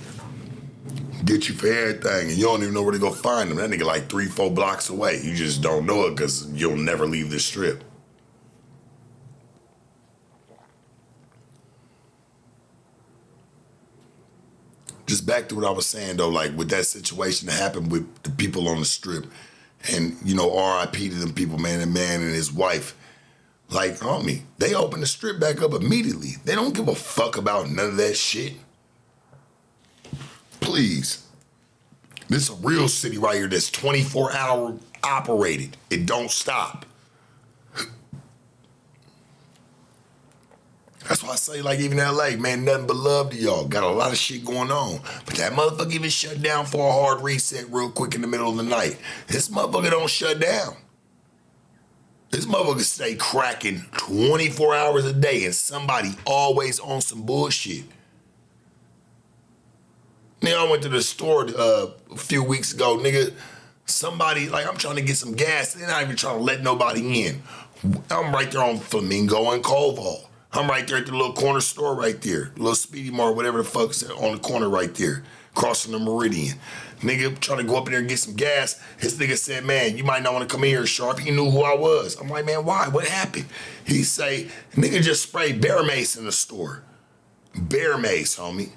Get you for everything, and you don't even know where to go find them. That nigga like 3-4 blocks away. You just don't know it because you'll never leave this strip. Just back to what I was saying, though, like with that situation that happened with the people on the strip, and, you know, R.I.P. to them people, man, the man and his wife. Like, homie, they opened the strip back up immediately. They don't give a fuck about none of that shit. Please. This is a real city right here that's 24-hour operated. It don't stop. That's why I say, like, even L.A., man, nothing but love to y'all. Got a lot of shit going on. But that motherfucker even shut down for a hard reset real quick in the middle of the night. This motherfucker don't shut down. This motherfucker stay cracking 24 hours a day, and somebody always on some bullshit. Nigga, I went to the store a few weeks ago, nigga. Somebody, like, I'm trying to get some gas. They're not even trying to let nobody in. I'm right there on Flamingo and Koval. I'm right there at the little corner store right there. Little Speedy Mart, whatever the fuck's on the corner right there. crossing the Meridian. Nigga trying to go up in there and get some gas. His nigga said, man, you might not want to come in here, Sharp. He knew who I was. I'm like, man, why? What happened? He say, nigga just sprayed bear mace in the store. Bear mace, homie.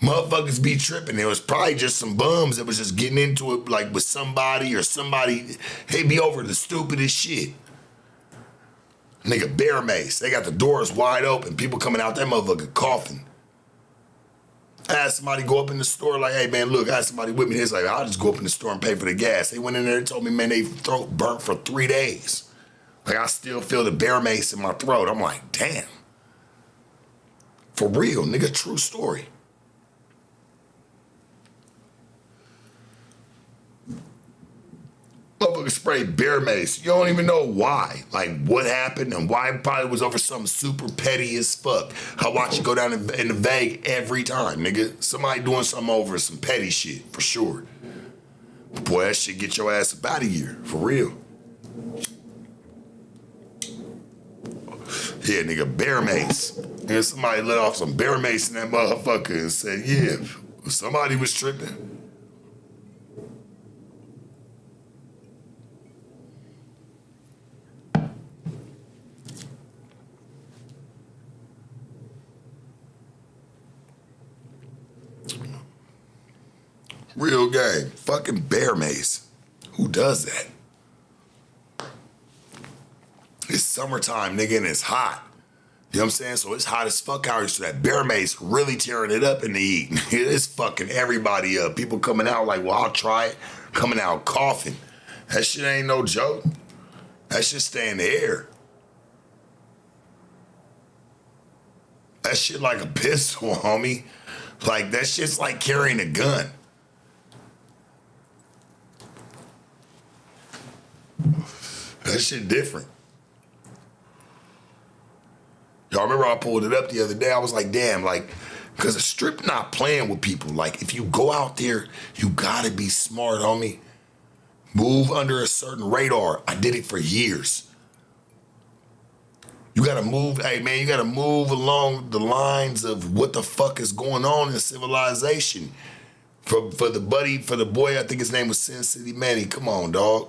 Motherfuckers be tripping. It was probably just some bums that was just getting into it like with somebody or somebody. They be over the stupidest shit. Nigga, bear mace. They got the doors wide open. People coming out that motherfucker coughing. I had somebody go up in the store like, hey, man, look, I had somebody with me. They's like, I'll just go up in the store and pay for the gas. They went in there and told me, man, they throat burnt for 3 days. Like, I still feel the bear mace in my throat. I'm like, damn. For real, nigga, true story. Motherfucker sprayed bear mace. You don't even know why. Like, what happened and why. It probably was over something super petty as fuck. I watch it go down in the vague every time, nigga. Somebody doing something over some petty shit, for sure. Boy, that shit get your ass up out of here, for real. Yeah, nigga, bear mace. And somebody let off some bear mace in that motherfucker and said, yeah, somebody was tripping. Real game. Fucking bear mace. Who does that? It's summertime, nigga, and it's hot. You know what I'm saying? So it's hot as fuck out here, so that bear mace really tearing it up in the heat. It's fucking everybody up. People coming out like, well, I'll try it. Coming out coughing. That shit ain't no joke. That shit stay in the air. That shit like a pistol, homie. Like, that shit's like carrying a gun. That shit different. Y'all remember I pulled it up the other day? I was like, damn, like, because the strip not playing with people. Like, if you go out there, you gotta be smart, homie. Move under a certain radar. I did it for years. You gotta move, hey man, you gotta move along the lines of what the fuck is going on in civilization. For the boy, I think his name was Sin City Manny. Come on, dog.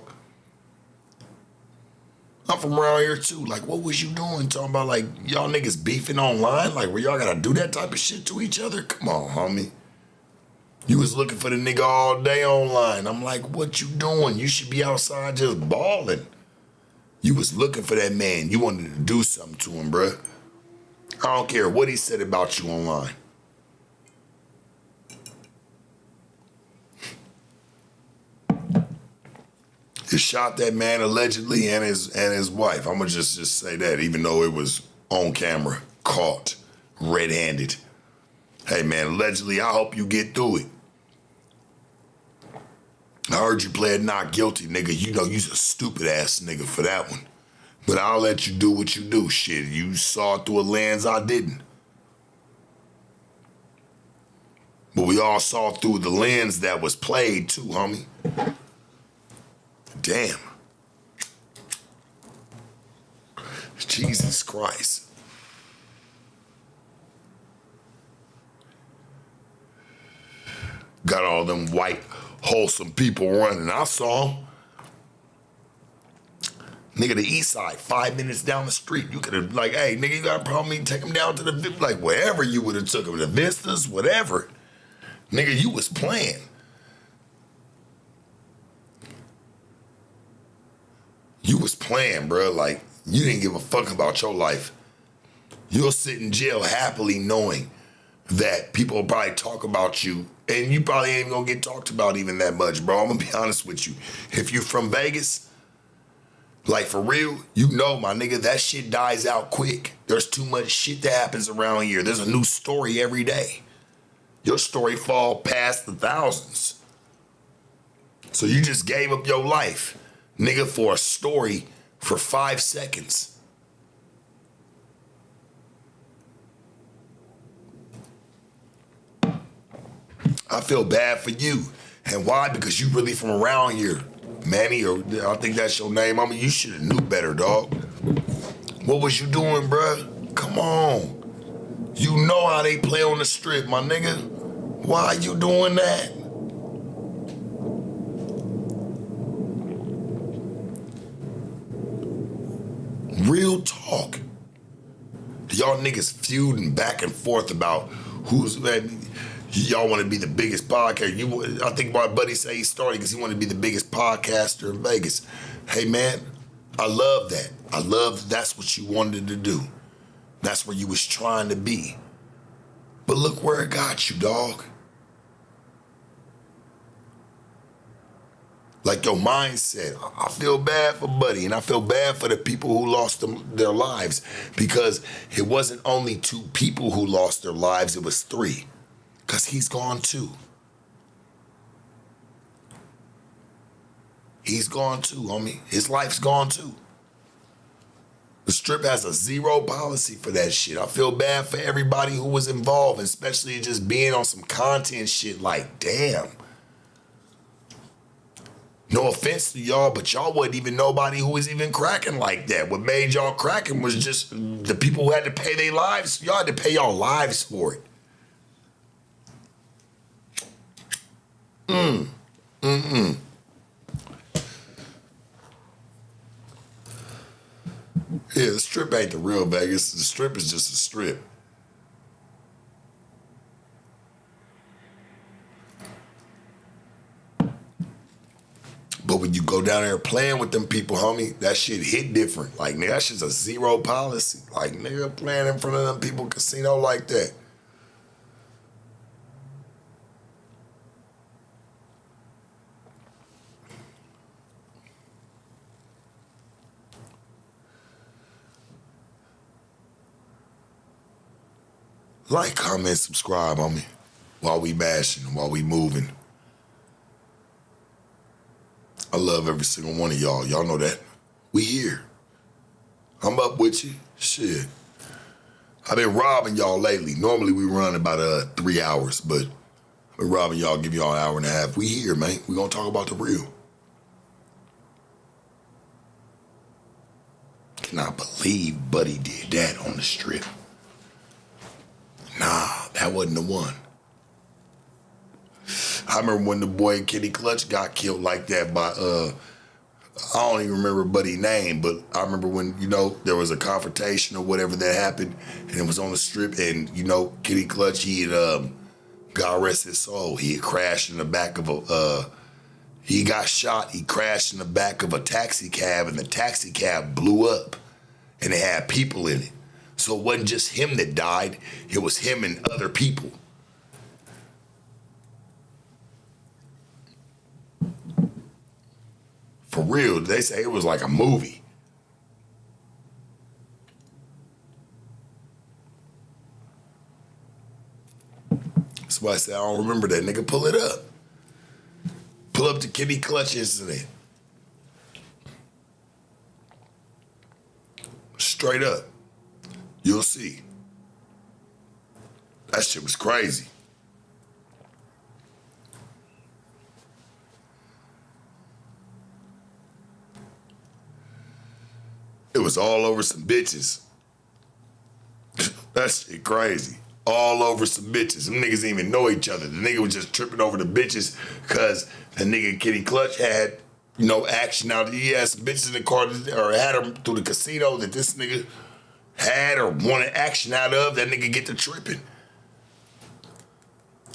I'm from around here too. Like, what was you doing? Talking about like y'all niggas beefing online? Like, where y'all gotta do that type of shit to each other? Come on, homie. You was looking for the nigga all day online. I'm like, what you doing? You should be outside just balling. You was looking for that man. You wanted to do something to him, bruh. I don't care what he said about you online. He shot that man allegedly and his wife. I'm gonna just say that, even though it was on camera, caught, red-handed. Hey man, allegedly, I hope you get through it. I heard you pled not guilty, nigga. You know you's a stupid ass nigga for that one. But I'll let you do what you do, shit. You saw it through a lens I didn't. But we all saw through the lens that was played too, homie. Damn. Jesus Christ. Got all them white, wholesome people running. I saw them. Nigga, the east side, 5 minutes down the street. You could have, like, hey, nigga, you got a problem? You take them down to the, like, wherever you would have took them, the Vistas, whatever. Nigga, you was playing. You was playing, bro. Like, you didn't give a fuck about your life. You'll sit in jail happily knowing that people will probably talk about you, and you probably ain't even gonna get talked about even that much, bro. I'm gonna be honest with you. If you're from Vegas, like for real, you know, my nigga, that shit dies out quick. There's too much shit that happens around here. There's a new story every day. Your story fall past the thousands. So you just gave up your life, nigga, for a story for 5 seconds. I feel bad for you. And why? Because you really from around here. Manny, or I think that's your name. I mean, you should have knew better, dog. What was you doing, bruh? Come on. You know how they play on the strip, my nigga. Why you doing that? Real talk. Y'all niggas feuding back and forth about who's y'all want to be the biggest podcaster. I think my buddy say he started because he wanted to be the biggest podcaster in Vegas. Hey man, I love that. I love that's what you wanted to do. That's where you was trying to be. But look where it got you, dog. Like your mindset, I feel bad for Buddy, and I feel bad for the people who lost their lives, because it wasn't only 2 people who lost their lives, it was 3. Because he's gone too. He's gone too, homie. His life's gone too. The Strip has a 0 policy for that shit. I feel bad for everybody who was involved, especially just being on some content shit like, damn. No offense to y'all, but y'all wasn't even nobody who was even cracking like that. What made y'all cracking was just the people who had to pay their lives. Y'all had to pay y'all lives for it. Yeah, the Strip ain't the real Vegas. The Strip is just a strip. But when you go down there playing with them people, homie, that shit hit different. Like, nigga, that shit's a 0 policy. Like, nigga, playing in front of them people casino like that. Like, comment, subscribe, homie, while we bashing, while we moving. I love every single one of y'all. Y'all know that. We here. I'm up with you. Shit. I've been robbing y'all lately. Normally we run about 3 hours, but I've been robbing y'all, give y'all an hour and a half. We here, man. We gonna talk about the real. Cannot believe Buddy did that on the Strip. Nah, that wasn't the one. I remember when the boy Kenny Clutch got killed like that by, I don't even remember Buddy's name, but I remember when, there was a confrontation or whatever that happened, and it was on the Strip, and, Kenny Clutch, he had, God rest his soul, he had crashed in the back of he got shot, he crashed in the back of a taxi cab, and the taxi cab blew up, and it had people in it. So it wasn't just him that died, it was him and other people. For real, they say it was like a movie. That's why I said I don't remember that. Nigga, pull it up. Pull up the Kenny Clutch incident. Straight up. You'll see. That shit was crazy. It was all over some bitches. That shit crazy. All over some bitches. Them niggas didn't even know each other. The nigga was just tripping over the bitches because the nigga Kenny Clutch had, action out. He had some bitches in the car or had them through the casino that this nigga had or wanted action out of. That nigga get to tripping.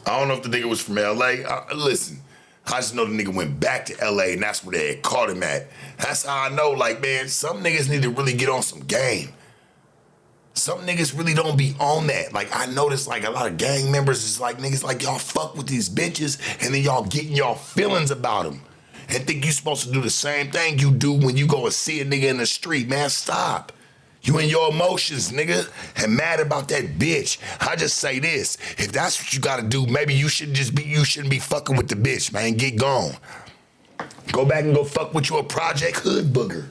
I don't know if the nigga was from L.A. Listen, I just know the nigga went back to L.A. and that's where they had caught him at. That's how I know, like, man, some niggas need to really get on some game. Some niggas really don't be on that. Like, I noticed, like, a lot of gang members is like, niggas like, y'all fuck with these bitches and then y'all getting y'all feelings about them and think you supposed to do the same thing you do when you go and see a nigga in the street. Man, stop. You in your emotions, nigga, and mad about that bitch. I just say this, if that's what you gotta do, maybe you shouldn't be fucking with the bitch, man. Get gone. Go back and go fuck with your Project Hood booger.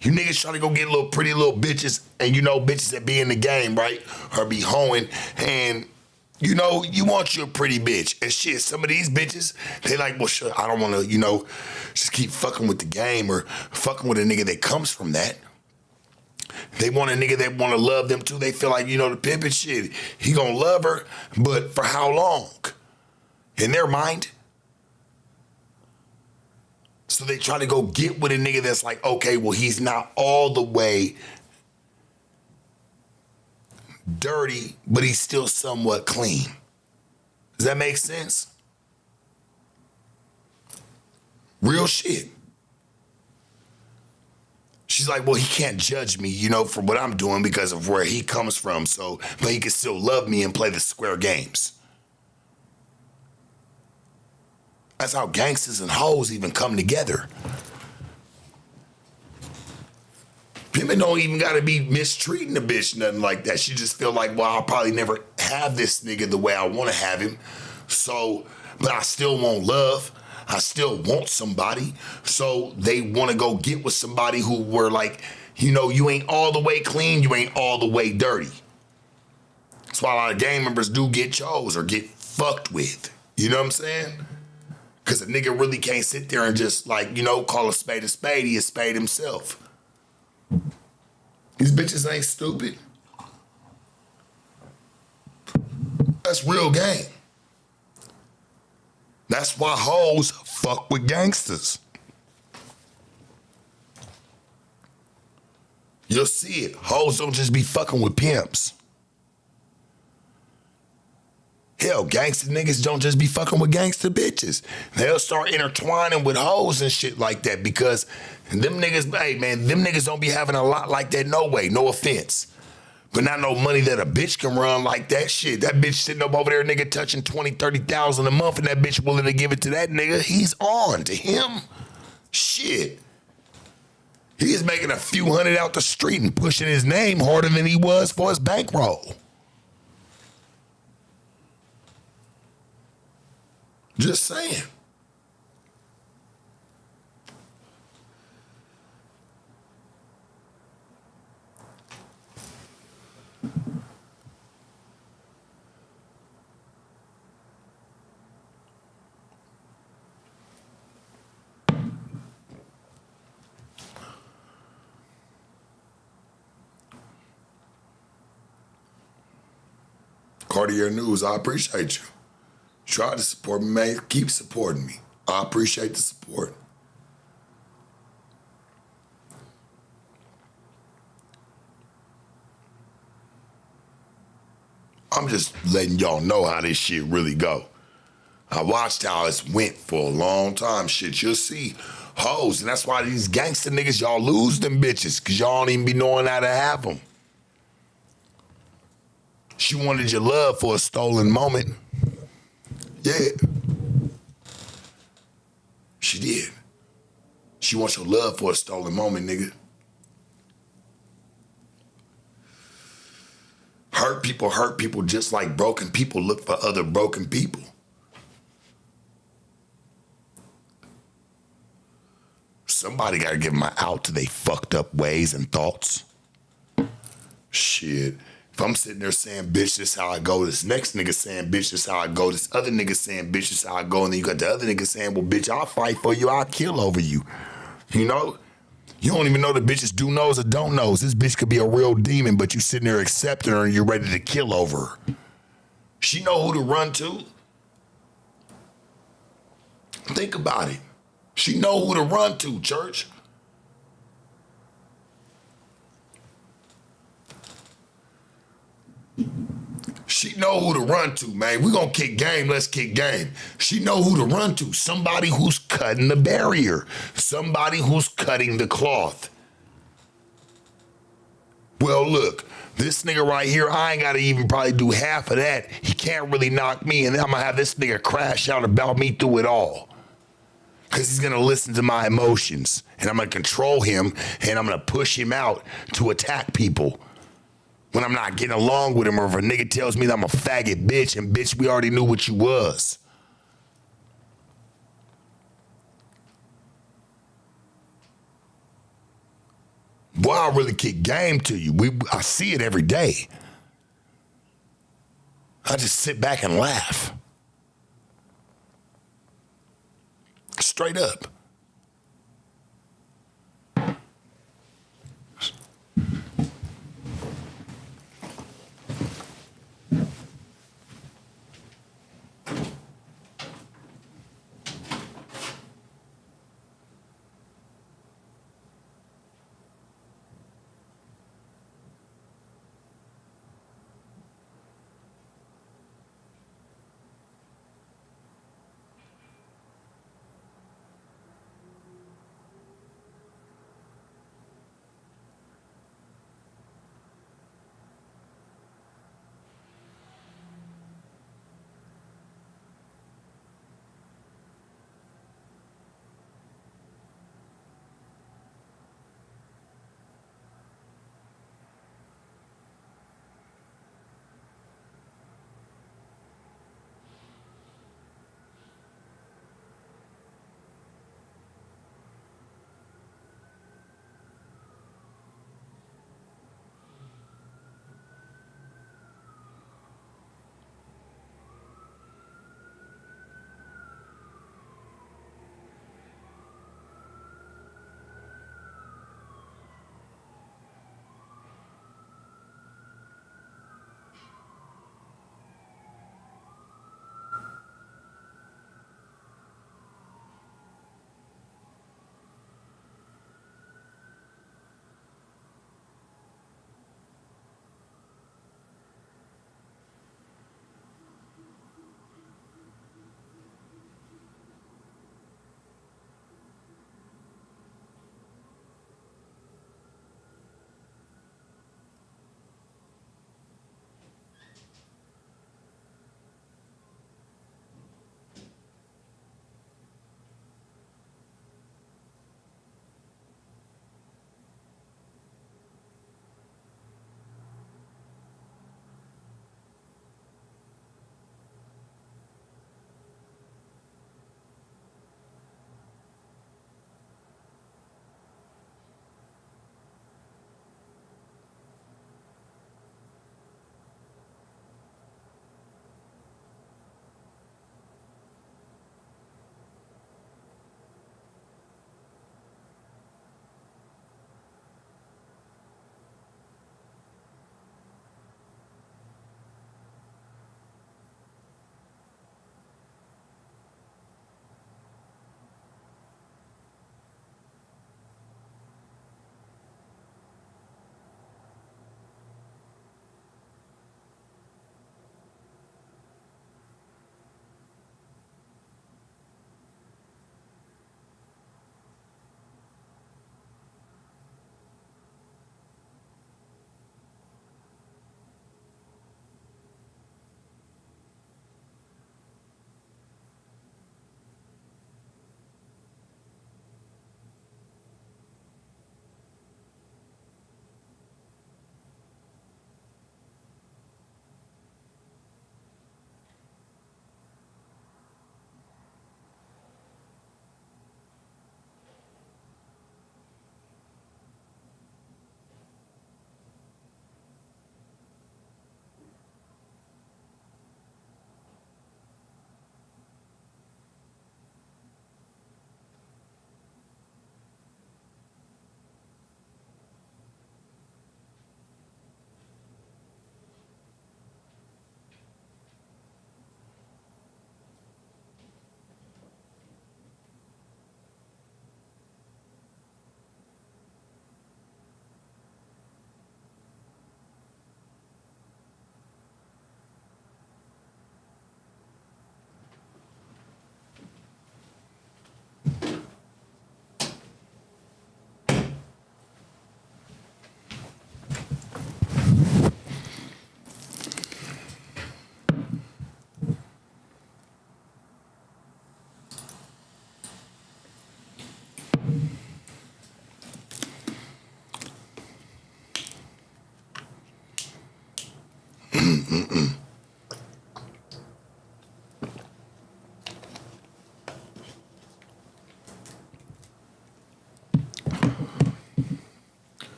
You niggas trying to go get little pretty little bitches, and bitches that be in the game, right? Or be hoeing, and you want your pretty bitch. And shit, some of these bitches, they like, well, shit, I don't wanna, just keep fucking with the game or fucking with a nigga that comes from that. They want a nigga that want to love them too. They feel like, the pimp and shit, he gonna love her, but for how long? in their mind. So they try to go get with a nigga that's like, okay, well, he's not all the way dirty, but he's still somewhat clean. Does that make sense? Real shit. She's like, well, he can't judge me, you know, for what I'm doing because of where he comes from. So, but he can still love me and play the square games. That's how gangsters and hoes even come together. Women don't even gotta be mistreating the bitch, nothing like that. She just feel like, well, I'll probably never have this nigga the way I wanna have him. So, but I still want love. I still want somebody. So they wanna go get with somebody who were like, you know, you ain't all the way clean, you ain't all the way dirty. That's why a lot of gang members do get chose or get fucked with. You know what I'm saying? Cause a nigga really can't sit there and just like, you know, call a spade, he a spade himself. These bitches ain't stupid. That's real game. That's why hoes fuck with gangsters. You'll see it. Hoes don't just be fucking with pimps. Hell, gangster niggas don't just be fucking with gangster bitches. They'll start intertwining with hoes and shit like that because them niggas, hey man, them niggas don't be having a lot like that no way, no offense. But not no money that a bitch can run like that shit. That bitch sitting up over there, nigga, touching 20, 30,000 a month and that bitch willing to give it to that nigga. He's on to him. Shit. He's making a few hundred out the street and pushing his name harder than he was for his bankroll. Just saying. Cartier News, I appreciate you. Try to support me, man. Keep supporting me. I appreciate the support. I'm just letting y'all know how this shit really go. I watched how it went for a long time. Shit, you'll see hoes. And that's why these gangster niggas, y'all lose them bitches, because y'all don't even be knowing how to have them. She wanted your love for a stolen moment. Yeah. She did. She wants your love for a stolen moment, nigga. Hurt people just like broken people look for other broken people. Somebody gotta give them an out to they fucked up ways and thoughts. Shit. If I'm sitting there saying, bitch, this how I go, this next nigga saying, bitch, this how I go, this other nigga saying, bitch, this how I go, and then you got the other nigga saying, well, bitch, I'll fight for you, I'll kill over you. You know? You don't even know the bitches do knows or don't knows. This bitch could be a real demon, but you sitting there accepting her and you're ready to kill over her. She know who to run to. Think about it. She know who to run to, church. She know who to run to, man. We gonna kick game, let's kick game. She know who to run to. Somebody who's cutting the barrier. Somebody who's cutting the cloth. Well, look, this nigga right here, I ain't gotta even probably do half of that. He can't really knock me, and then I'm gonna have this nigga crash out about me through it all. Cause he's gonna listen to my emotions, and I'm gonna control him, and I'm gonna push him out to attack people. When I'm not getting along with him, or if a nigga tells me that I'm a faggot bitch, and bitch, we already knew what you was. Boy, I really kick game to you. I see it every day. I just sit back and laugh. Straight up.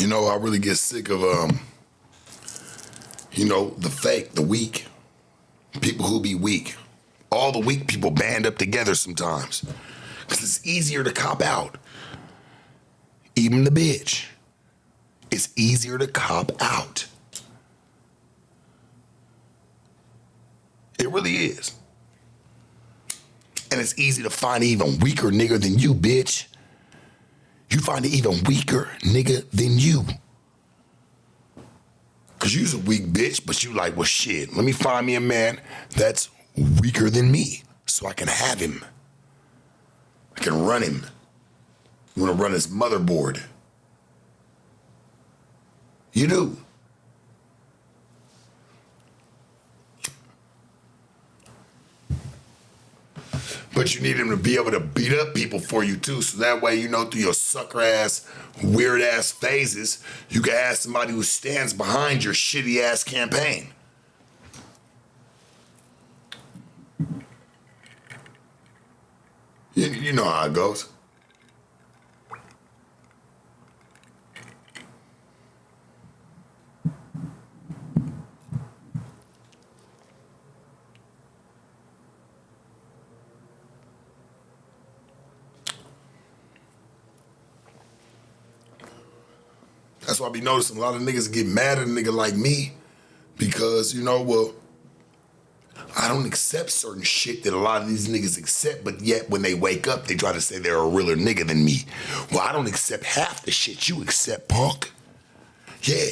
You know, I really get sick of, the fake, the weak. People who be weak. All the weak people band up together sometimes. Because it's easier to cop out. Even the bitch. It's easier to cop out. It really is. And it's easy to find an even weaker nigga than you, bitch. You find an even weaker nigga than you. Cause you's a weak bitch, but you like, well shit, let me find me a man that's weaker than me so I can have him. I can run him. You wanna run his motherboard. You do. But you need him to be able to beat up people for you too. So that way, through your sucker ass, weird ass phases, you can have somebody who stands behind your shitty ass campaign. You know how it goes. That's why I be noticing a lot of niggas get mad at a nigga like me because, I don't accept certain shit that a lot of these niggas accept, but yet when they wake up, they try to say they're a realer nigga than me. Well, I don't accept half the shit you accept, punk. Yeah.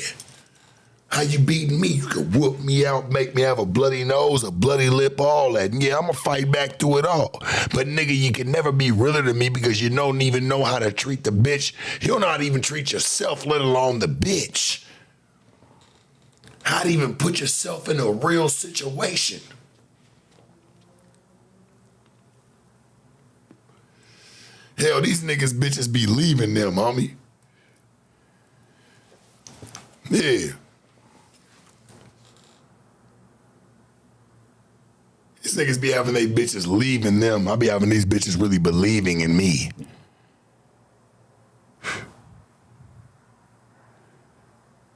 How you beating me? You can whoop me out, make me have a bloody nose, a bloody lip, all that. And yeah, I'm gonna fight back through it all. But nigga, you can never be realer than me because you don't even know how to treat the bitch. You don't know how to even treat yourself, let alone the bitch. How to even put yourself in a real situation. Hell, these niggas bitches be leaving them, homie. Yeah. These niggas be having they bitches leaving them. I be having these bitches really believing in me.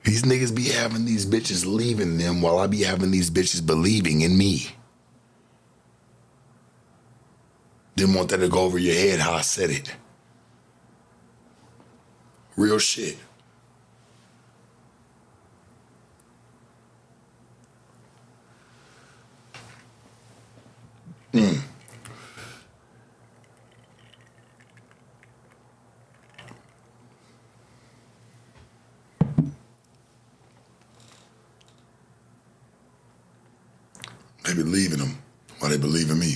These niggas be having these bitches leaving them while I be having these bitches believing in me. Didn't want that to go over your head how I said it. Real shit. They believe in them while they believe in me.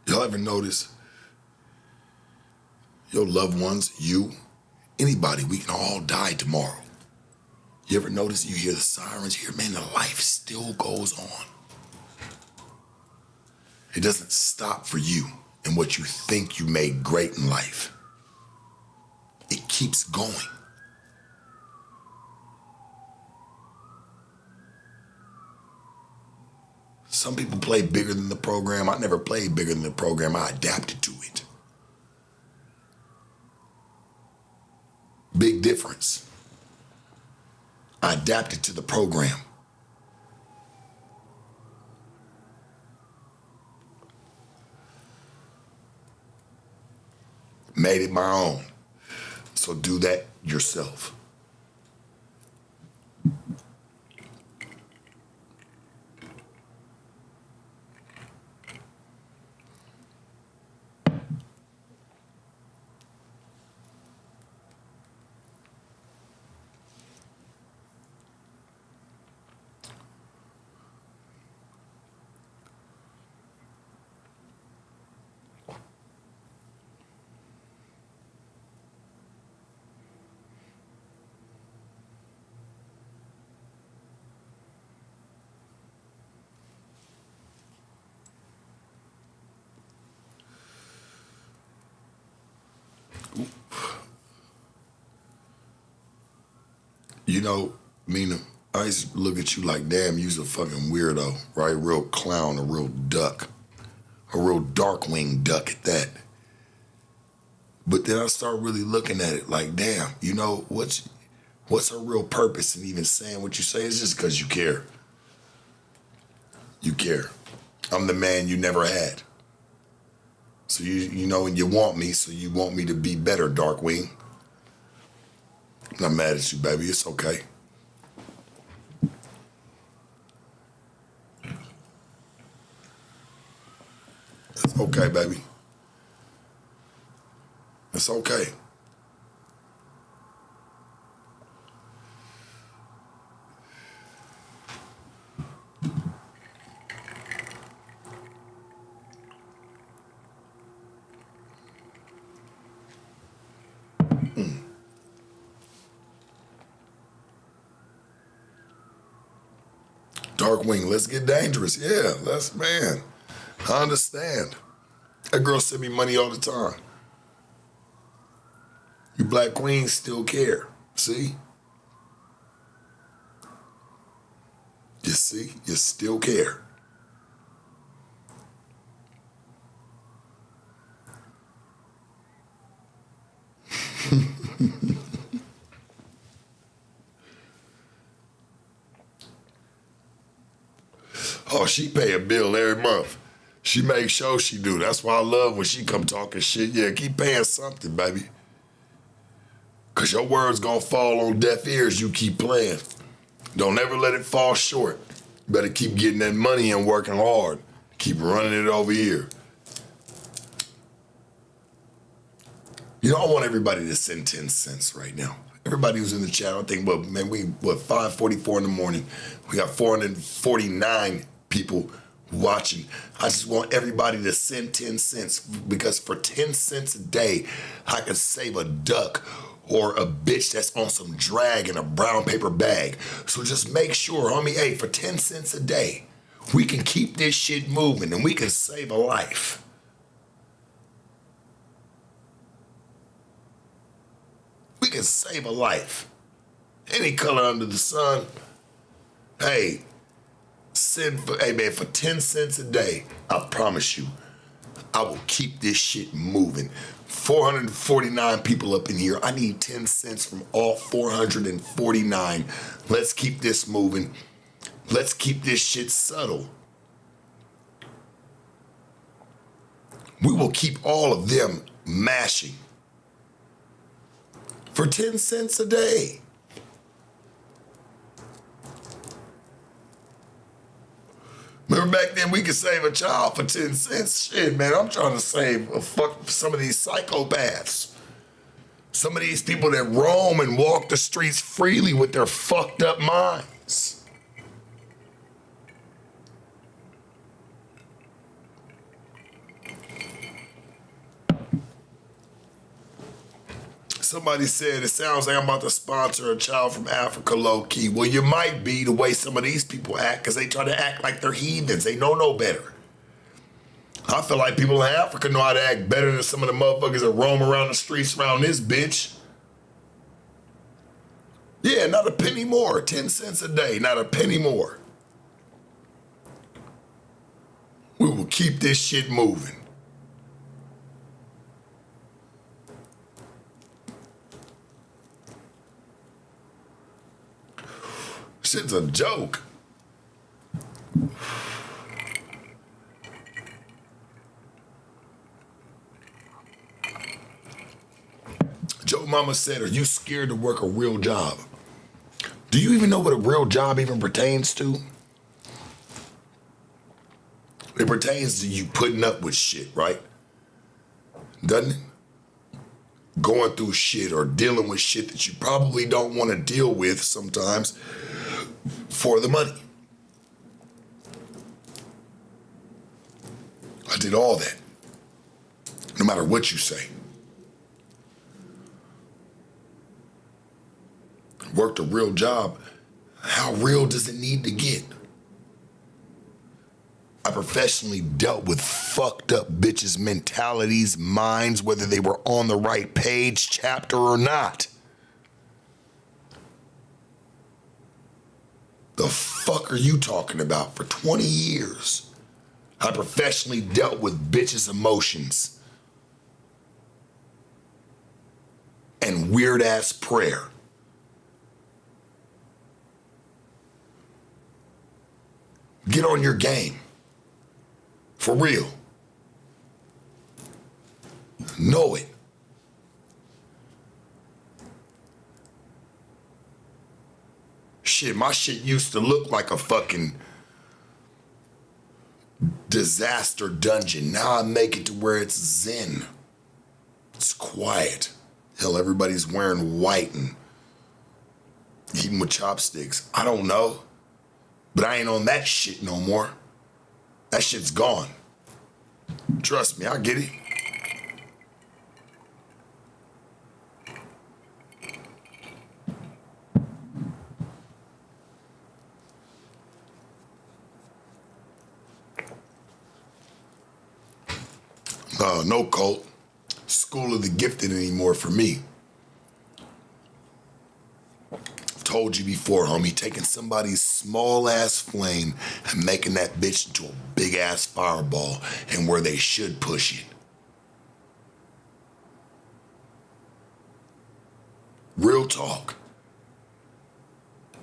Y'all ever notice your loved ones, you, anybody, we can all die tomorrow. You ever notice you hear the sirens here? Man, the life still goes on. It doesn't stop for you and what you think you made great in life. It keeps going. Some people play bigger than the program. I never played bigger than the program. I adapted to it. Big difference. I adapted to the program. Made it my own. So do that yourself. You know, Mina, I used to look at you like, damn, you's a fucking weirdo, right? Real clown, a real duck. A real Darkwing duck at that. But then I start really looking at it like, damn, you know, what's her real purpose in even saying what you say? It's just because you care. You care. I'm the man you never had. So you know, and you want me, so you want me to be better, Darkwing. I'm not mad at you, baby. It's okay. It's okay, baby. It's okay. Darkwing, let's get dangerous. Yeah, man. I understand. That girl send me money all the time. You black queens still care. See? You see? You still care. Oh, she pay a bill every month. She make sure she do. That's why I love when she come talking shit. Yeah, keep paying something, baby. Cause your words gonna fall on deaf ears, you keep playing. Don't ever let it fall short. You better keep getting that money and working hard. Keep running it over here. You know, I want everybody to send 10 cents right now. Everybody who's in the chat, I think, well, man, 5:44 in the morning. We got 449 people watching. I just want everybody to send 10 cents because for 10 cents a day, I can save a duck or a bitch that's on some drag in a brown paper bag. So just make sure, homie, hey, for 10 cents a day, we can keep this shit moving and we can save a life. We can save a life. Any color under the sun. Hey, hey man, for 10 cents a day, I promise you, I will keep this shit moving. 449 people up in here. I need 10 cents from all 449. Let's keep this moving. Let's keep this shit subtle. We will keep all of them mashing. For 10 cents a day. Remember back then we could save a child for 10 cents? Shit, man, I'm trying to save some of these psychopaths. Some of these people that roam and walk the streets freely with their fucked up minds. Somebody said, it sounds like I'm about to sponsor a child from Africa low-key. Well, you might be the way some of these people act because they try to act like they're heathens. They know no better. I feel like people in Africa know how to act better than some of the motherfuckers that roam around the streets around this bitch. Yeah, not a penny more. 10 cents a day, not a penny more. We will keep this shit moving. Shit's a joke. Joe Mama said, are you scared to work a real job? Do you even know what a real job even pertains to? It pertains to you putting up with shit, right? Doesn't it? Going through shit or dealing with shit that you probably don't want to deal with sometimes for the money. I did all that, no matter what you say. Worked a real job. How real does it need to get? I professionally dealt with fucked up bitches' mentalities, minds, whether they were on the right page, chapter or not. The fuck are you talking about? For 20 years, I professionally dealt with bitches' emotions and weird-ass prayer. Get on your game. For real. Know it. Shit, my shit used to look like a fucking disaster dungeon. Now I make it to where it's zen. It's quiet. Hell, everybody's wearing white and eating with chopsticks. I don't know. But I ain't on that shit no more. That shit's gone. Trust me, I get it. No cult. School of the gifted anymore for me. I've told you before, homie, taking somebody's small ass flame and making that bitch into a big ass fireball and where they should push it. Real talk.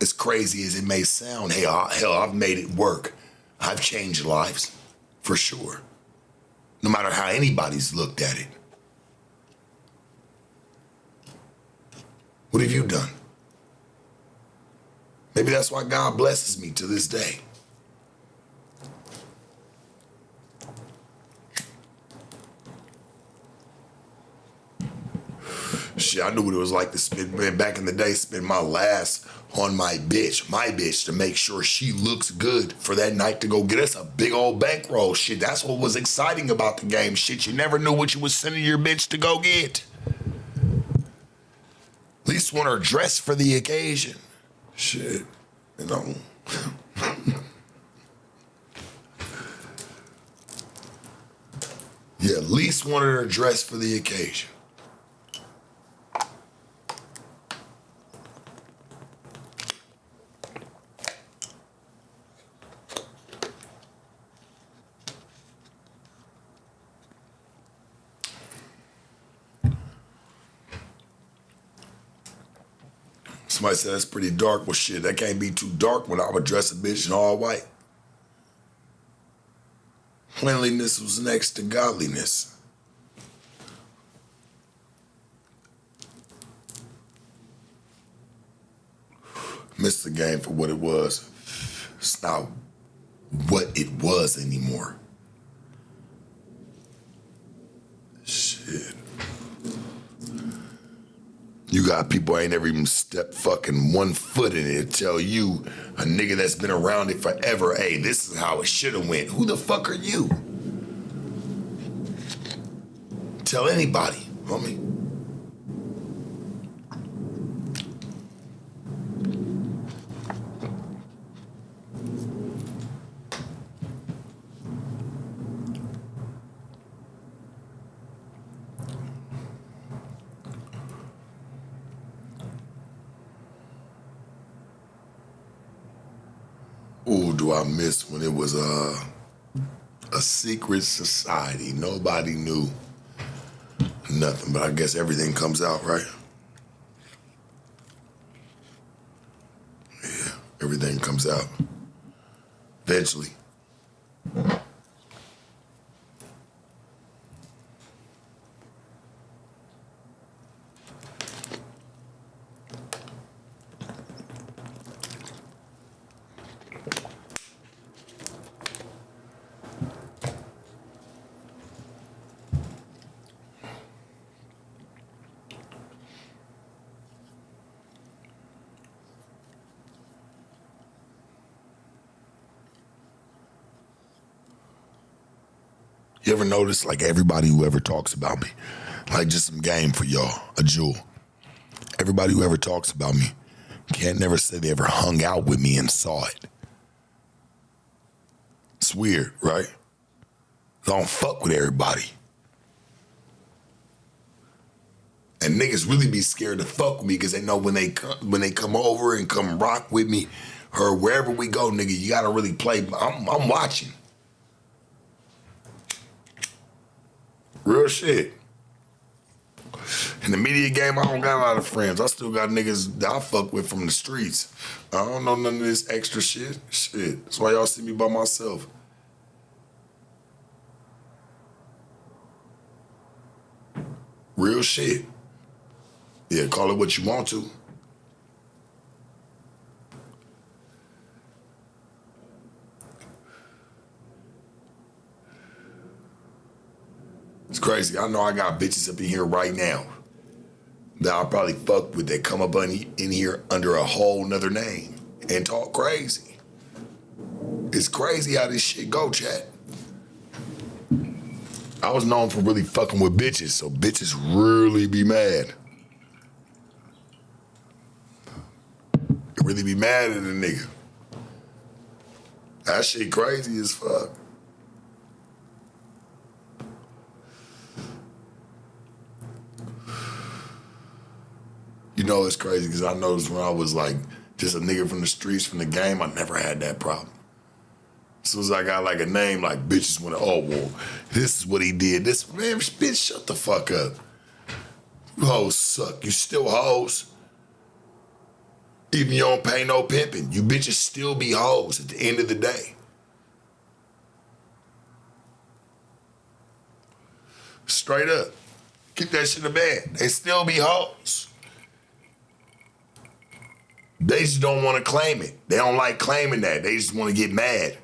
As crazy as it may sound, hell, I've made it work. I've changed lives, for sure. No matter how anybody's looked at it. What have you done? Maybe that's why God blesses me to this day. Shit, I knew what it was like to spend, man, back in the day, spend my last on my bitch, to make sure she looks good for that night to go get us a big old bankroll. Shit, that's what was exciting about the game. Shit, you never knew what you was sending your bitch to go get. At least want her dressed for the occasion. Shit, you know. Yeah, at least wanted her dressed for the occasion. Somebody said that's pretty dark. Well, shit, that can't be too dark when I would dress a bitch in all white. Cleanliness was next to godliness. Missed the game for what it was. It's not what it was anymore. Shit. You got people ain't never even stepped fucking 1 foot in it to tell you, a nigga that's been around it forever, hey, this is how it should have went. Who the fuck are you? Tell anybody, homie. Ooh, do I miss when it was a secret society. Nobody knew nothing, but I guess everything comes out, right? Yeah, everything comes out. Eventually. You ever notice, like, everybody who ever talks about me, like, just some game for y'all, a jewel. Everybody who ever talks about me can't never say they ever hung out with me and saw it. It's weird, right? I don't fuck with everybody. And niggas really be scared to fuck with me because they know when they come over and come rock with me, or wherever we go, nigga, you gotta really play. I'm watching. Real shit. In the media game, I don't got a lot of friends. I still got niggas that I fuck with from the streets. I don't know none of this extra shit. Shit. That's why y'all see me by myself. Real shit. Yeah, call it what you want to. It's crazy. I know I got bitches up in here right now that I'll probably fuck with that come up in here under a whole nother name and talk crazy. It's crazy how this shit go, chat. I was known for really fucking with bitches, so bitches really be mad. They really be mad at a nigga. That shit crazy as fuck. You know it's crazy because I noticed when I was like just a nigga from the streets, from the game, I never had that problem. As soon as I got like a name, like bitches went, oh, well, this is what he did. This, man, bitch, shut the fuck up. You hoes suck. You still hoes. Even you don't pay no pimping. You bitches still be hoes at the end of the day. Straight up. Keep that shit in bed. They still be hoes. They just don't want to claim it. They don't like claiming that. They just want to get mad.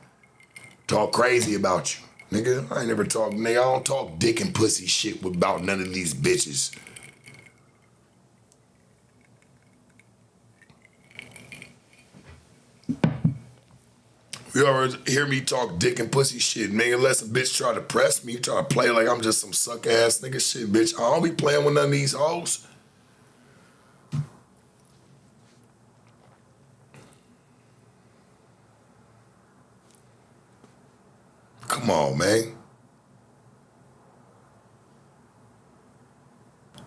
Talk crazy about you. Nigga, I ain't never talk, nigga, I don't talk dick and pussy shit about none of these bitches. You ever hear me talk dick and pussy shit, nigga? Unless a bitch try to press me, try to play like I'm just some suck ass nigga shit, bitch. I don't be playing with none of these hoes. Come on, man.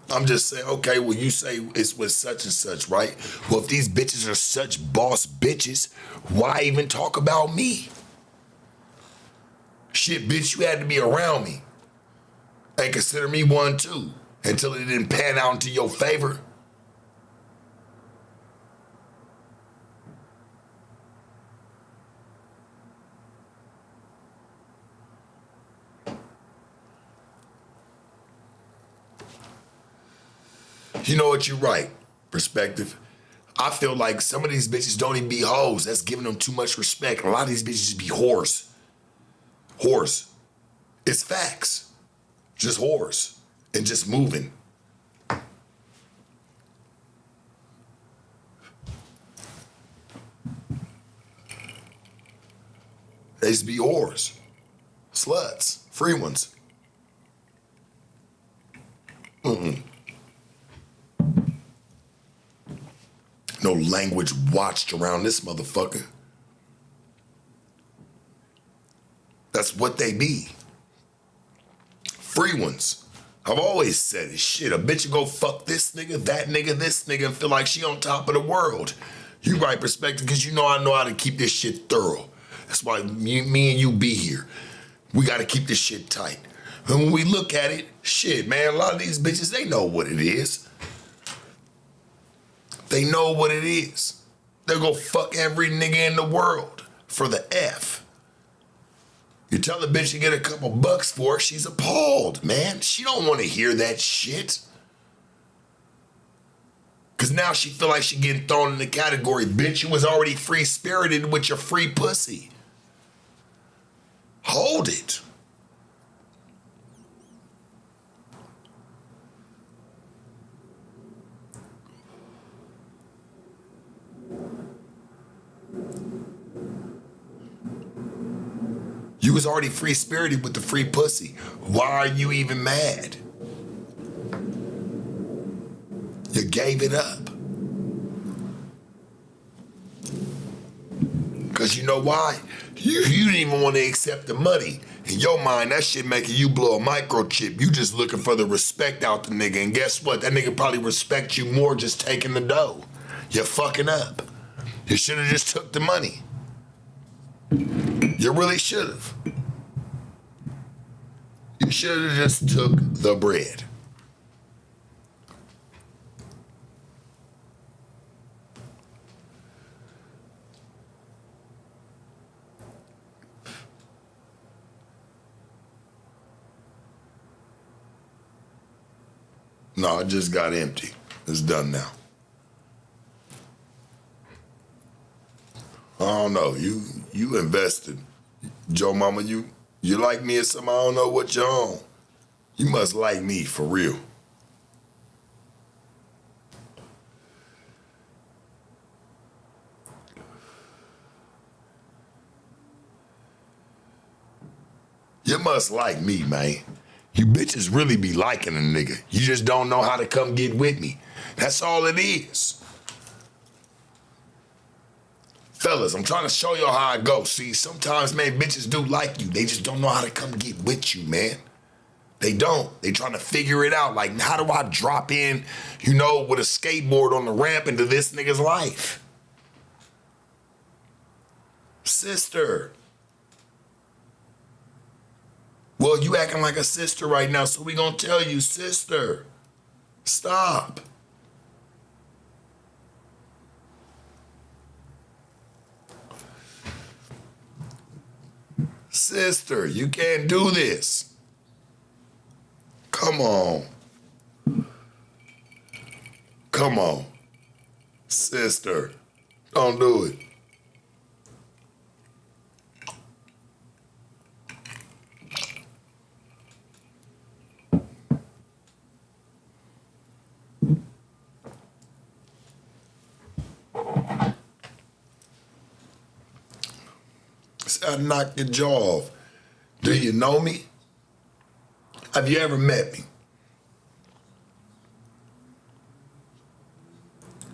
I'm just saying, okay, well, you say it's with such and such, right? Well, if these bitches are such boss bitches, why even talk about me? Shit, bitch, you had to be around me. And consider me one, too, until it didn't pan out into your favor. You know what, you're right. Perspective. I feel like some of these bitches don't even be hoes. That's giving them too much respect. A lot of these bitches be whores. Whores. It's facts. Just whores. And just moving. They just be whores. Sluts. Free ones. No language watched around this motherfucker. That's what they be. Free ones. I've always said it. Shit, a bitch will go fuck this nigga, that nigga, this nigga, and feel like she on top of the world. You right, Perspective, because you know I know how to keep this shit thorough. That's why me and you be here. We got to keep this shit tight. And when we look at it, shit, man, a lot of these bitches, they know what it is. They know what it is. They'll go fuck every nigga in the world for the F. You tell the bitch you get a couple bucks for it, she's appalled, man. She don't want to hear that shit. Because now she feel like she getting thrown in the category, bitch, you was already free-spirited with your free pussy. Hold it. You was already free-spirited with the free pussy. Why are you even mad? You gave it up. Because you know why? You didn't even want to accept the money. In your mind, that shit making you blow a microchip. You just looking for the respect out the nigga. And guess what? That nigga probably respect you more just taking the dough. You're fucking up. You should have just took the money. You really should have. You should have just took the bread. No, it just got empty. It's done now. I don't know. You invested. Joe Mama, you like me or something? I don't know what you're on. You must like me for real. You must like me, man. You bitches really be liking a nigga. You just don't know how to come get with me. That's all it is. Fellas, I'm trying to show y'all how I go. See, sometimes, man, bitches do like you. They just don't know how to come get with you, man. They don't. They trying to figure it out. Like, how do I drop in, with a skateboard on the ramp into this nigga's life? Sister. Well, you acting like a sister right now, so we gonna tell you, sister, stop. Sister, you can't do this. Come on. Come on. Sister, don't do it. I knocked your jaw off. Do you know me? Have you ever met me?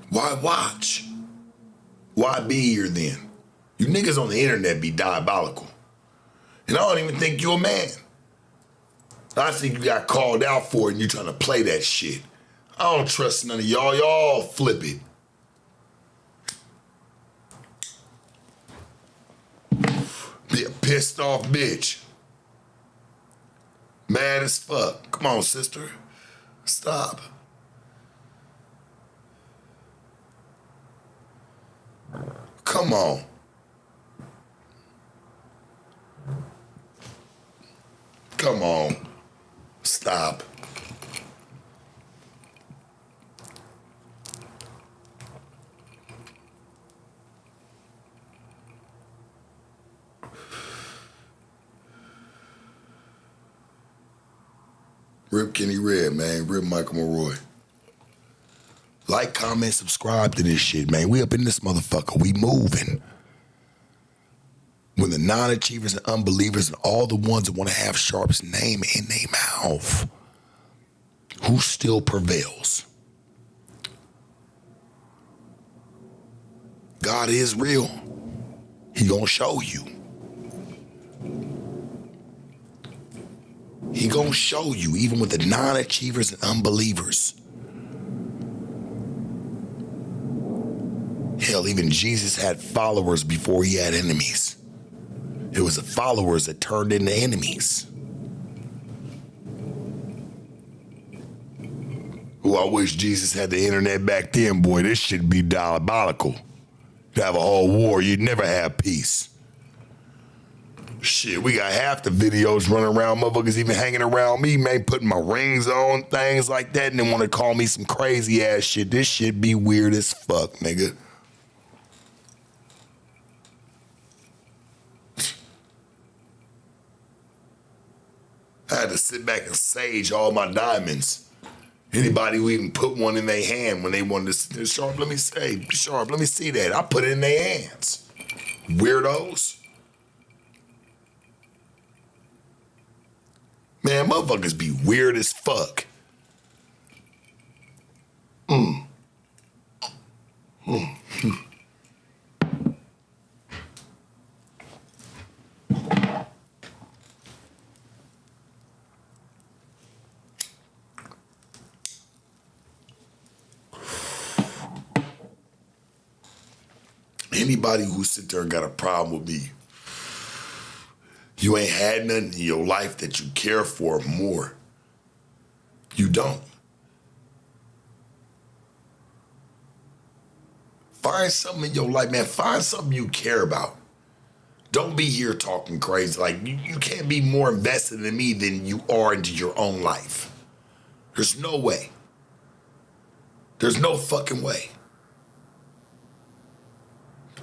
Why watch? Why be here then? You niggas on the internet be diabolical. And I don't even think you a man. I think you got called out for it and you trying to play that shit. I don't trust none of y'all. Y'all flip it. Be a pissed off bitch. Mad as fuck. Come on, sister. Stop. Come on. Come on. Stop. Rip Kenny Red, man. Rip Michael Malroy. Like, comment, subscribe to this shit, man. We up in this motherfucker. We moving. When the non-achievers and unbelievers and all the ones that want to have Sharp's name in their mouth, who still prevails? God is real. He gonna show you. He gonna show you, even with the non-achievers and unbelievers. Hell, even Jesus had followers before he had enemies. It was the followers that turned into enemies. Ooh, I wish Jesus had the internet back then, boy. This shit'd be diabolical. You'd have a whole war. You'd never have peace. Shit, we got half the videos running around, motherfuckers even hanging around me, man, putting my rings on, things like that, and then want to call me some crazy ass shit. This shit be weird as fuck, nigga. I had to sit back and sage all my diamonds. Anybody who even put one in their hand when they wanted to, Sharp, let me say, Sharp, let me see that. I put it in their hands. Weirdos. Man, motherfuckers be weird as fuck. Anybody who sit there and got a problem with me, you ain't had nothing in your life that you care for more. You don't. Find something in your life, man. Find something you care about. Don't be here talking crazy. Like, you can't be more invested in me than you are into your own life. There's no way. There's no fucking way.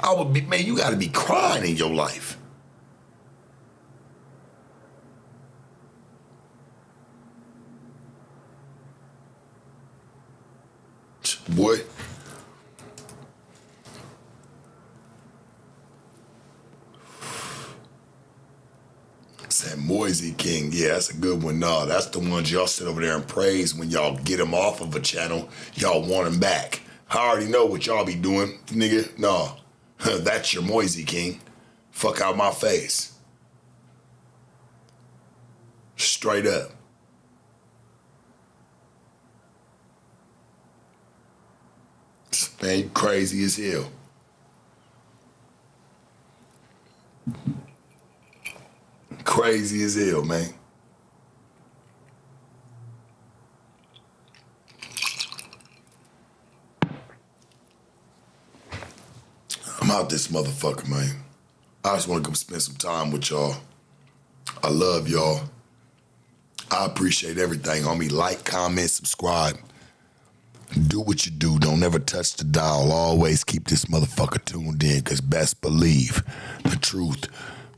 I would be, man, you gotta be crying in your life. Boy. That Moisey King, yeah, that's a good one. No, that's the ones y'all sit over there and praise when y'all get him off of a channel. Y'all want him back. I already know what y'all be doing, nigga. No, that's your Moisey King. Fuck out my face. Straight up. Man, you crazy as hell. Crazy as hell, man. I'm out this motherfucker, man. I just want to come spend some time with y'all. I love y'all. I appreciate everything, homie. Like, comment, subscribe. Do what you do. Don't ever touch the dial. Always keep this motherfucker tuned in, because best believe the truth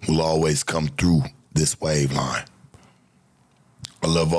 will always come through this wave line. I love all.